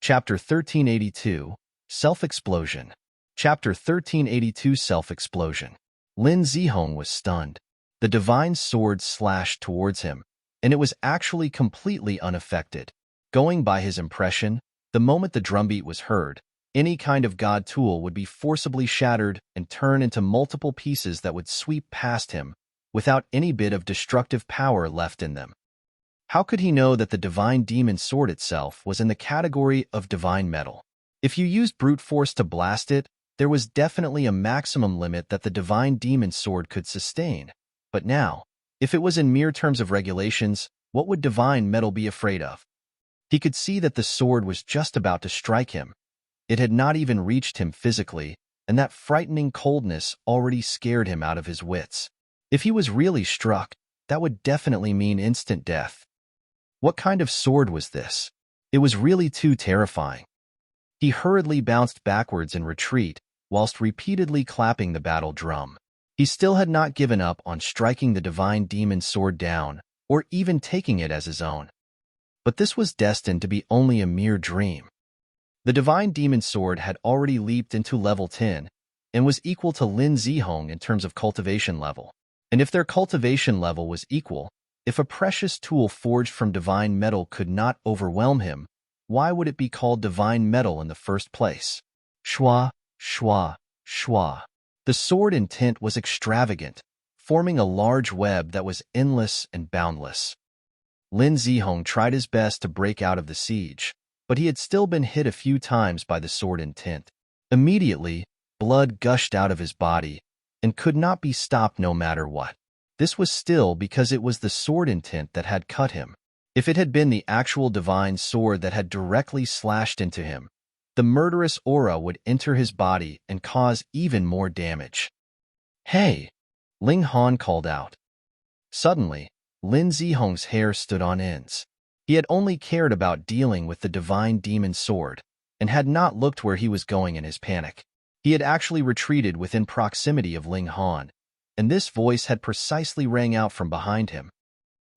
Chapter 1382, Self-Explosion. Chapter 1382, Self-Explosion. Lin Zihong was stunned. The divine sword slashed towards him, and it was actually completely unaffected. Going by his impression, the moment the drumbeat was heard, any kind of god tool would be forcibly shattered and turn into multiple pieces that would sweep past him, without any bit of destructive power left in them. How could he know that the divine demon sword itself was in the category of divine metal? If you used brute force to blast it, there was definitely a maximum limit that the divine demon sword could sustain. But now, if it was in mere terms of regulations, what would divine metal be afraid of? He could see that the sword was just about to strike him. It had not even reached him physically, and that frightening coldness already scared him out of his wits. If he was really struck, that would definitely mean instant death. What kind of sword was this? It was really too terrifying. He hurriedly bounced backwards in retreat, whilst repeatedly clapping the battle drum. He still had not given up on striking the divine demon sword down, or even taking it as his own. But this was destined to be only a mere dream. The divine demon sword had already leaped into level 10, and was equal to Lin Zihong in terms of cultivation level. And if their cultivation level was equal, if a precious tool forged from divine metal could not overwhelm him, why would it be called divine metal in the first place? Shwa, shwa, shwa. The sword intent was extravagant, forming a large web that was endless and boundless. Lin Zihong tried his best to break out of the siege, but he had still been hit a few times by the sword intent. Immediately, blood gushed out of his body and could not be stopped no matter what. This was still because it was the sword intent that had cut him. If it had been the actual divine sword that had directly slashed into him, the murderous aura would enter his body and cause even more damage. "Hey!" Ling Han called out. Suddenly, Lin Zihong's hair stood on ends. He had only cared about dealing with the divine demon sword, and had not looked where he was going in his panic. He had actually retreated within proximity of Ling Han, and this voice had precisely rang out from behind him.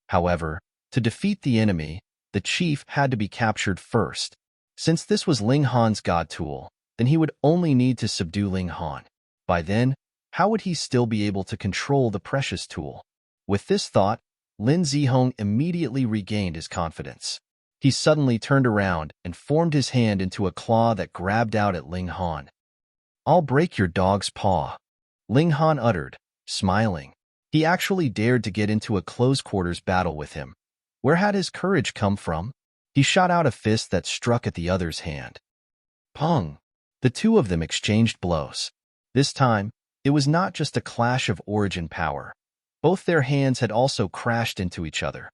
However, to defeat the enemy, the chief had to be captured first. Since this was Ling Han's god tool, then he would only need to subdue Ling Han. By then, how would he still be able to control the precious tool? With this thought, Lin Zihong immediately regained his confidence. He suddenly turned around and formed his hand into a claw that grabbed out at Ling Han. "I'll break your dog's paw," Ling Han uttered, smiling. He actually dared to get into a close-quarters battle with him. Where had his courage come from? He shot out a fist that struck at the other's hand. Pong! The two of them exchanged blows. This time, it was not just a clash of origin power. Both their hands had also crashed into each other.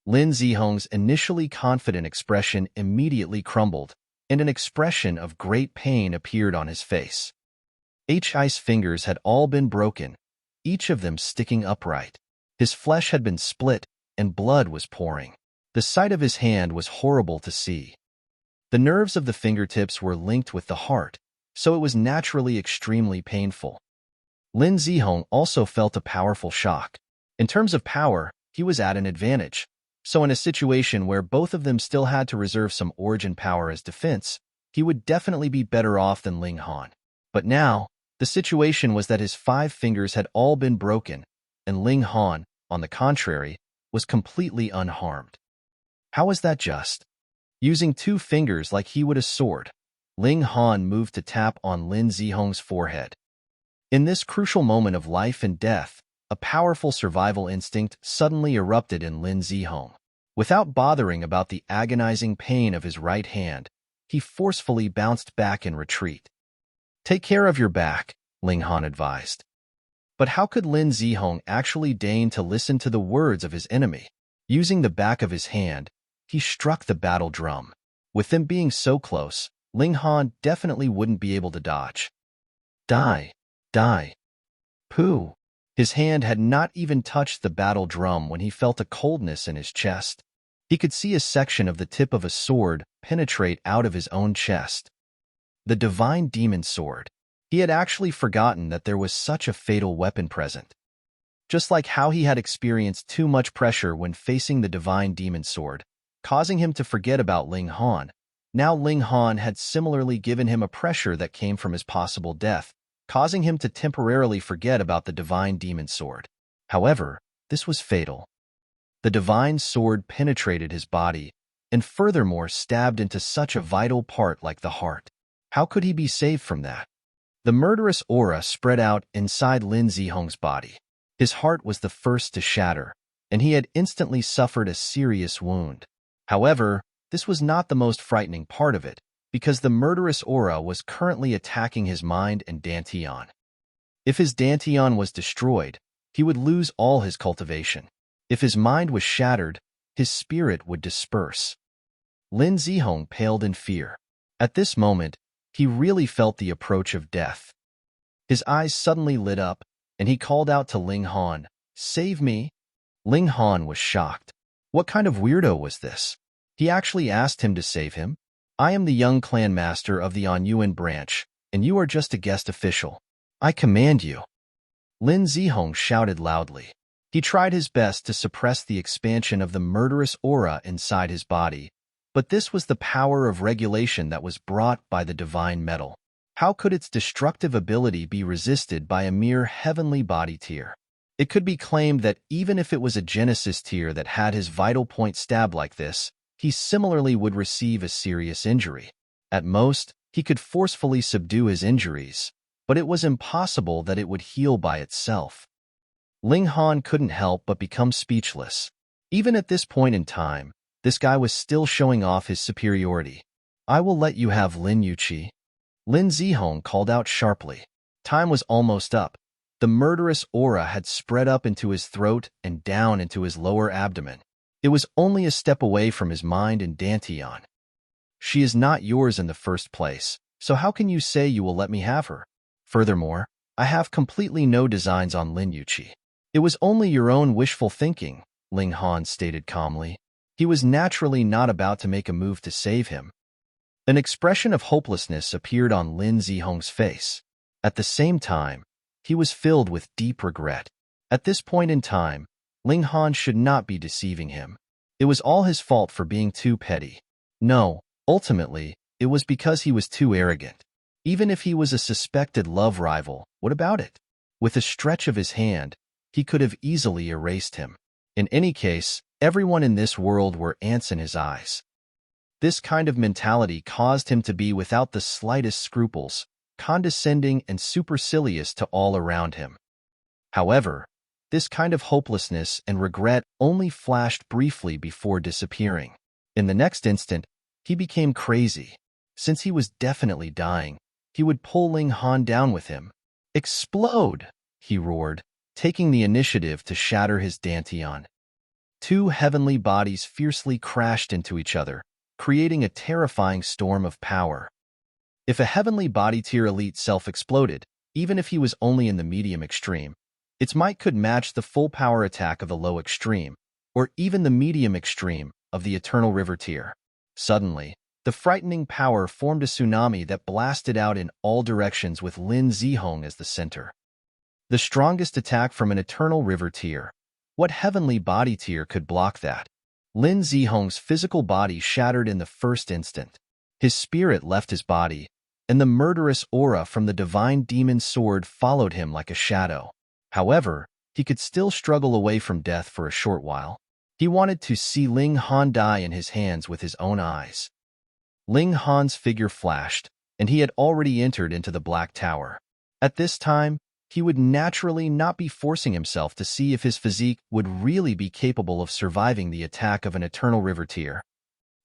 Lin Zihong's initially confident expression immediately crumbled, and an expression of great pain appeared on his face. His fingers had all been broken, each of them sticking upright. His flesh had been split, and blood was pouring. The sight of his hand was horrible to see. The nerves of the fingertips were linked with the heart, so it was naturally extremely painful. Lin Zihong also felt a powerful shock. In terms of power, he was at an advantage. So in a situation where both of them still had to reserve some origin power as defense, he would definitely be better off than Ling Han. But now, the situation was that his 5 fingers had all been broken, and Ling Han, on the contrary, was completely unharmed. How was that just? Using 2 fingers like he would a sword, Ling Han moved to tap on Lin Zihong's forehead. In this crucial moment of life and death, a powerful survival instinct suddenly erupted in Lin Zihong. Without bothering about the agonizing pain of his right hand, he forcefully bounced back in retreat. "Take care of your back," Ling Han advised. But how could Lin Zihong actually deign to listen to the words of his enemy? Using the back of his hand, he struck the battle drum. With them being so close, Ling Han definitely wouldn't be able to dodge. Die! Die! Pooh! His hand had not even touched the battle drum when he felt a coldness in his chest. He could see a section of the tip of a sword penetrate out of his own chest. The divine demon sword. He had actually forgotten that there was such a fatal weapon present. Just like how he had experienced too much pressure when facing the divine demon sword, causing him to forget about Ling Han, now Ling Han had similarly given him a pressure that came from his possible death, causing him to temporarily forget about the divine demon sword. However, this was fatal. The divine sword penetrated his body, and furthermore stabbed into such a vital part like the heart. How could he be saved from that? The murderous aura spread out inside Lin Zihong's body. His heart was the first to shatter, and he had instantly suffered a serious wound. However, this was not the most frightening part of it, because the murderous aura was currently attacking his mind and Dantian. If his Dantian was destroyed, he would lose all his cultivation. If his mind was shattered, his spirit would disperse. Lin Zihong paled in fear. At this moment, he really felt the approach of death. His eyes suddenly lit up, and he called out to Ling Han, "Save me!" Ling Han was shocked. What kind of weirdo was this? He actually asked him to save him? "I am the young clan master of the Anyuan branch, and you are just a guest official. I command you." Lin Zihong shouted loudly. He tried his best to suppress the expansion of the murderous aura inside his body, but this was the power of regulation that was brought by the divine metal. How could its destructive ability be resisted by a mere heavenly body tier? It could be claimed that even if it was a Genesis tier that had his vital point stabbed like this, he similarly would receive a serious injury. At most, he could forcefully subdue his injuries, but it was impossible that it would heal by itself. Ling Han couldn't help but become speechless. Even at this point in time, this guy was still showing off his superiority. "I will let you have Lin Yuqi." Lin Zihong called out sharply. Time was almost up. The murderous aura had spread up into his throat and down into his lower abdomen. It was only a step away from his mind and Dantian. "She is not yours in the first place, so how can you say you will let me have her? Furthermore, I have completely no designs on Lin Yuqi." "It was only your own wishful thinking," Ling Han stated calmly. He was naturally not about to make a move to save him. An expression of hopelessness appeared on Lin Zihong's face. At the same time, he was filled with deep regret. At this point in time, Ling Han should not be deceiving him. It was all his fault for being too petty. No, ultimately, it was because he was too arrogant. Even if he was a suspected love rival, what about it? With a stretch of his hand, he could have easily erased him. In any case, everyone in this world were ants in his eyes. This kind of mentality caused him to be without the slightest scruples, condescending and supercilious to all around him. However, this kind of hopelessness and regret only flashed briefly before disappearing. In the next instant, he became crazy. Since he was definitely dying, he would pull Ling Han down with him. "Explode!" he roared, taking the initiative to shatter his Dantian. Two heavenly bodies fiercely crashed into each other, creating a terrifying storm of power. If a heavenly body tier elite self-exploded, even if he was only in the medium extreme, its might could match the full power attack of the low extreme, or even the medium extreme of the Eternal River tier. Suddenly, the frightening power formed a tsunami that blasted out in all directions with Lin Zihong as the center. The strongest attack from an Eternal River tier. What heavenly body tier could block that? Lin Zihong's physical body shattered in the first instant. His spirit left his body, and the murderous aura from the divine demon sword followed him like a shadow. However, he could still struggle away from death for a short while. He wanted to see Ling Han die in his hands with his own eyes. Ling Han's figure flashed, and he had already entered into the Black Tower. At this time, he would naturally not be forcing himself to see if his physique would really be capable of surviving the attack of an Eternal River tier.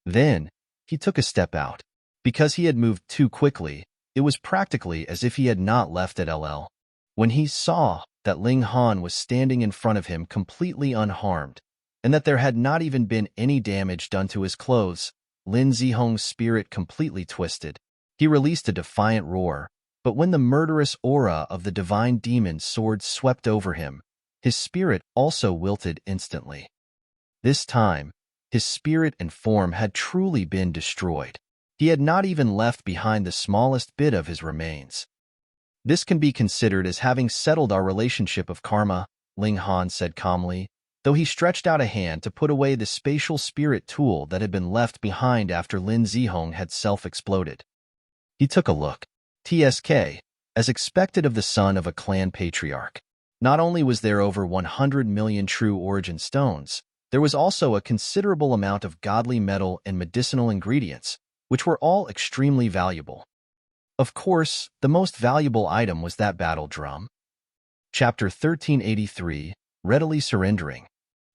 Then, he took a step out. Because he had moved too quickly, it was practically as if he had not left at LL. When he saw that Ling Han was standing in front of him completely unharmed, and that there had not even been any damage done to his clothes, Lin Zihong's spirit completely twisted. He released a defiant roar, but when the murderous aura of the divine demon sword swept over him, his spirit also wilted instantly. This time, His spirit and form had truly been destroyed. He had not even left behind the smallest bit of his remains. This can be considered as having settled our relationship of karma, Ling Han said calmly, though he stretched out a hand to put away the spatial spirit tool that had been left behind after Lin Zihong had self-exploded. He took a look. TSK, as expected of the son of a clan patriarch. Not only was there over 100 million true origin stones, there was also a considerable amount of godly metal and medicinal ingredients, which were all extremely valuable. Of course, the most valuable item was that battle drum. Chapter 1383, Readily Surrendering.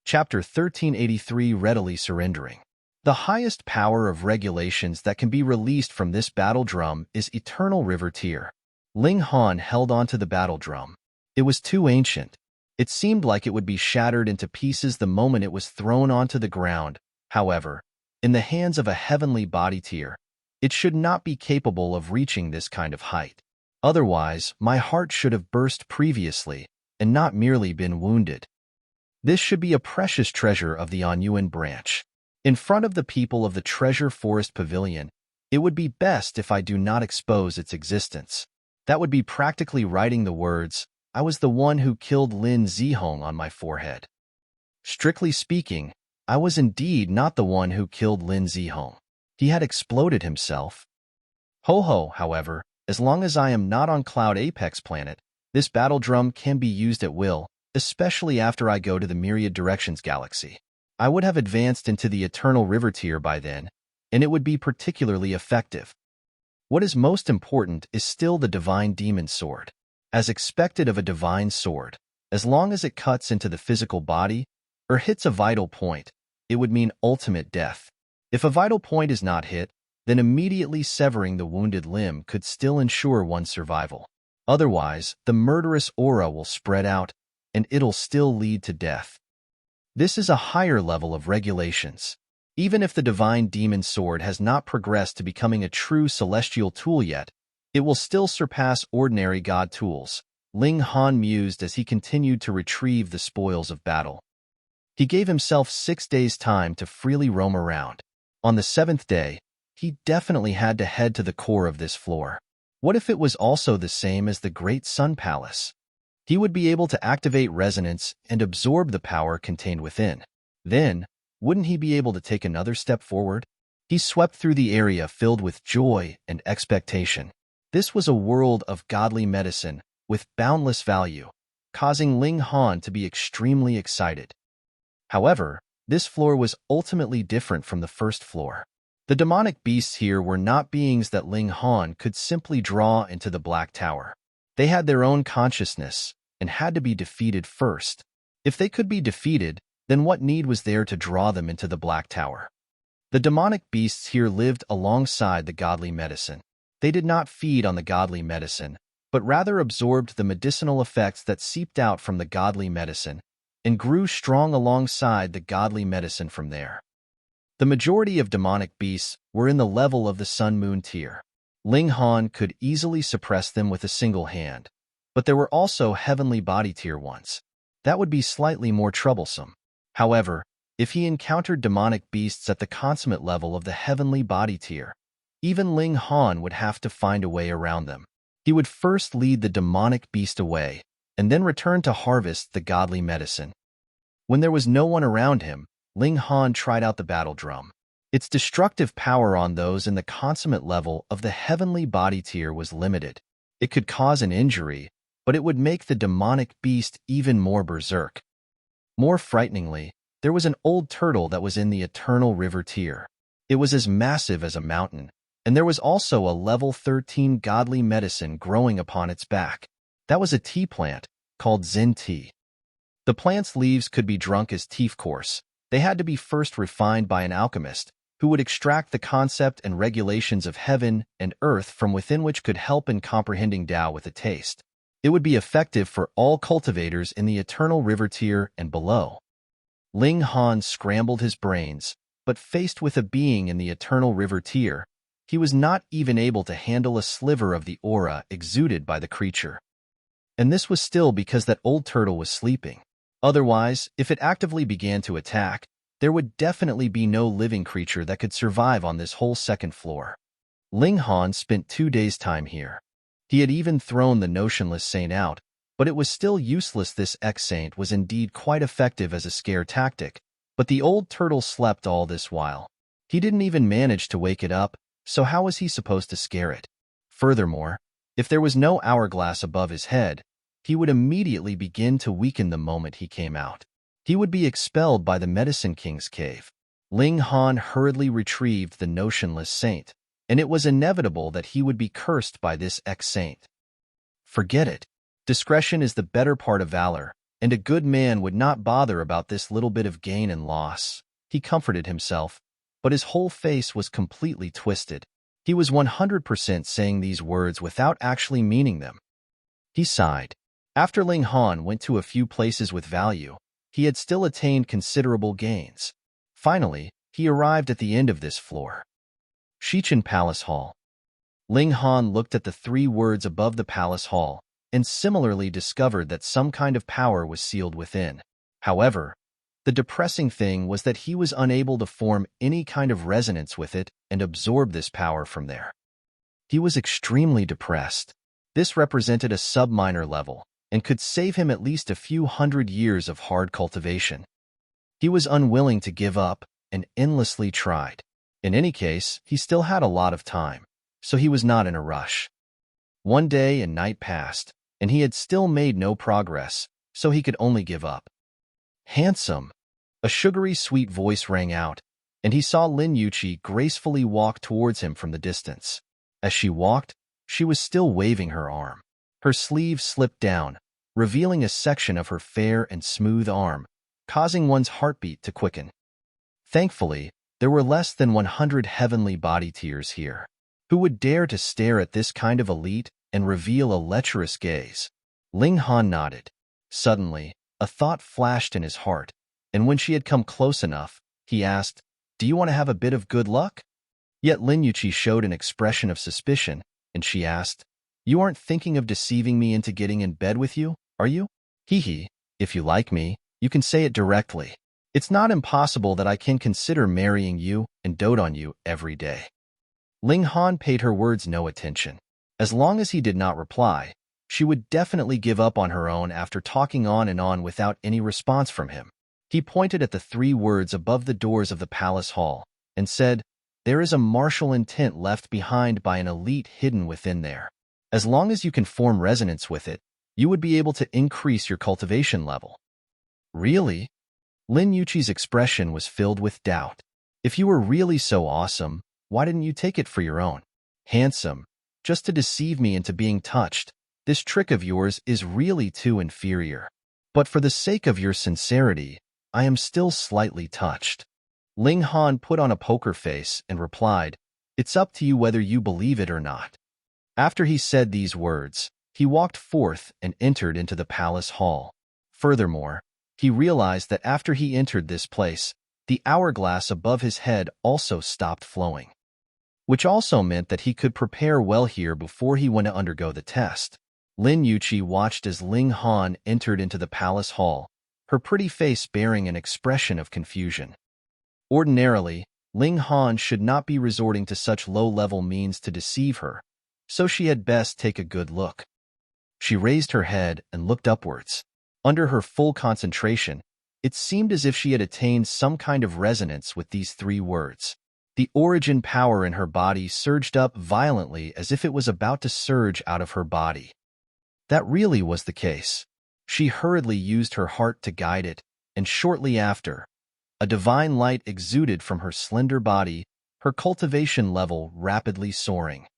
Chapter 1383, Readily Surrendering. The highest power of regulations that can be released from this battle drum is Eternal River Tier. Ling Han held onto the battle drum. It was too ancient. It seemed like it would be shattered into pieces the moment it was thrown onto the ground. However, in the hands of a heavenly body tier, it should not be capable of reaching this kind of height. Otherwise, my heart should have burst previously and not merely been wounded. This should be a precious treasure of the Anyuan branch. In front of the people of the Treasure Forest Pavilion, it would be best if I do not expose its existence. That would be practically writing the words, "I was the one who killed Lin Zihong" on my forehead. Strictly speaking, I was indeed not the one who killed Lin Zihong. He had exploded himself. Ho-ho, however, as long as I am not on Cloud Apex Planet, this battle drum can be used at will, especially after I go to the Myriad Directions Galaxy. I would have advanced into the Eternal River Tier by then, and it would be particularly effective. What is most important is still the Divine Demon Sword. As expected of a divine sword, as long as it cuts into the physical body or hits a vital point, it would mean ultimate death. If a vital point is not hit, then immediately severing the wounded limb could still ensure one's survival. Otherwise, the murderous aura will spread out, and it'll still lead to death. This is a higher level of regulations. Even if the Divine Demon Sword has not progressed to becoming a true celestial tool yet, it will still surpass ordinary god tools, Ling Han mused as he continued to retrieve the spoils of battle. He gave himself 6 days' time to freely roam around. On the 7th day, he definitely had to head to the core of this floor. What if it was also the same as the Great Sun Palace? He would be able to activate resonance and absorb the power contained within. Then, wouldn't he be able to take another step forward? He swept through the area filled with joy and expectation. This was a world of godly medicine with boundless value, causing Ling Han to be extremely excited. However, this floor was ultimately different from the first floor. The demonic beasts here were not beings that Ling Han could simply draw into the Black Tower. They had their own consciousness and had to be defeated first. If they could be defeated, then what need was there to draw them into the Black Tower? The demonic beasts here lived alongside the godly medicine. They did not feed on the godly medicine, but rather absorbed the medicinal effects that seeped out from the godly medicine and grew strong alongside the godly medicine from there. The majority of demonic beasts were in the level of the Sun-Moon tier. Ling Han could easily suppress them with a single hand, but there were also heavenly body tier ones. That would be slightly more troublesome. However, if he encountered demonic beasts at the consummate level of the heavenly body tier, even Ling Han would have to find a way around them. He would first lead the demonic beast away, and then return to harvest the godly medicine. When there was no one around him, Ling Han tried out the battle drum. Its destructive power on those in the consummate level of the heavenly body tier was limited. It could cause an injury, but it would make the demonic beast even more berserk. More frighteningly, there was an old turtle that was in the Eternal River tier. It was as massive as a mountain, and there was also a level 13 godly medicine growing upon its back. That was a tea plant, called Zen tea. The plant's leaves could be drunk as tea, of course. They had to be first refined by an alchemist, who would extract the concept and regulations of heaven and earth from within, which could help in comprehending Tao with a taste. It would be effective for all cultivators in the Eternal River tier and below. Ling Han scrambled his brains, but faced with a being in the Eternal River tier, he was not even able to handle a sliver of the aura exuded by the creature. And this was still because that old turtle was sleeping. Otherwise, if it actively began to attack, there would definitely be no living creature that could survive on this whole second floor. Ling Han spent 2 days' time here. He had even thrown the notionless saint out, but it was still useless. This ex-saint was indeed quite effective as a scare tactic, but the old turtle slept all this while. He didn't even manage to wake it up, so how was he supposed to scare it? Furthermore, if there was no hourglass above his head, he would immediately begin to weaken the moment he came out. He would be expelled by the Medicine King's cave. Ling Han hurriedly retrieved the notionless saint, and it was inevitable that he would be cursed by this ex-saint. Forget it. Discretion is the better part of valor, and a good man would not bother about this little bit of gain and loss. He comforted himself, but his whole face was completely twisted. He was 100% saying these words without actually meaning them. He sighed. After Ling Han went to a few places with value, he had still attained considerable gains. Finally, he arrived at the end of this floor. Shichen Palace Hall. Ling Han looked at the 3 words above the palace hall, and similarly discovered that some kind of power was sealed within. However, the depressing thing was that he was unable to form any kind of resonance with it and absorb this power from there. He was extremely depressed. This represented a sub-minor level, and could save him at least a few hundred years of hard cultivation. He was unwilling to give up, and endlessly tried. In any case, he still had a lot of time, so he was not in a rush. One day and night passed, and he had still made no progress, so he could only give up. Handsome! A sugary sweet voice rang out, and he saw Lin Yuqi gracefully walk towards him from the distance. As she walked, she was still waving her arm. Her sleeve slipped down, revealing a section of her fair and smooth arm, causing one's heartbeat to quicken. Thankfully, there were less than 100 heavenly body tears here. Who would dare to stare at this kind of elite and reveal a lecherous gaze? Ling Han nodded. Suddenly, a thought flashed in his heart, and when she had come close enough, he asked, "Do you want to have a bit of good luck?" Yet Lin Yuqi showed an expression of suspicion, and she asked, "You aren't thinking of deceiving me into getting in bed with you, are you?" Hee, if you like me, you can say it directly. It's not impossible that I can consider marrying you and dote on you every day. Ling Han paid her words no attention. As long as he did not reply, she would definitely give up on her own after talking on and on without any response from him. He pointed at the 3 words above the doors of the palace hall and said, "There is a martial intent left behind by an elite hidden within there. As long as you can form resonance with it, you would be able to increase your cultivation level." Really? Lin Yuqi's expression was filled with doubt. If you were really so awesome, why didn't you take it for your own? Handsome, just to deceive me into being touched, this trick of yours is really too inferior. But for the sake of your sincerity, I am still slightly touched. Ling Han put on a poker face and replied, "It's up to you whether you believe it or not." After he said these words, he walked forth and entered into the palace hall. Furthermore, he realized that after he entered this place, the hourglass above his head also stopped flowing, which also meant that he could prepare well here before he went to undergo the test. Lin Yuqi watched as Ling Han entered into the palace hall, her pretty face bearing an expression of confusion. Ordinarily, Ling Han should not be resorting to such low-level means to deceive her, so she had best take a good look. She raised her head and looked upwards. Under her full concentration, it seemed as if she had attained some kind of resonance with these 3 words. The origin power in her body surged up violently as if it was about to surge out of her body. That really was the case. She hurriedly used her heart to guide it, and shortly after, a divine light exuded from her slender body, her cultivation level rapidly soaring.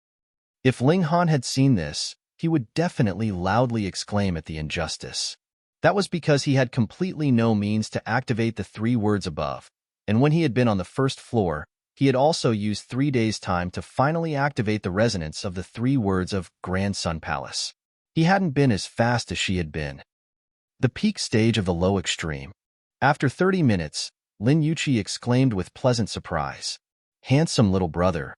If Ling Han had seen this, he would definitely loudly exclaim at the injustice. That was because he had completely no means to activate the 3 words above, and when he had been on the first floor, he had also used 3 days' time to finally activate the resonance of the 3 words of Grand Sun Palace. He hadn't been as fast as she had been. The peak stage of the low extreme. After 30 minutes, Lin Yuqi exclaimed with pleasant surprise, "Handsome little brother,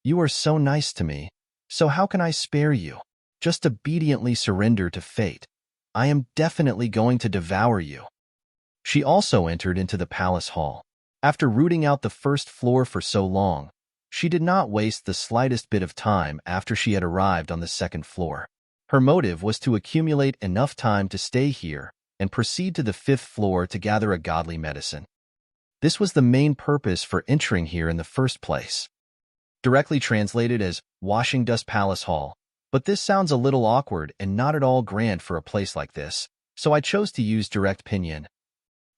you are so nice to me, so how can I spare you? Just obediently surrender to fate. I am definitely going to devour you." She also entered into the palace hall. After rooting out the first floor for so long, she did not waste the slightest bit of time after she had arrived on the second floor. Her motive was to accumulate enough time to stay here and proceed to the fifth floor to gather a godly medicine. This was the main purpose for entering here in the first place. Directly translated as Washing Dust Palace Hall, but this sounds a little awkward and not at all grand for a place like this, so I chose to use direct pinyin.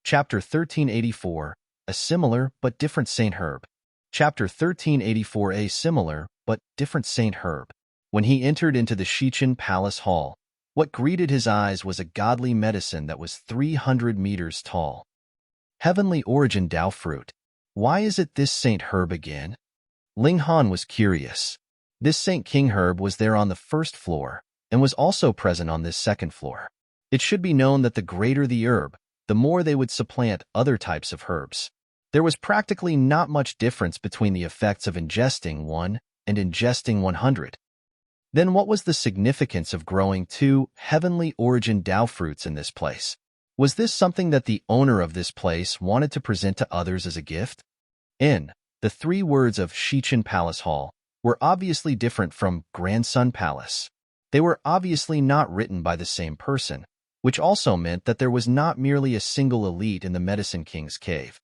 Chapter 1384, A Similar but Different Saint Herb. Chapter 1384, A Similar but Different Saint Herb. When he entered into the Shichin Palace Hall, what greeted his eyes was a godly medicine that was 300 meters tall. Heavenly Origin Dao Fruit. Why is it this Saint Herb again? Ling Han was curious. This Saint King Herb was there on the first floor and was also present on this second floor. It should be known that the greater the herb, the more they would supplant other types of herbs. There was practically not much difference between the effects of ingesting 1 and ingesting 100. Then what was the significance of growing 2 Heavenly Origin Dao fruits in this place? Was this something that the owner of this place wanted to present to others as a gift? The 3 words of Shichin Palace Hall were obviously different from Grandson Palace. They were obviously not written by the same person, which also meant that there was not merely a single elite in the Medicine King's cave.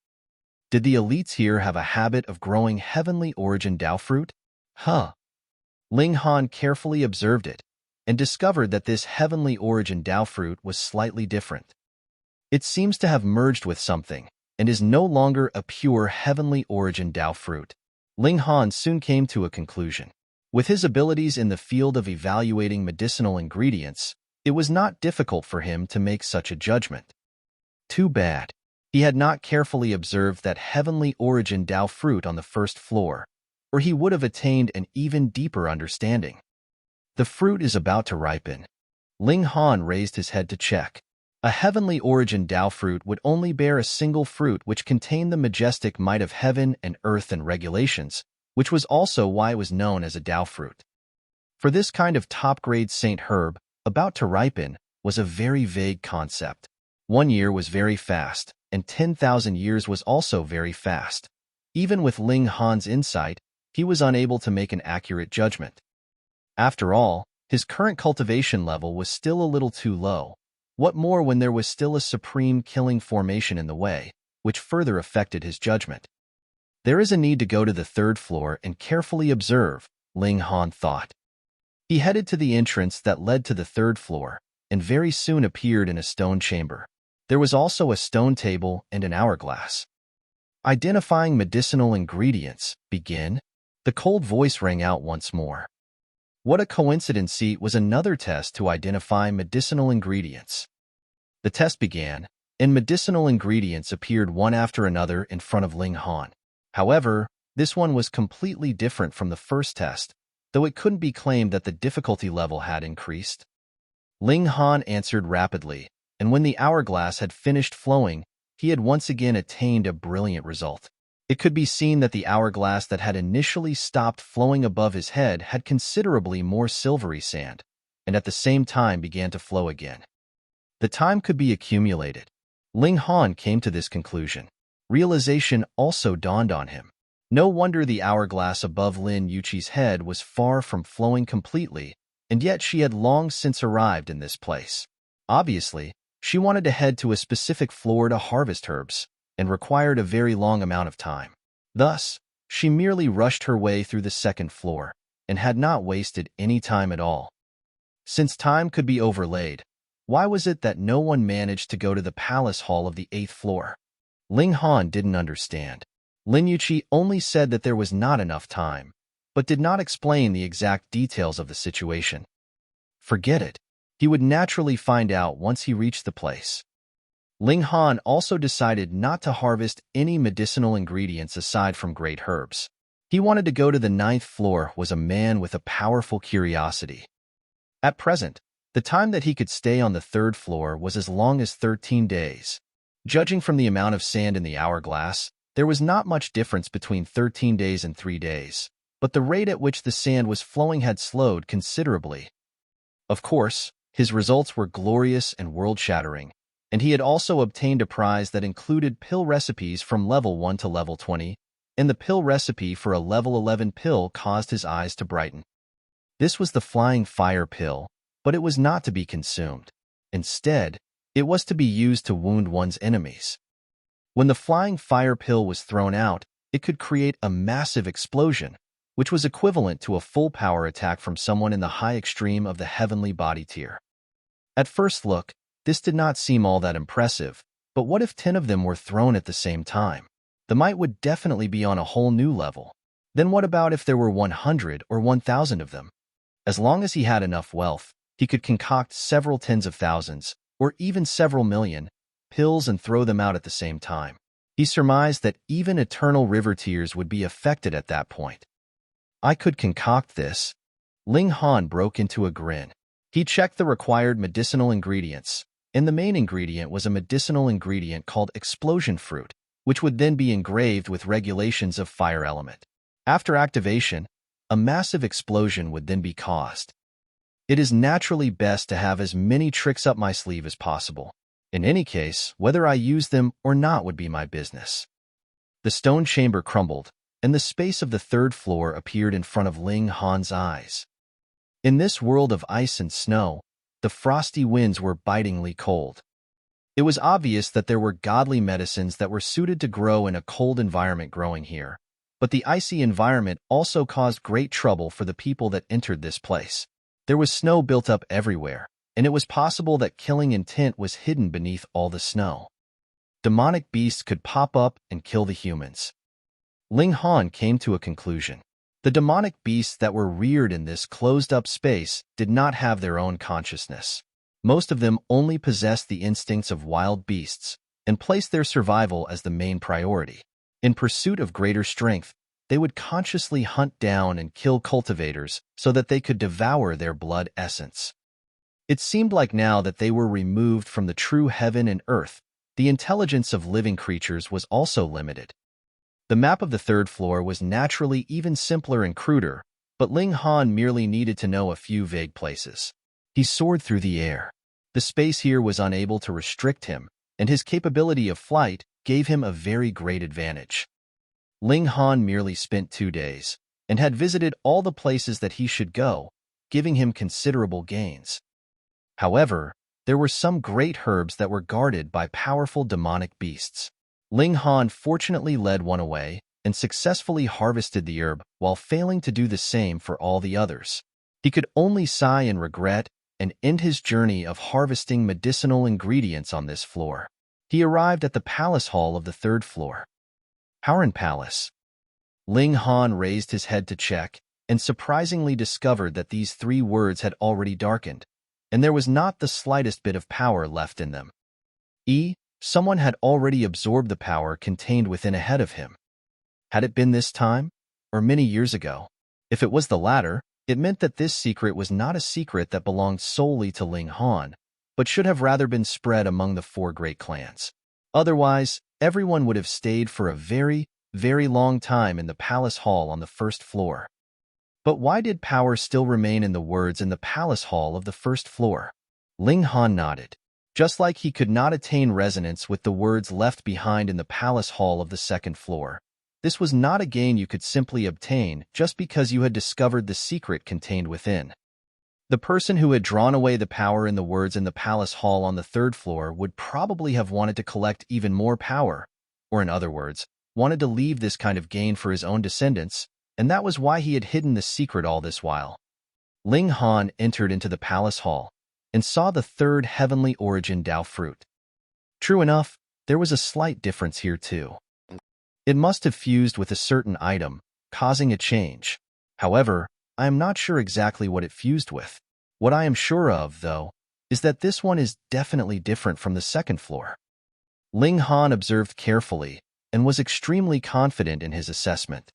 Did the elites here have a habit of growing Heavenly Origin Dao fruit? Ling Han carefully observed it and discovered that this Heavenly Origin Dao fruit was slightly different. It seems to have merged with something and is no longer a pure Heavenly Origin Dao fruit. Ling Han soon came to a conclusion. With his abilities in the field of evaluating medicinal ingredients, it was not difficult for him to make such a judgment. Too bad. He had not carefully observed that Heavenly Origin Dao fruit on the first floor, or he would have attained an even deeper understanding. The fruit is about to ripen. Ling Han raised his head to check. A Heavenly Origin Dao fruit would only bear a single fruit which contained the majestic might of heaven and earth and regulations, which was also why it was known as a Dao fruit. For this kind of top-grade Saint Herb, about to ripen, was a very vague concept. 1 year was very fast, and 10,000 years was also very fast. Even with Ling Han's insight, he was unable to make an accurate judgment. After all, his current cultivation level was still a little too low. What more when there was still a supreme killing formation in the way, which further affected his judgment. There is a need to go to the third floor and carefully observe, Ling Han thought. He headed to the entrance that led to the third floor, and very soon appeared in a stone chamber. There was also a stone table and an hourglass. Identifying medicinal ingredients, begin. The cold voice rang out once more. What a coincidence! It was another test to identify medicinal ingredients. The test began, and medicinal ingredients appeared one after another in front of Ling Han. However, this one was completely different from the first test, though it couldn't be claimed that the difficulty level had increased. Ling Han answered rapidly, and when the hourglass had finished flowing, he had once again attained a brilliant result. It could be seen that the hourglass that had initially stopped flowing above his head had considerably more silvery sand, and at the same time began to flow again. The time could be accumulated. Ling Han came to this conclusion. Realization also dawned on him. No wonder the hourglass above Lin Yuqi's head was far from flowing completely, and yet she had long since arrived in this place. Obviously, she wanted to head to a specific floor to harvest herbs, and required a very long amount of time. Thus, she merely rushed her way through the second floor, and had not wasted any time at all. Since time could be overlaid, why was it that no one managed to go to the palace hall of the 8th floor? Ling Han didn't understand. Lin Yuqi only said that there was not enough time, but did not explain the exact details of the situation. Forget it. He would naturally find out once he reached the place. Ling Han also decided not to harvest any medicinal ingredients aside from great herbs. He wanted to go to the 9th floor. Was a man with a powerful curiosity. At present, the time that he could stay on the 3rd floor was as long as 13 days. Judging from the amount of sand in the hourglass, there was not much difference between 13 days and 3 days, but the rate at which the sand was flowing had slowed considerably. Of course, his results were glorious and world-shattering, and he had also obtained a prize that included pill recipes from level 1 to level 20, and the pill recipe for a level 11 pill caused his eyes to brighten. This was the flying fire pill, but it was not to be consumed. Instead, it was to be used to wound one's enemies. When the flying fire pill was thrown out, it could create a massive explosion, which was equivalent to a full power attack from someone in the high extreme of the heavenly body tier. At first look, this did not seem all that impressive, but what if 10 of them were thrown at the same time? The might would definitely be on a whole new level. Then what about if there were 100 or 1,000 of them? As long as he had enough wealth, he could concoct several tens of thousands, or even several million, pills and throw them out at the same time. He surmised that even eternal river tears would be affected at that point. I could concoct this. Ling Han broke into a grin. He checked the required medicinal ingredients, and the main ingredient was a medicinal ingredient called explosion fruit, which would then be engraved with regulations of fire element. After activation, a massive explosion would then be caused. It is naturally best to have as many tricks up my sleeve as possible. In any case, whether I use them or not would be my business. The stone chamber crumbled, and the space of the 3rd floor appeared in front of Ling Han's eyes. In this world of ice and snow, the frosty winds were bitingly cold. It was obvious that there were godly medicines that were suited to grow in a cold environment growing here, but the icy environment also caused great trouble for the people that entered this place. There was snow built up everywhere, and it was possible that killing intent was hidden beneath all the snow. Demonic beasts could pop up and kill the humans. Ling Han came to a conclusion. The demonic beasts that were reared in this closed-up space did not have their own consciousness. Most of them only possessed the instincts of wild beasts and placed their survival as the main priority. In pursuit of greater strength, they would consciously hunt down and kill cultivators so that they could devour their blood essence. It seemed like now that they were removed from the true heaven and earth, the intelligence of living creatures was also limited. The map of the 3rd floor was naturally even simpler and cruder, but Ling Han merely needed to know a few vague places. He soared through the air. The space here was unable to restrict him, and his capability of flight gave him a very great advantage. Ling Han merely spent 2 days, and had visited all the places that he should go, giving him considerable gains. However, there were some great herbs that were guarded by powerful demonic beasts. Ling Han fortunately led one away and successfully harvested the herb while failing to do the same for all the others. He could only sigh in regret and end his journey of harvesting medicinal ingredients on this floor. He arrived at the palace hall of the 3rd floor. Howren Palace. Ling Han raised his head to check and surprisingly discovered that these 3 words had already darkened, and there was not the slightest bit of power left in them. Someone had already absorbed the power contained within ahead of him. Had it been this time, or many years ago? If it was the latter, it meant that this secret was not a secret that belonged solely to Ling Han, but should have rather been spread among the 4 great clans. Otherwise, everyone would have stayed for a very, very long time in the palace hall on the 1st floor. But why did power still remain in the words in the palace hall of the 1st floor? Ling Han nodded. Just like he could not attain resonance with the words left behind in the palace hall of the 2nd floor, this was not a gain you could simply obtain just because you had discovered the secret contained within. The person who had drawn away the power in the words in the palace hall on the 3rd floor would probably have wanted to collect even more power, or in other words, wanted to leave this kind of gain for his own descendants, and that was why he had hidden the secret all this while. Ling Han entered into the palace hall and saw the 3rd heavenly origin Dao fruit. True enough, there was a slight difference here too. It must have fused with a certain item, causing a change. However, I am not sure exactly what it fused with. What I am sure of, though, is that this one is definitely different from the 2nd floor. Ling Han observed carefully and was extremely confident in his assessment.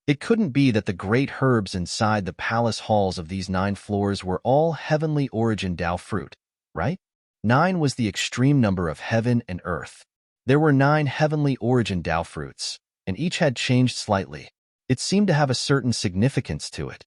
It couldn't be that the great herbs inside the palace halls of these 9 floors were all heavenly origin Dao fruit, right? 9 was the extreme number of heaven and earth. There were 9 heavenly origin Dao fruits, and each had changed slightly. It seemed to have a certain significance to it.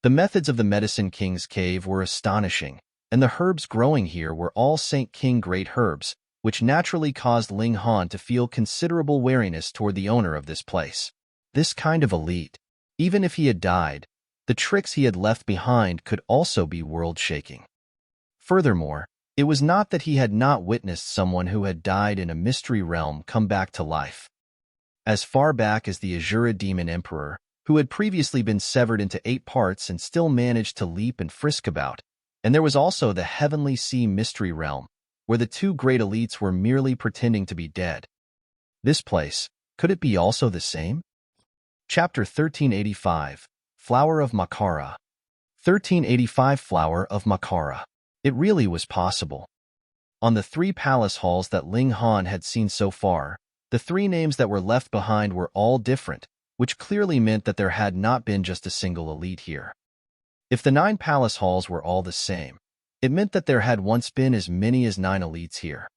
The methods of the Medicine King's cave were astonishing, and the herbs growing here were all Saint King great herbs, which naturally caused Ling Han to feel considerable wariness toward the owner of this place. This kind of elite, even if he had died, the tricks he had left behind could also be world-shaking. Furthermore, it was not that he had not witnessed someone who had died in a mystery realm come back to life. As far back as the Azura Demon Emperor, who had previously been severed into 8 parts and still managed to leap and frisk about, and there was also the Heavenly Sea Mystery Realm, where the 2 great elites were merely pretending to be dead. This place, could it be also the same? Chapter 1385, Flower of Makara. 1385 Flower of Makara. It really was possible. On the 3 palace halls that Ling Han had seen so far, the 3 names that were left behind were all different, which clearly meant that there had not been just a single elite here. If the 9 palace halls were all the same, it meant that there had once been as many as 9 elites here.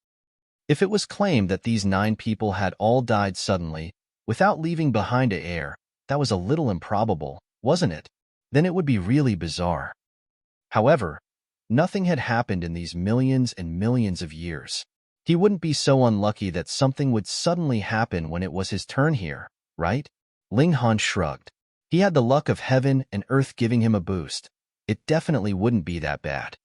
If it was claimed that these 9 people had all died suddenly, without leaving behind an heir, that was a little improbable, wasn't it? Then it would be really bizarre. However, nothing had happened in these millions and millions of years. He wouldn't be so unlucky that something would suddenly happen when it was his turn here, right? Ling Han shrugged. He had the luck of heaven and earth giving him a boost. It definitely wouldn't be that bad.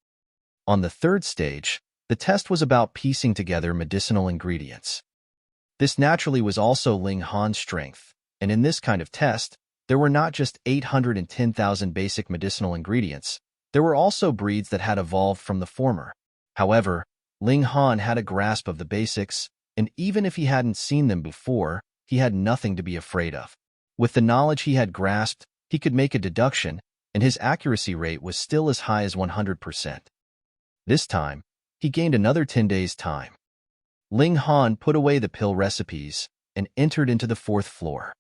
On the 3rd stage, the test was about piecing together medicinal ingredients. This naturally was also Ling Han's strength, and in this kind of test, there were not just 810,000 basic medicinal ingredients, there were also breeds that had evolved from the former. However, Ling Han had a grasp of the basics, and even if he hadn't seen them before, he had nothing to be afraid of. With the knowledge he had grasped, he could make a deduction, and his accuracy rate was still as high as 100%. This time, he gained another 10 days' time. Ling Han put away the pill recipes and entered into the 4th floor.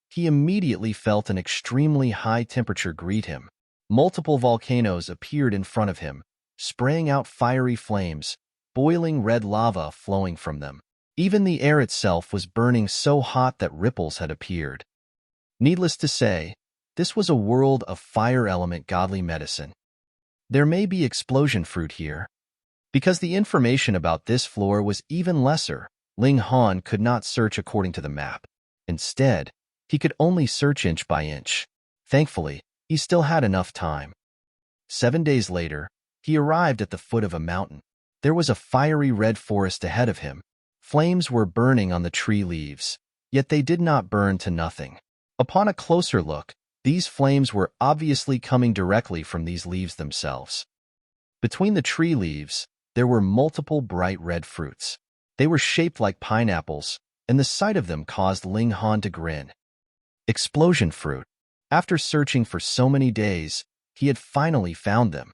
He immediately felt an extremely high temperature greet him. Multiple volcanoes appeared in front of him, spraying out fiery flames, boiling red lava flowing from them. Even the air itself was burning so hot that ripples had appeared. Needless to say, this was a world of fire element godly medicine. There may be explosion fruit here. Because the information about this floor was even lesser, Ling Han could not search according to the map. Instead, he could only search inch by inch. Thankfully, he still had enough time. 7 days later, he arrived at the foot of a mountain. There was a fiery red forest ahead of him. Flames were burning on the tree leaves, yet they did not burn to nothing. Upon a closer look, these flames were obviously coming directly from these leaves themselves. Between the tree leaves, there were multiple bright red fruits. They were shaped like pineapples, and the sight of them caused Ling Han to grin. Explosion fruit. After searching for so many days, he had finally found them.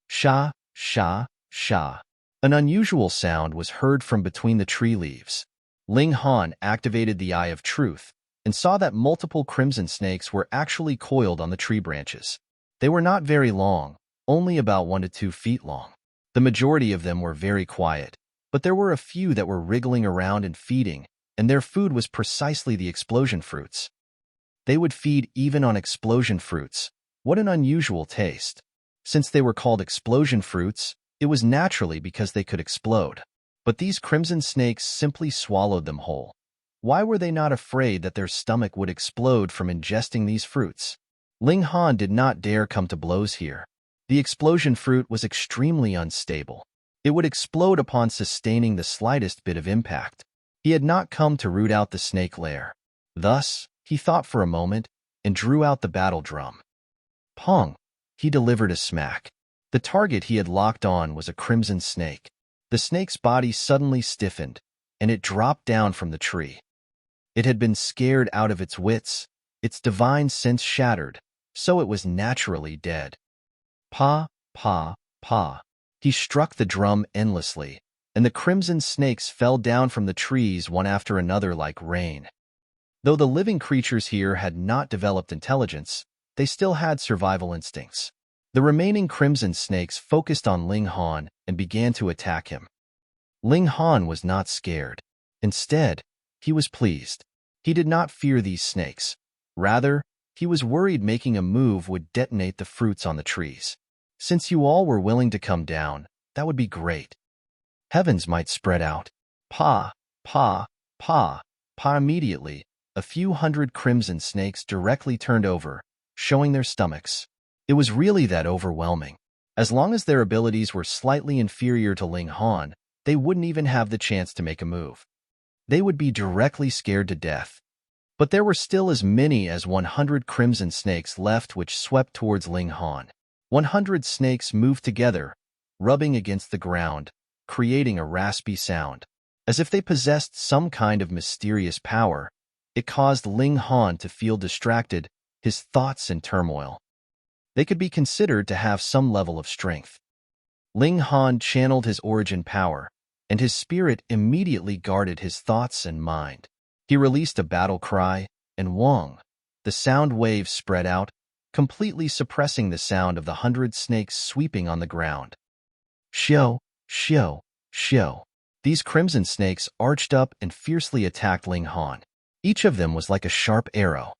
Sha, sha, sha. An unusual sound was heard from between the tree leaves. Ling Han activated the Eye of Truth and saw that multiple crimson snakes were actually coiled on the tree branches. They were not very long, only about 1 to 2 feet long. The majority of them were very quiet, but there were a few that were wriggling around and feeding, and their food was precisely the explosion fruits. They would feed even on explosion fruits. What an unusual taste. Since they were called explosion fruits, it was naturally because they could explode. But these crimson snakes simply swallowed them whole. Why were they not afraid that their stomach would explode from ingesting these fruits? Ling Han did not dare come to blows here. The explosion fruit was extremely unstable. It would explode upon sustaining the slightest bit of impact. He had not come to root out the snake lair. Thus, he thought for a moment and drew out the battle drum. Pong! He delivered a smack. The target he had locked on was a crimson snake. The snake's body suddenly stiffened, and it dropped down from the tree. It had been scared out of its wits, its divine sense shattered, so it was naturally dead. Pa, pa, pa. He struck the drum endlessly, and the crimson snakes fell down from the trees one after another like rain. Though the living creatures here had not developed intelligence, they still had survival instincts. The remaining crimson snakes focused on Ling Han and began to attack him. Ling Han was not scared. Instead, he was pleased. He did not fear these snakes. Rather, he was worried making a move would detonate the fruits on the trees. Since you all were willing to come down, that would be great. Heavens might spread out. Pa, pa, pa, pa. Immediately, a few hundred crimson snakes directly turned over, showing their stomachs. It was really that overwhelming. As long as their abilities were slightly inferior to Ling Han, they wouldn't even have the chance to make a move. They would be directly scared to death. But there were still as many as 100 crimson snakes left which swept towards Ling Han. 100 snakes moved together, rubbing against the ground, creating a raspy sound. As if they possessed some kind of mysterious power, it caused Ling Han to feel distracted, his thoughts in turmoil. They could be considered to have some level of strength. Ling Han channeled his origin power, and his spirit immediately guarded his thoughts and mind. He released a battle cry, and Wong, the sound waves spread out, completely suppressing the sound of the 100 snakes sweeping on the ground. Shio, shio, shio. These crimson snakes arched up and fiercely attacked Ling Han. Each of them was like a sharp arrow.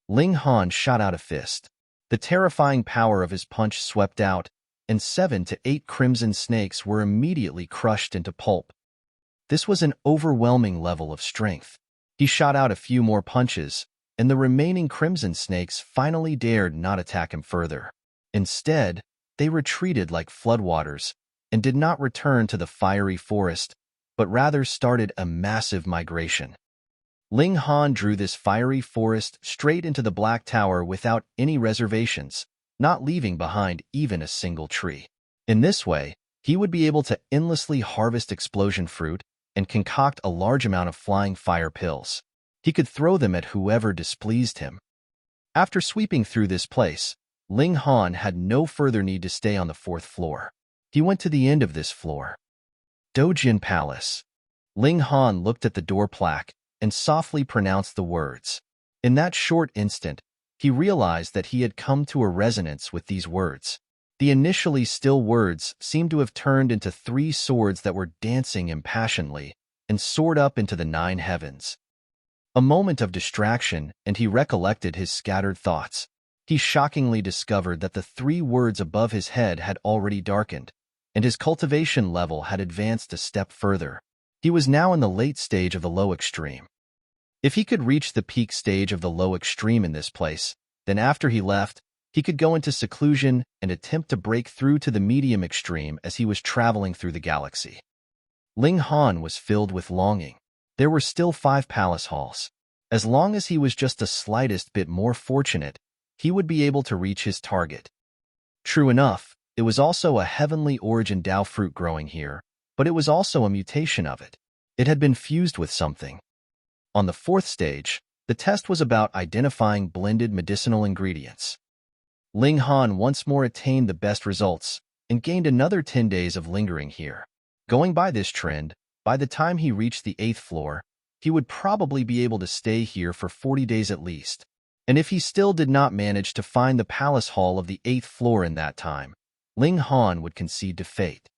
Ling Han shot out a fist. The terrifying power of his punch swept out, and 7 to 8 crimson snakes were immediately crushed into pulp. This was an overwhelming level of strength. He shot out a few more punches, and the remaining crimson snakes finally dared not attack him further. Instead, they retreated like floodwaters and did not return to the fiery forest, but rather started a massive migration. Ling Han drew this fiery forest straight into the Black Tower without any reservations, not leaving behind even a single tree. In this way, he would be able to endlessly harvest explosion fruit and concoct a large amount of flying fire pills. He could throw them at whoever displeased him. After sweeping through this place, Ling Han had no further need to stay on the 4th floor. He went to the end of this floor. Dojin Palace. Ling Han looked at the door plaque and softly pronounced the words. In that short instant, he realized that he had come to a resonance with these words. The initially still words seemed to have turned into 3 swords that were dancing impassionedly and soared up into the 9 heavens. A moment of distraction, and he recollected his scattered thoughts. He shockingly discovered that the 3 words above his head had already darkened, and his cultivation level had advanced a step further. He was now in the late stage of the low extreme. If he could reach the peak stage of the low extreme in this place, then after he left, he could go into seclusion and attempt to break through to the medium extreme as he was traveling through the galaxy. Ling Han was filled with longing. There were still 5 palace halls. As long as he was just the slightest bit more fortunate, he would be able to reach his target. True enough, it was also a heavenly origin Dao fruit growing here, but it was also a mutation of it. It had been fused with something. On the 4th stage, the test was about identifying blended medicinal ingredients. Ling Han once more attained the best results and gained another 10 days of lingering here. Going by this trend, by the time he reached the 8th floor, he would probably be able to stay here for 40 days at least. And if he still did not manage to find the palace hall of the 8th floor in that time, Ling Han would concede to fate.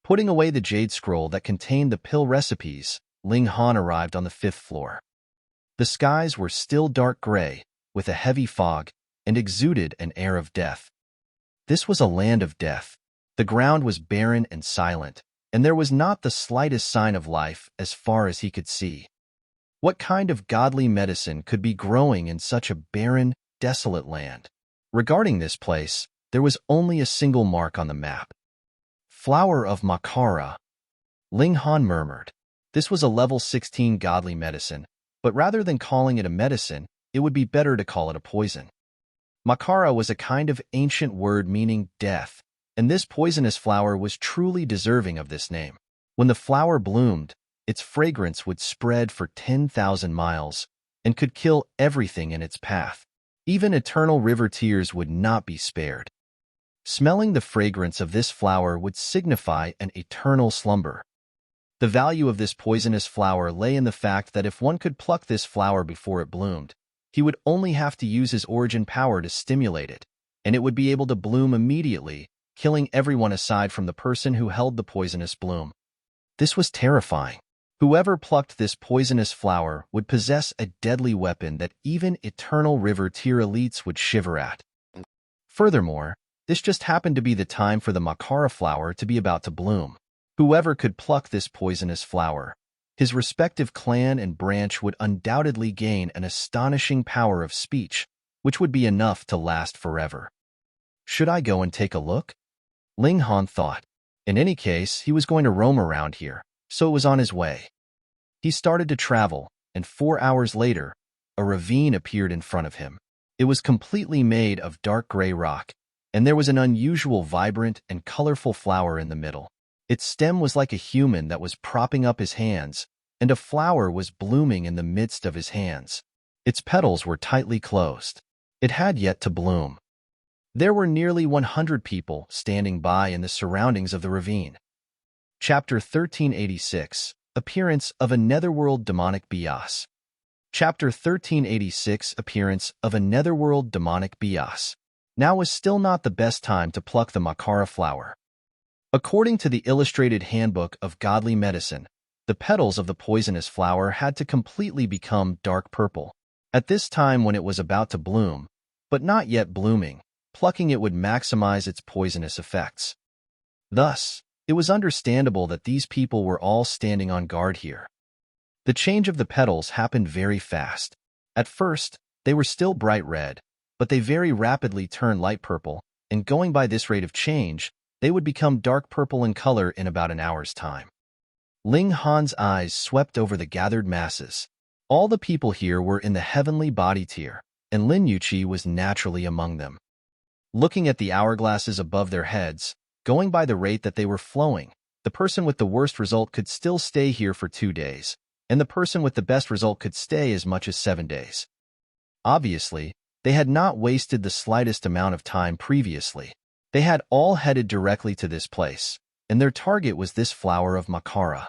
Putting away the jade scroll that contained the pill recipes, Ling Han arrived on the 5th floor. The skies were still dark gray, with a heavy fog, and exuded an air of death. This was a land of death. The ground was barren and silent, and there was not the slightest sign of life as far as he could see. What kind of godly medicine could be growing in such a barren, desolate land? Regarding this place, there was only a single mark on the map. Flower of Makara. Ling Han murmured. This was a level 16 godly medicine, but rather than calling it a medicine, it would be better to call it a poison. Makara was a kind of ancient word meaning death, and this poisonous flower was truly deserving of this name. When the flower bloomed, its fragrance would spread for 10,000 miles and could kill everything in its path. Even eternal river tears would not be spared. Smelling the fragrance of this flower would signify an eternal slumber. The value of this poisonous flower lay in the fact that if one could pluck this flower before it bloomed, he would only have to use his origin power to stimulate it, and it would be able to bloom immediately, killing everyone aside from the person who held the poisonous bloom. This was terrifying. Whoever plucked this poisonous flower would possess a deadly weapon that even eternal river tier elites would shiver at. Furthermore, This just happened to be the time for the Makara flower to be about to bloom. Whoever could pluck this poisonous flower, his respective clan and branch would undoubtedly gain an astonishing power of speech, which would be enough to last forever. Should I go and take a look? Ling Han thought. In any case, he was going to roam around here, so it was on his way. He started to travel, and 4 hours later, a ravine appeared in front of him. It was completely made of dark gray rock, and there was an unusual vibrant and colorful flower in the middle. Its stem was like a human that was propping up his hands, and a flower was blooming in the midst of his hands. Its petals were tightly closed. It had yet to bloom. There were nearly 100 people standing by in the surroundings of the ravine. Chapter 1386, Appearance of a Netherworld Demonic Beas. Chapter 1386, Appearance of a Netherworld Demonic Beas. Now was still not the best time to pluck the Makara flower. According to the Illustrated Handbook of Godly Medicine, the petals of the poisonous flower had to completely become dark purple. At this time when it was about to bloom, but not yet blooming, plucking it would maximize its poisonous effects. Thus, it was understandable that these people were all standing on guard here. The change of the petals happened very fast. At first, they were still bright red, but they very rapidly turned light purple, and going by this rate of change, they would become dark purple in color in about an hour's time. Ling Han's eyes swept over the gathered masses. All the people here were in the heavenly body tier, and Lin Yuqi was naturally among them. Looking at the hourglasses above their heads, going by the rate that they were flowing, the person with the worst result could still stay here for 2 days, and the person with the best result could stay as much as 7 days. Obviously, they had not wasted the slightest amount of time previously. They had all headed directly to this place, and their target was this flower of Makara.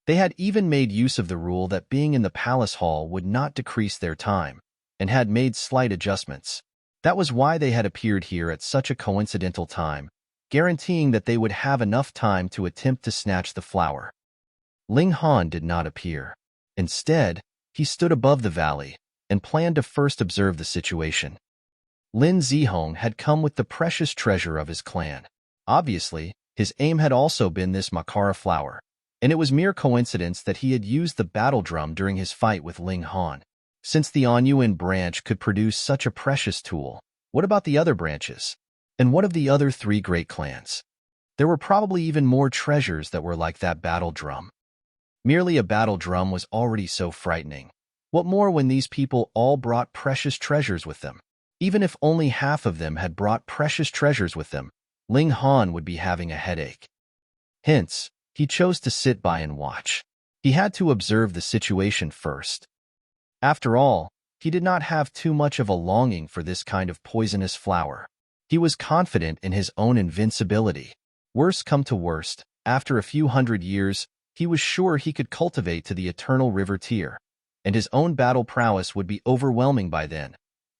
They had even made use of the rule that being in the palace hall would not decrease their time, and had made slight adjustments. That was why they had appeared here at such a coincidental time, guaranteeing that they would have enough time to attempt to snatch the flower. Ling Han did not appear. Instead, he stood above the valley and planned to first observe the situation. Lin Zihong had come with the precious treasure of his clan. Obviously, his aim had also been this Makara flower, and it was mere coincidence that he had used the battle drum during his fight with Ling Han. Since the Anyuan branch could produce such a precious tool, what about the other branches? And what of the other 3 great clans? There were probably even more treasures that were like that battle drum. Merely a battle drum was already so frightening. What more when these people all brought precious treasures with them? Even if only half of them had brought precious treasures with them, Ling Han would be having a headache. Hence, he chose to sit by and watch. He had to observe the situation first. After all, he did not have too much of a longing for this kind of poisonous flower. He was confident in his own invincibility. Worst come to worst, after a few hundred years, he was sure he could cultivate to the eternal river tier, and his own battle prowess would be overwhelming by then.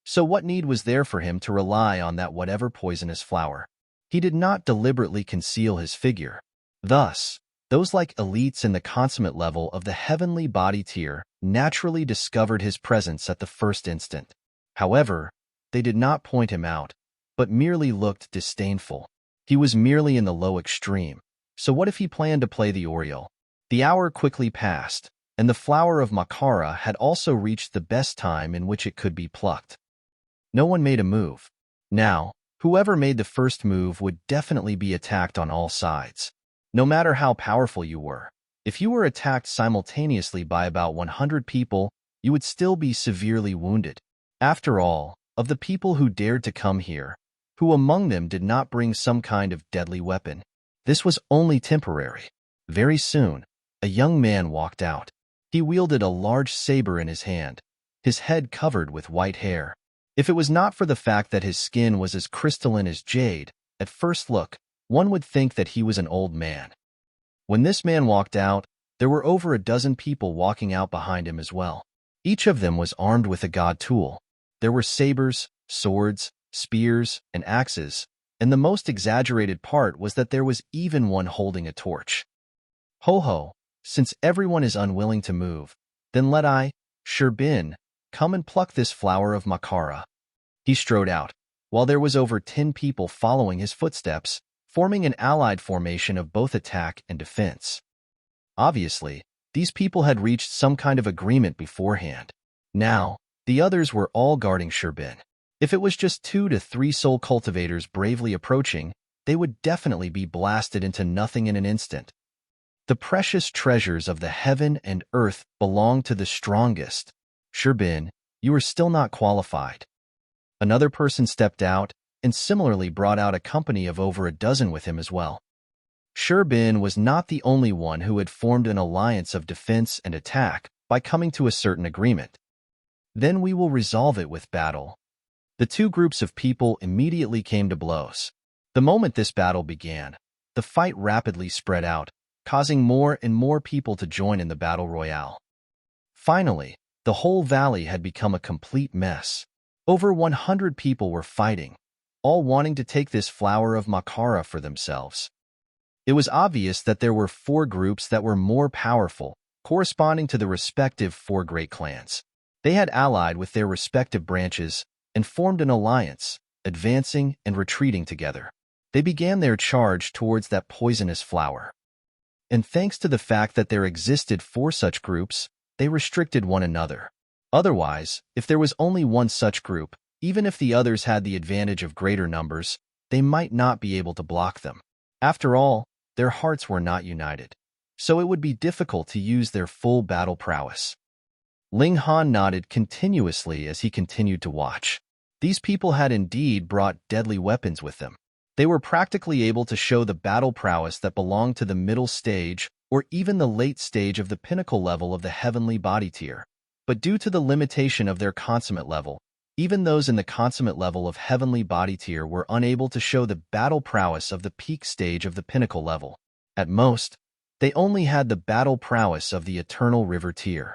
So what need was there for him to rely on that whatever poisonous flower? He did not deliberately conceal his figure. Thus, those like elites in the consummate level of the heavenly body tier naturally discovered his presence at the first instant. However, they did not point him out, but merely looked disdainful. He was merely in the low extreme. So what if he planned to play the Oriole? The hour quickly passed, and the flower of Makara had also reached the best time in which it could be plucked. No one made a move. Now, whoever made the first move would definitely be attacked on all sides. No matter how powerful you were, if you were attacked simultaneously by about 100 people, you would still be severely wounded. After all, of the people who dared to come here, who among them did not bring some kind of deadly weapon? This was only temporary. Very soon, a young man walked out. He wielded a large saber in his hand, his head covered with white hair. If it was not for the fact that his skin was as crystalline as jade, at first look, one would think that he was an old man. When this man walked out, there were over a dozen people walking out behind him as well. Each of them was armed with a god tool. There were sabers, swords, spears, and axes, and the most exaggerated part was that there was even one holding a torch. Ho ho, since everyone is unwilling to move, then let I, Sherbin, come and pluck this flower of Makara. He strode out. while there was over 10 people following his footsteps, forming an allied formation of both attack and defense. Obviously, these people had reached some kind of agreement beforehand. Now, the others were all guarding Sherbin. If it was just 2 to 3 soul cultivators bravely approaching, they would definitely be blasted into nothing in an instant. The precious treasures of the heaven and earth belong to the strongest. Sherbin, you are still not qualified. Another person stepped out and similarly brought out a company of over a dozen with him as well. Sherbin was not the only one who had formed an alliance of defense and attack by coming to a certain agreement. Then we will resolve it with battle. The two groups of people immediately came to blows. The moment this battle began, the fight rapidly spread out, causing more and more people to join in the battle royale. Finally, the whole valley had become a complete mess. Over 100 people were fighting, all wanting to take this flower of Makara for themselves. It was obvious that there were 4 groups that were more powerful, corresponding to the respective 4 great clans. They had allied with their respective branches and formed an alliance, advancing and retreating together. They began their charge towards that poisonous flower. And thanks to the fact that there existed 4 such groups, they restricted one another. Otherwise, if there was only one such group, even if the others had the advantage of greater numbers, they might not be able to block them. After all, their hearts were not united, so it would be difficult to use their full battle prowess. Ling Han nodded continuously as he continued to watch. These people had indeed brought deadly weapons with them. They were practically able to show the battle prowess that belonged to the middle stage or even the late stage of the pinnacle level of the heavenly body tier. But due to the limitation of their consummate level, even those in the consummate level of heavenly body tier were unable to show the battle prowess of the peak stage of the pinnacle level. At most, they only had the battle prowess of the eternal river tier.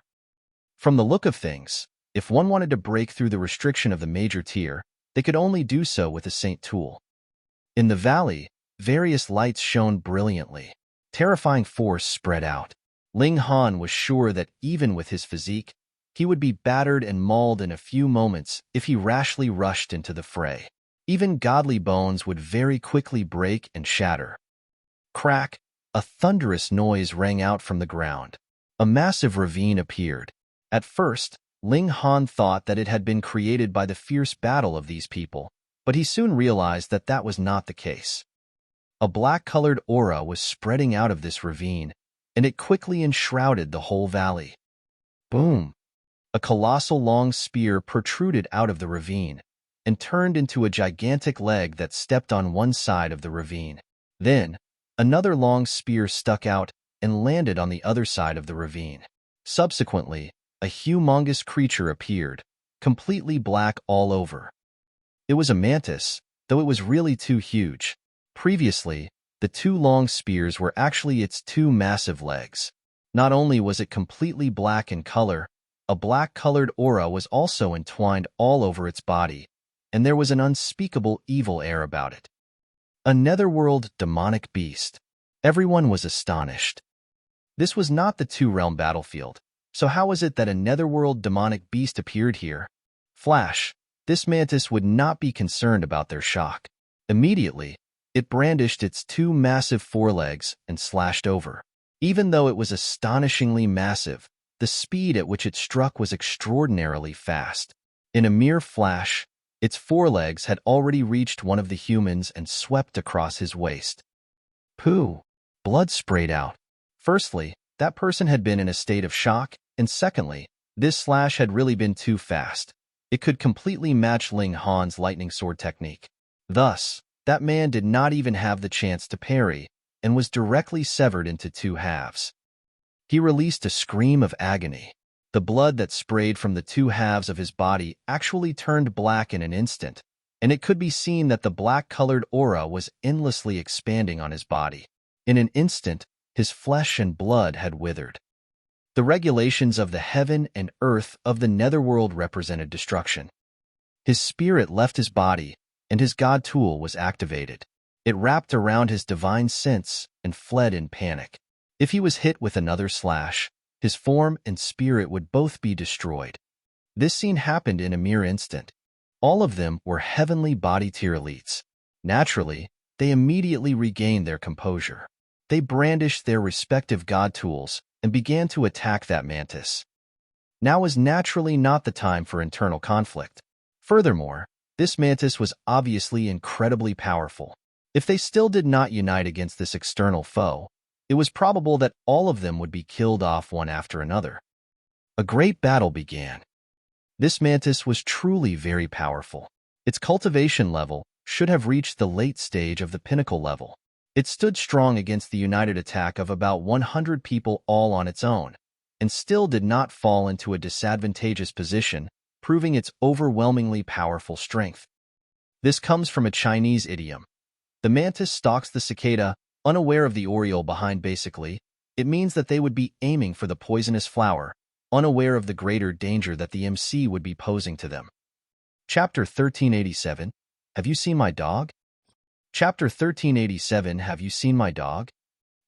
From the look of things, if one wanted to break through the restriction of the major tier, they could only do so with a saint tool. In the valley, various lights shone brilliantly. Terrifying force spread out. Ling Han was sure that even with his physique, he would be battered and mauled in a few moments if he rashly rushed into the fray. Even godly bones would very quickly break and shatter. Crack! A thunderous noise rang out from the ground. A massive ravine appeared. At first, Ling Han thought that it had been created by the fierce battle of these people, but he soon realized that that was not the case. A black-colored aura was spreading out of this ravine, and it quickly enshrouded the whole valley. Boom! A colossal long spear protruded out of the ravine and turned into a gigantic leg that stepped on one side of the ravine. Then, another long spear stuck out and landed on the other side of the ravine. Subsequently, a humongous creature appeared, completely black all over. It was a mantis, though it was really too huge. Previously, the 2 long spears were actually its 2 massive legs. Not only was it completely black in color, a black-colored aura was also entwined all over its body, and there was an unspeakable evil air about it. A Netherworld demonic beast. Everyone was astonished. This was not the 2-realm battlefield, so how was it that a Netherworld demonic beast appeared here? Flash! This mantis would not be concerned about their shock. Immediately, it brandished its 2 massive forelegs and slashed over. Even though it was astonishingly massive, the speed at which it struck was extraordinarily fast. In a mere flash, its forelegs had already reached one of the humans and swept across his waist. Pooh! Blood sprayed out. Firstly, that person had been in a state of shock, and secondly, this slash had really been too fast. It could completely match Ling Han's lightning sword technique. Thus, that man did not even have the chance to parry, and was directly severed into 2 halves. He released a scream of agony. The blood that sprayed from the 2 halves of his body actually turned black in an instant, and it could be seen that the black-colored aura was endlessly expanding on his body. In an instant, his flesh and blood had withered. The regulations of the heaven and earth of the Netherworld represented destruction. His spirit left his body, and his god tool was activated. It wrapped around his divine sense and fled in panic. If he was hit with another slash, his form and spirit would both be destroyed. This scene happened in a mere instant. All of them were heavenly body tier elites. Naturally, they immediately regained their composure. They brandished their respective god tools and began to attack that mantis. Now was naturally not the time for internal conflict. Furthermore, this mantis was obviously incredibly powerful. If they still did not unite against this external foe, it was probable that all of them would be killed off one after another. A great battle began. This mantis was truly very powerful. Its cultivation level should have reached the late stage of the pinnacle level. It stood strong against the united attack of about 100 people all on its own, and still did not fall into a disadvantageous position, proving its overwhelmingly powerful strength. This comes from a Chinese idiom. The mantis stalks the cicada, unaware of the oriole behind. Basically, it means that they would be aiming for the poisonous flower, unaware of the greater danger that the MC would be posing to them. Chapter 1387, Have you seen my dog? Chapter 1387, Have you seen my dog?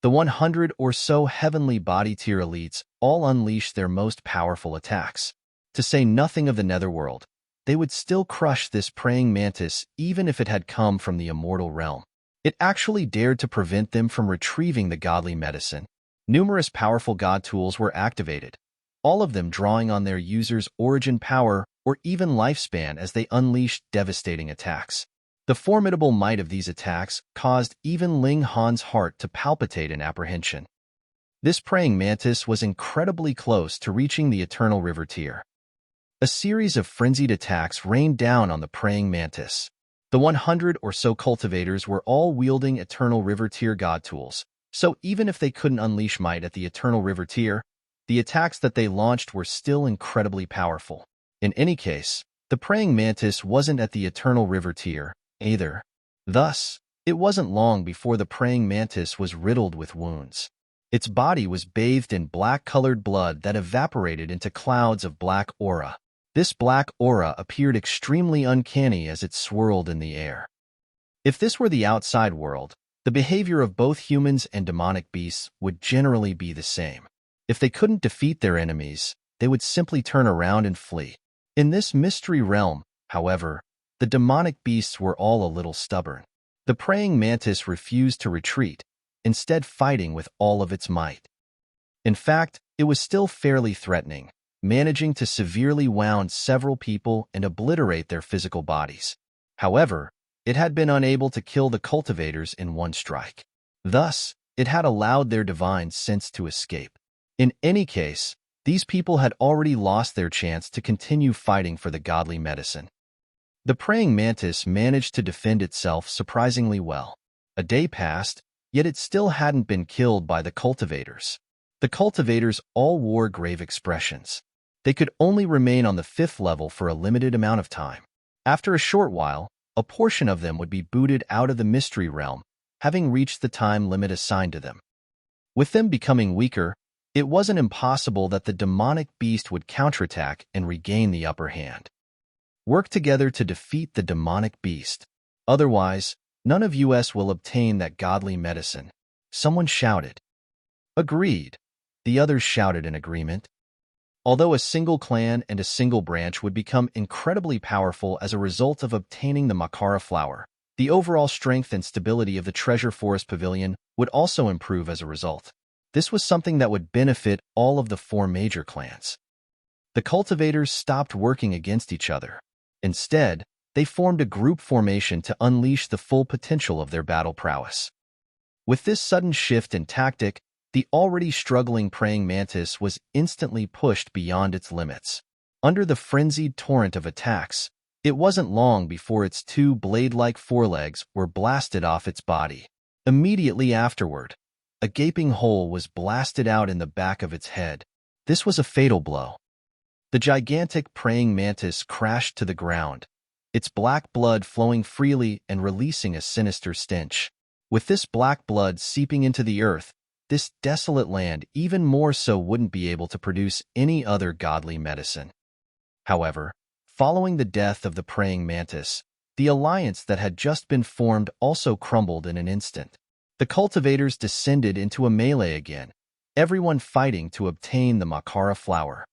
The 100 or so heavenly body tier elites all unleashed their most powerful attacks. To say nothing of the Netherworld, they would still crush this praying mantis even if it had come from the immortal realm. It actually dared to prevent them from retrieving the godly medicine. Numerous powerful god tools were activated, all of them drawing on their user's origin power or even lifespan as they unleashed devastating attacks. The formidable might of these attacks caused even Ling Han's heart to palpitate in apprehension. This praying mantis was incredibly close to reaching the Eternal River tier. A series of frenzied attacks rained down on the praying mantis. The 100 or so cultivators were all wielding Eternal River tier god tools, so even if they couldn't unleash might at the Eternal River tier, the attacks that they launched were still incredibly powerful. In any case, the praying mantis wasn't at the Eternal River tier either. Thus, it wasn't long before the praying mantis was riddled with wounds. Its body was bathed in black-colored blood that evaporated into clouds of black aura. This black aura appeared extremely uncanny as it swirled in the air. If this were the outside world, the behavior of both humans and demonic beasts would generally be the same. If they couldn't defeat their enemies, they would simply turn around and flee. In this mystery realm, however, the demonic beasts were all a little stubborn. The praying mantis refused to retreat, instead fighting with all of its might. In fact, it was still fairly threatening, managing to severely wound several people and obliterate their physical bodies. However, it had been unable to kill the cultivators in one strike. Thus, it had allowed their divine sense to escape. In any case, these people had already lost their chance to continue fighting for the godly medicine. The praying mantis managed to defend itself surprisingly well. A day passed, yet it still hadn't been killed by the cultivators. The cultivators all wore grave expressions. They could only remain on the 5th level for a limited amount of time. After a short while, a portion of them would be booted out of the mystery realm, having reached the time limit assigned to them. With them becoming weaker, it wasn't impossible that the demonic beast would counterattack and regain the upper hand. Work together to defeat the demonic beast. Otherwise, none of us will obtain that godly medicine. Someone shouted. Agreed. The others shouted in agreement. Although a single clan and a single branch would become incredibly powerful as a result of obtaining the Makara flower, the overall strength and stability of the Treasure Forest Pavilion would also improve as a result. This was something that would benefit all of the 4 major clans. The cultivators stopped working against each other. Instead, they formed a group formation to unleash the full potential of their battle prowess. With this sudden shift in tactic, the already struggling praying mantis was instantly pushed beyond its limits. Under the frenzied torrent of attacks, it wasn't long before its 2 blade-like forelegs were blasted off its body. Immediately afterward, a gaping hole was blasted out in the back of its head. This was a fatal blow. The gigantic praying mantis crashed to the ground, its black blood flowing freely and releasing a sinister stench. With this black blood seeping into the earth, this desolate land even more so wouldn't be able to produce any other godly medicine. However, following the death of the praying mantis, the alliance that had just been formed also crumbled in an instant. The cultivators descended into a melee again, everyone fighting to obtain the Makara flower.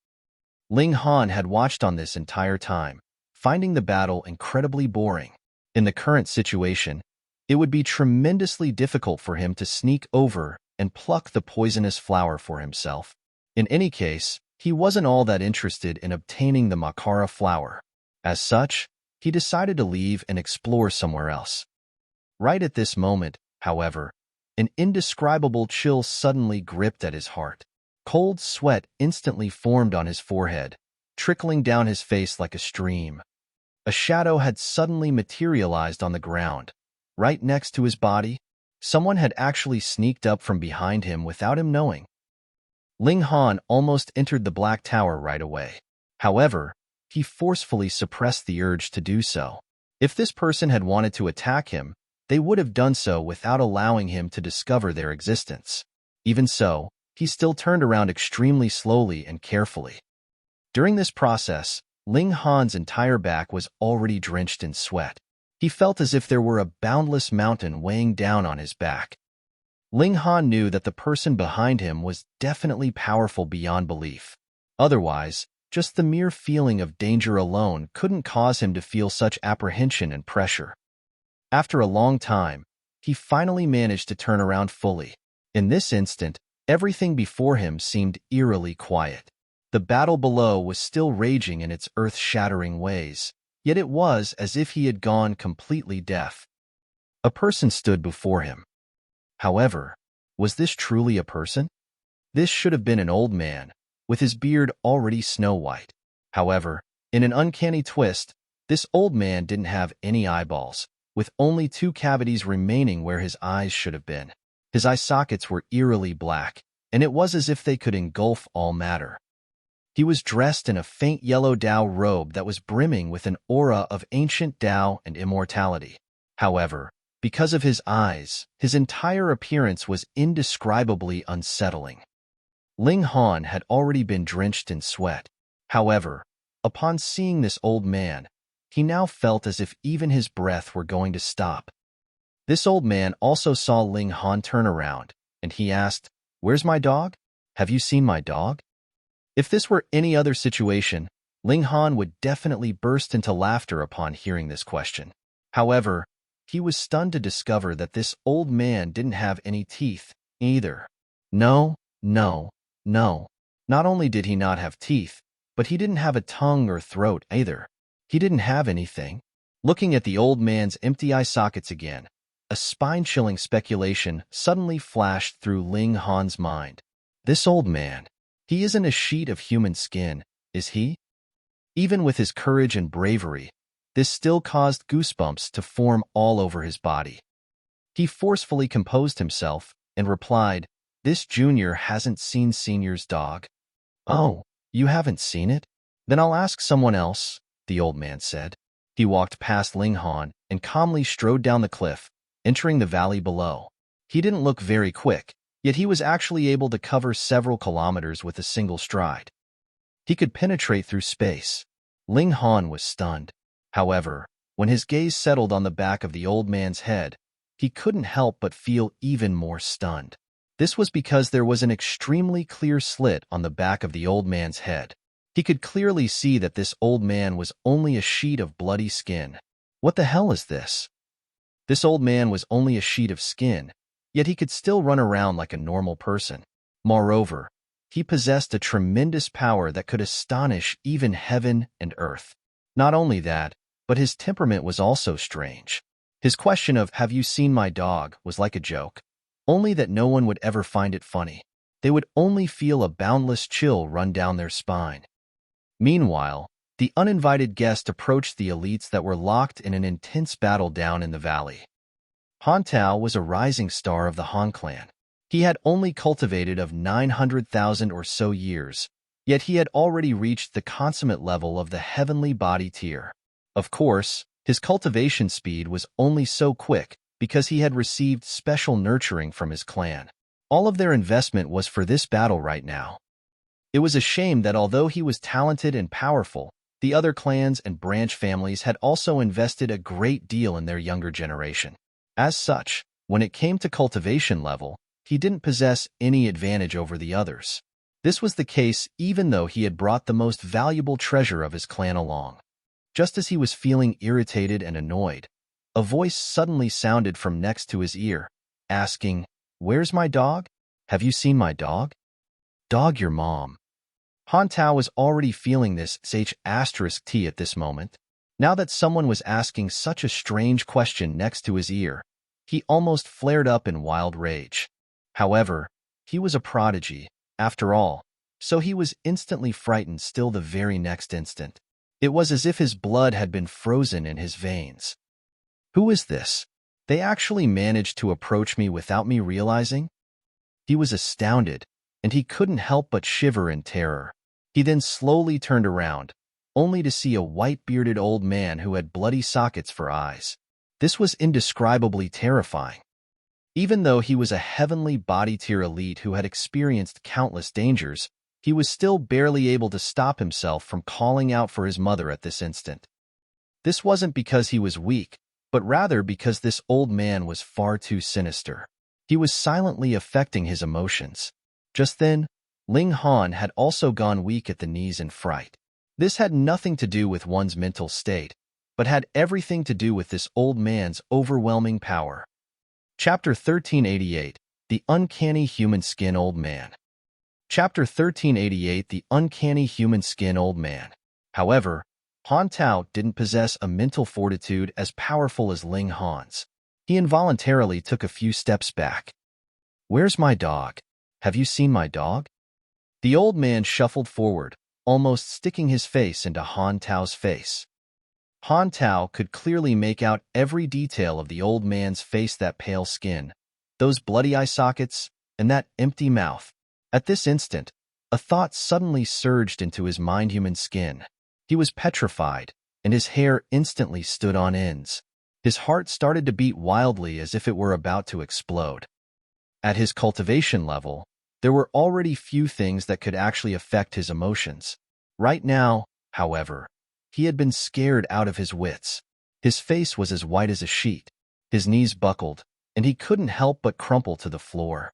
Ling Han had watched on this entire time, finding the battle incredibly boring. In the current situation, it would be tremendously difficult for him to sneak over and pluck the poisonous flower for himself. In any case, he wasn't all that interested in obtaining the Makara flower. As such, he decided to leave and explore somewhere else. Right at this moment, however, an indescribable chill suddenly gripped at his heart. Cold sweat instantly formed on his forehead, trickling down his face like a stream. A shadow had suddenly materialized on the ground. Right next to his body, someone had actually sneaked up from behind him without him knowing. Ling Han almost entered the Black Tower right away. However, he forcefully suppressed the urge to do so. If this person had wanted to attack him, they would have done so without allowing him to discover their existence. Even so, he still turned around extremely slowly and carefully. During this process, Ling Han's entire back was already drenched in sweat. He felt as if there were a boundless mountain weighing down on his back. Ling Han knew that the person behind him was definitely powerful beyond belief. Otherwise, just the mere feeling of danger alone couldn't cause him to feel such apprehension and pressure. After a long time, he finally managed to turn around fully. In this instant, everything before him seemed eerily quiet. The battle below was still raging in its earth-shattering ways, yet it was as if he had gone completely deaf. A person stood before him. However, was this truly a person? This should have been an old man, with his beard already snow-white. However, in an uncanny twist, this old man didn't have any eyeballs, with only 2 cavities remaining where his eyes should have been. His eye sockets were eerily black, and it was as if they could engulf all matter. He was dressed in a faint yellow Tao robe that was brimming with an aura of ancient Tao and immortality. However, because of his eyes, his entire appearance was indescribably unsettling. Ling Han had already been drenched in sweat. However, upon seeing this old man, he now felt as if even his breath were going to stop. This old man also saw Ling Han turn around, and he asked, "Where's my dog? Have you seen my dog?" If this were any other situation, Ling Han would definitely burst into laughter upon hearing this question. However, he was stunned to discover that this old man didn't have any teeth, either. No. Not only did he not have teeth, but he didn't have a tongue or throat either. He didn't have anything. Looking at the old man's empty eye sockets again, a spine-chilling speculation suddenly flashed through Ling Han's mind. This old man, he isn't a sheet of human skin, is he? Even with his courage and bravery, this still caused goosebumps to form all over his body. He forcefully composed himself and replied, "This junior hasn't seen Senior's dog." "Oh, you haven't seen it? Then I'll ask someone else," the old man said. He walked past Ling Han and calmly strode down the cliff, entering the valley below. He didn't look very quick, yet he was actually able to cover several kilometers with a single stride. He could penetrate through space. Ling Han was stunned. However, when his gaze settled on the back of the old man's head, he couldn't help but feel even more stunned. This was because there was an extremely clear slit on the back of the old man's head. He could clearly see that this old man was only a sheet of bloody skin. What the hell is this? This old man was only a sheet of skin, yet he could still run around like a normal person. Moreover, he possessed a tremendous power that could astonish even heaven and earth. Not only that, but his temperament was also strange. His question of, "Have you seen my dog?" was like a joke, only that no one would ever find it funny. They would only feel a boundless chill run down their spine. Meanwhile, the uninvited guest approached the elites that were locked in an intense battle down in the valley. Han Tao was a rising star of the Han clan. He had only cultivated of 900,000 or so years, yet he had already reached the consummate level of the heavenly body tier. Of course, his cultivation speed was only so quick because he had received special nurturing from his clan. All of their investment was for this battle right now. It was a shame that although he was talented and powerful, the other clans and branch families had also invested a great deal in their younger generation. As such, when it came to cultivation level, he didn't possess any advantage over the others. This was the case even though he had brought the most valuable treasure of his clan along. Just as he was feeling irritated and annoyed, a voice suddenly sounded from next to his ear, asking, "Where's my dog? Have you seen my dog?" "Dog your mom." Han Tao was already feeling this *T at this moment. Now that someone was asking such a strange question next to his ear, he almost flared up in wild rage. However, he was a prodigy, after all, so he was instantly frightened still the very next instant. It was as if his blood had been frozen in his veins. Who is this? They actually managed to approach me without me realizing? He was astounded, and he couldn't help but shiver in terror. He then slowly turned around, only to see a white-bearded old man who had bloody sockets for eyes. This was indescribably terrifying. Even though he was a heavenly body-tier elite who had experienced countless dangers, he was still barely able to stop himself from calling out for his mother at this instant. This wasn't because he was weak, but rather because this old man was far too sinister. He was silently affecting his emotions. Just then, Ling Han had also gone weak at the knees in fright. This had nothing to do with one's mental state, but had everything to do with this old man's overwhelming power. Chapter 1388, The Uncanny Human Skin Old Man. Chapter 1388, The Uncanny Human Skin Old Man. However, Han Tao didn't possess a mental fortitude as powerful as Ling Han's. He involuntarily took a few steps back. "Where's my dog? Have you seen my dog?" The old man shuffled forward, almost sticking his face into Han Tao's face. Han Tao could clearly make out every detail of the old man's face, that pale skin, those bloody eye sockets, and that empty mouth. At this instant, a thought suddenly surged into his mind. Human skin. He was petrified, and his hair instantly stood on ends. His heart started to beat wildly as if it were about to explode. At his cultivation level, there were already few things that could actually affect his emotions. Right now, however, he had been scared out of his wits. His face was as white as a sheet, his knees buckled, and he couldn't help but crumple to the floor.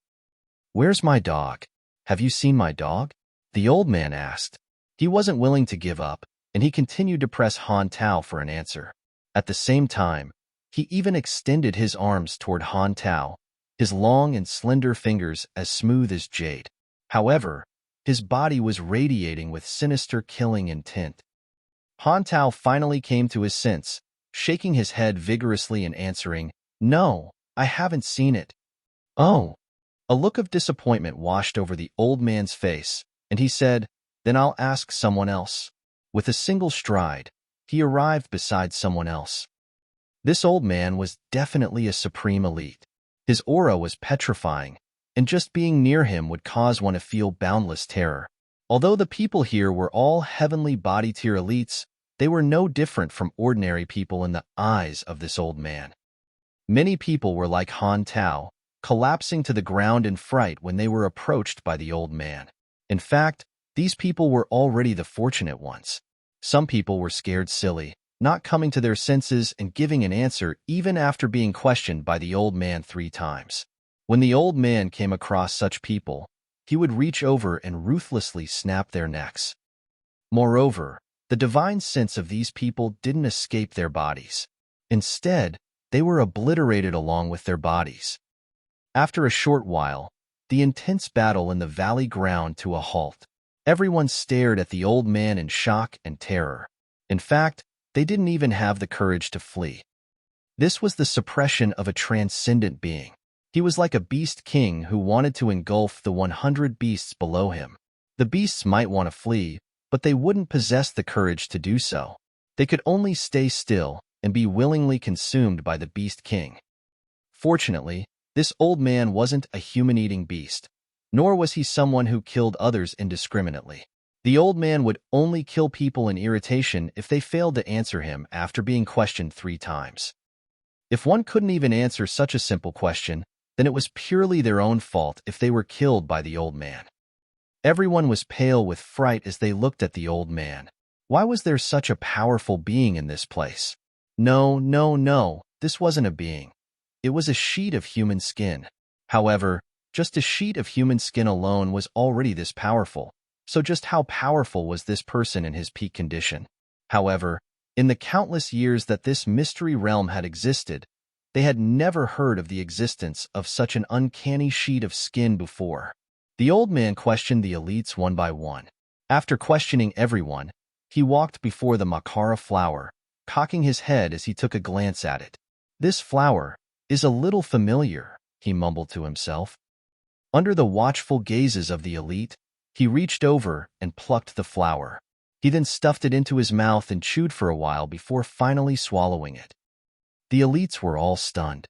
"Where's my dog? Have you seen my dog?" the old man asked. He wasn't willing to give up, and he continued to press Han Tao for an answer. At the same time, he even extended his arms toward Han Tao, his long and slender fingers as smooth as jade. However, his body was radiating with sinister killing intent. Han Tao finally came to his sense, shaking his head vigorously and answering, "No, I haven't seen it." "Oh." A look of disappointment washed over the old man's face, and he said, "Then I'll ask someone else." With a single stride, he arrived beside someone else. This old man was definitely a supreme elite. His aura was petrifying, and just being near him would cause one to feel boundless terror. Although the people here were all heavenly body-tier elites, they were no different from ordinary people in the eyes of this old man. Many people were like Han Tao, collapsing to the ground in fright when they were approached by the old man. In fact, these people were already the fortunate ones. Some people were scared silly, not coming to their senses and giving an answer even after being questioned by the old man 3 times. When the old man came across such people, he would reach over and ruthlessly snap their necks. Moreover, the divine sense of these people didn't escape their bodies. Instead, they were obliterated along with their bodies. After a short while, the intense battle in the valley ground to a halt. Everyone stared at the old man in shock and terror. In fact, they didn't even have the courage to flee. This was the suppression of a transcendent being. He was like a beast king who wanted to engulf the 100 beasts below him. The beasts might want to flee, but they wouldn't possess the courage to do so. They could only stay still and be willingly consumed by the beast king. Fortunately, this old man wasn't a human-eating beast, nor was he someone who killed others indiscriminately. The old man would only kill people in irritation if they failed to answer him after being questioned 3 times. If one couldn't even answer such a simple question, then it was purely their own fault if they were killed by the old man. Everyone was pale with fright as they looked at the old man. Why was there such a powerful being in this place? No, this wasn't a being. It was a sheet of human skin. However, just a sheet of human skin alone was already this powerful. So just how powerful was this person in his peak condition? However, In the countless years that this mystery realm had existed, they had never heard of the existence of such an uncanny sheet of skin before. The old man questioned the elites one by one. After questioning everyone, he walked before the Makara flower, cocking his head as he took a glance at it. "This flower is a little familiar," he mumbled to himself. Under the watchful gazes of the elite, he reached over and plucked the flower. He then stuffed it into his mouth and chewed for a while before finally swallowing it. The elites were all stunned.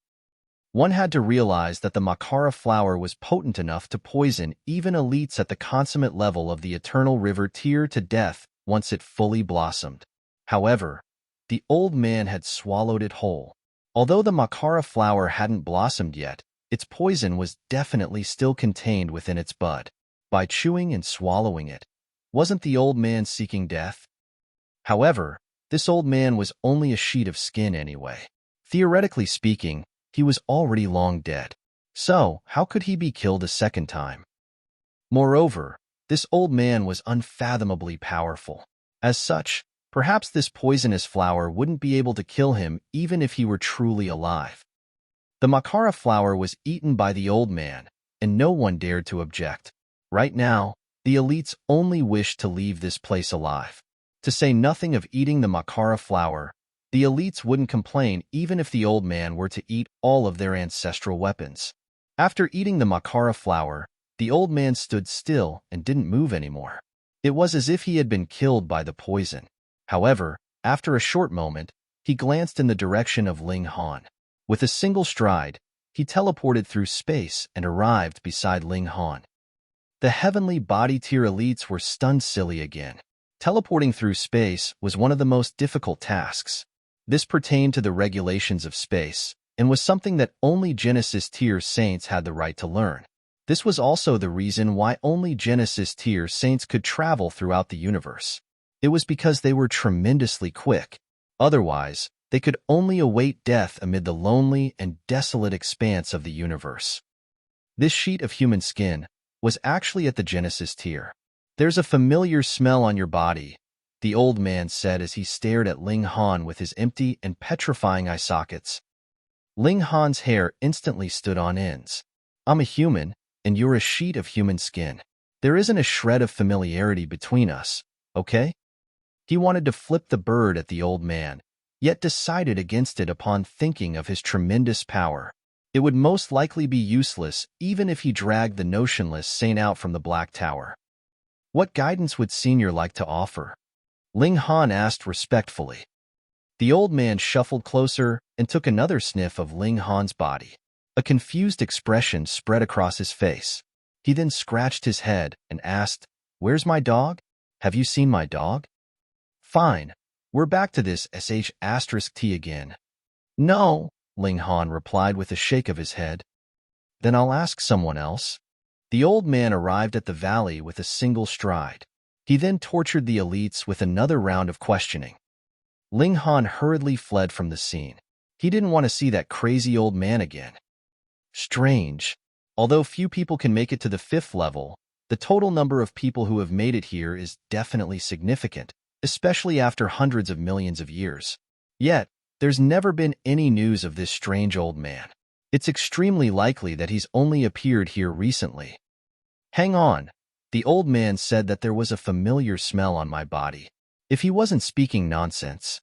One had to realize that the Makara flower was potent enough to poison even elites at the consummate level of the eternal river tier to death once it fully blossomed. However, the old man had swallowed it whole. Although the Makara flower hadn't blossomed yet, its poison was definitely still contained within its bud. By chewing and swallowing it, wasn't the old man seeking death? However, this old man was only a sheet of skin anyway. Theoretically speaking, he was already long dead. So, how could he be killed a second time? Moreover, this old man was unfathomably powerful. As such, perhaps this poisonous flower wouldn't be able to kill him even if he were truly alive. The Makara flower was eaten by the old man, and no one dared to object. Right now, the elites only wished to leave this place alive. To say nothing of eating the Makara flower, the elites wouldn't complain even if the old man were to eat all of their ancestral weapons. After eating the Makara flower, the old man stood still and didn't move anymore. It was as if he had been killed by the poison. However, after a short moment, he glanced in the direction of Ling Han. With a single stride, he teleported through space and arrived beside Ling Han. The heavenly body tier elites were stunned silly again. Teleporting through space was one of the most difficult tasks. This pertained to the regulations of space, and was something that only Genesis tier saints had the right to learn. This was also the reason why only Genesis tier saints could travel throughout the universe. It was because they were tremendously quick. Otherwise, they could only await death amid the lonely and desolate expanse of the universe. This sheet of human skin was actually at the Genesis tier. "There's a familiar smell on your body," the old man said as he stared at Ling Han with his empty and petrifying eye sockets. Ling Han's hair instantly stood on ends. "I'm a human, and you're a sheet of human skin. There isn't a shred of familiarity between us, okay?" He wanted to flip the bird at the old man, yet decided against it upon thinking of his tremendous power. It would most likely be useless even if he dragged the notionless saint out from the Black Tower. "What guidance would Senior like to offer?" Ling Han asked respectfully. The old man shuffled closer and took another sniff of Ling Han's body. A confused expression spread across his face. He then scratched his head and asked, "Where's my dog? Have you seen my dog?" "Fine. We're back to this **T again." "No," Ling Han replied with a shake of his head. "Then I'll ask someone else." The old man arrived at the valley with a single stride. He then tortured the elites with another round of questioning. Ling Han hurriedly fled from the scene. He didn't want to see that crazy old man again. Strange. Although few people can make it to the 5th level, the total number of people who have made it here is definitely significant, especially after hundreds of millions of years. Yet, there's never been any news of this strange old man. It's extremely likely that he's only appeared here recently. "Hang on." The old man said that there was a familiar smell on my body. If he wasn't speaking nonsense.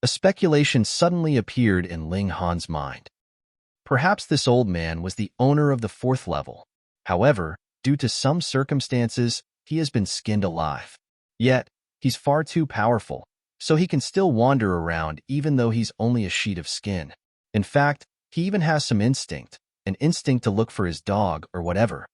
A speculation suddenly appeared in Ling Han's mind. Perhaps this old man was the owner of the 4th level. However, due to some circumstances, he has been skinned alive. Yet, he's far too powerful, so he can still wander around even though he's only a sheet of skin. In fact, he even has some instinct, an instinct to look for his dog or whatever.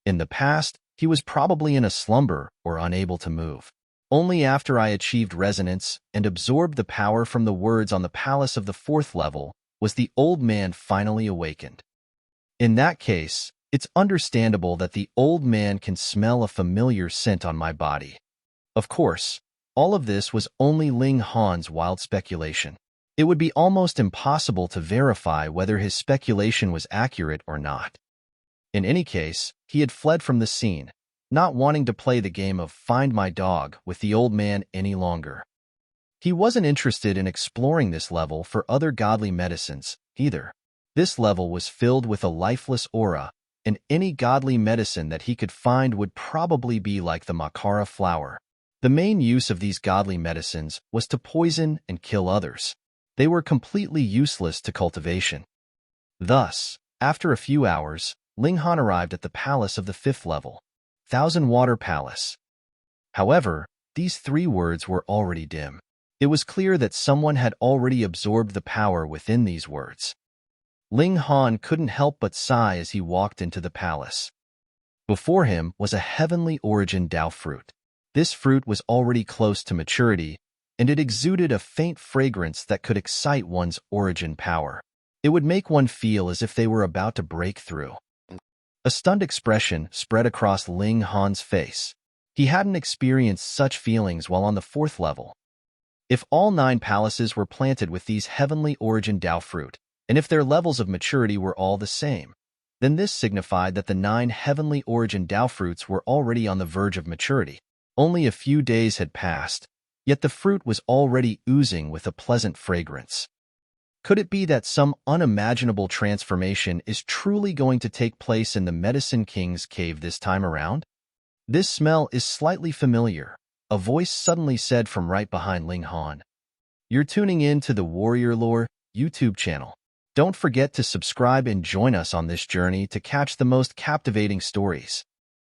In the past, he was probably in a slumber or unable to move. Only after I achieved resonance and absorbed the power from the words on the palace of the 4th level was the old man finally awakened. In that case, it's understandable that the old man can smell a familiar scent on my body. Of course, all of this was only Ling Han's wild speculation. It would be almost impossible to verify whether his speculation was accurate or not. In any case, he had fled from the scene, not wanting to play the game of Find My Dog with the old man any longer. He wasn't interested in exploring this level for other godly medicines, either. This level was filled with a lifeless aura, and any godly medicine that he could find would probably be like the Makara flower. The main use of these godly medicines was to poison and kill others. They were completely useless to cultivation. Thus, after a few hours, Ling Han arrived at the palace of the 5th level, Thousand Water Palace. However, these 3 words were already dim. It was clear that someone had already absorbed the power within these words. Ling Han couldn't help but sigh as he walked into the palace. Before him was a heavenly origin Dao fruit. This fruit was already close to maturity, and it exuded a faint fragrance that could excite one's origin power. It would make one feel as if they were about to break through. A stunned expression spread across Ling Han's face. He hadn't experienced such feelings while on the 4th level. If all 9 palaces were planted with these heavenly origin Dao fruit, and if their levels of maturity were all the same, then this signified that the 9 heavenly origin Dao fruits were already on the verge of maturity. Only a few days had passed, yet the fruit was already oozing with a pleasant fragrance. Could it be that some unimaginable transformation is truly going to take place in the Medicine King's cave this time around? This smell is slightly familiar, a voice suddenly said from right behind Ling Han. You're tuning in to the Warrior Lore YouTube channel. Don't forget to subscribe and join us on this journey to catch the most captivating stories.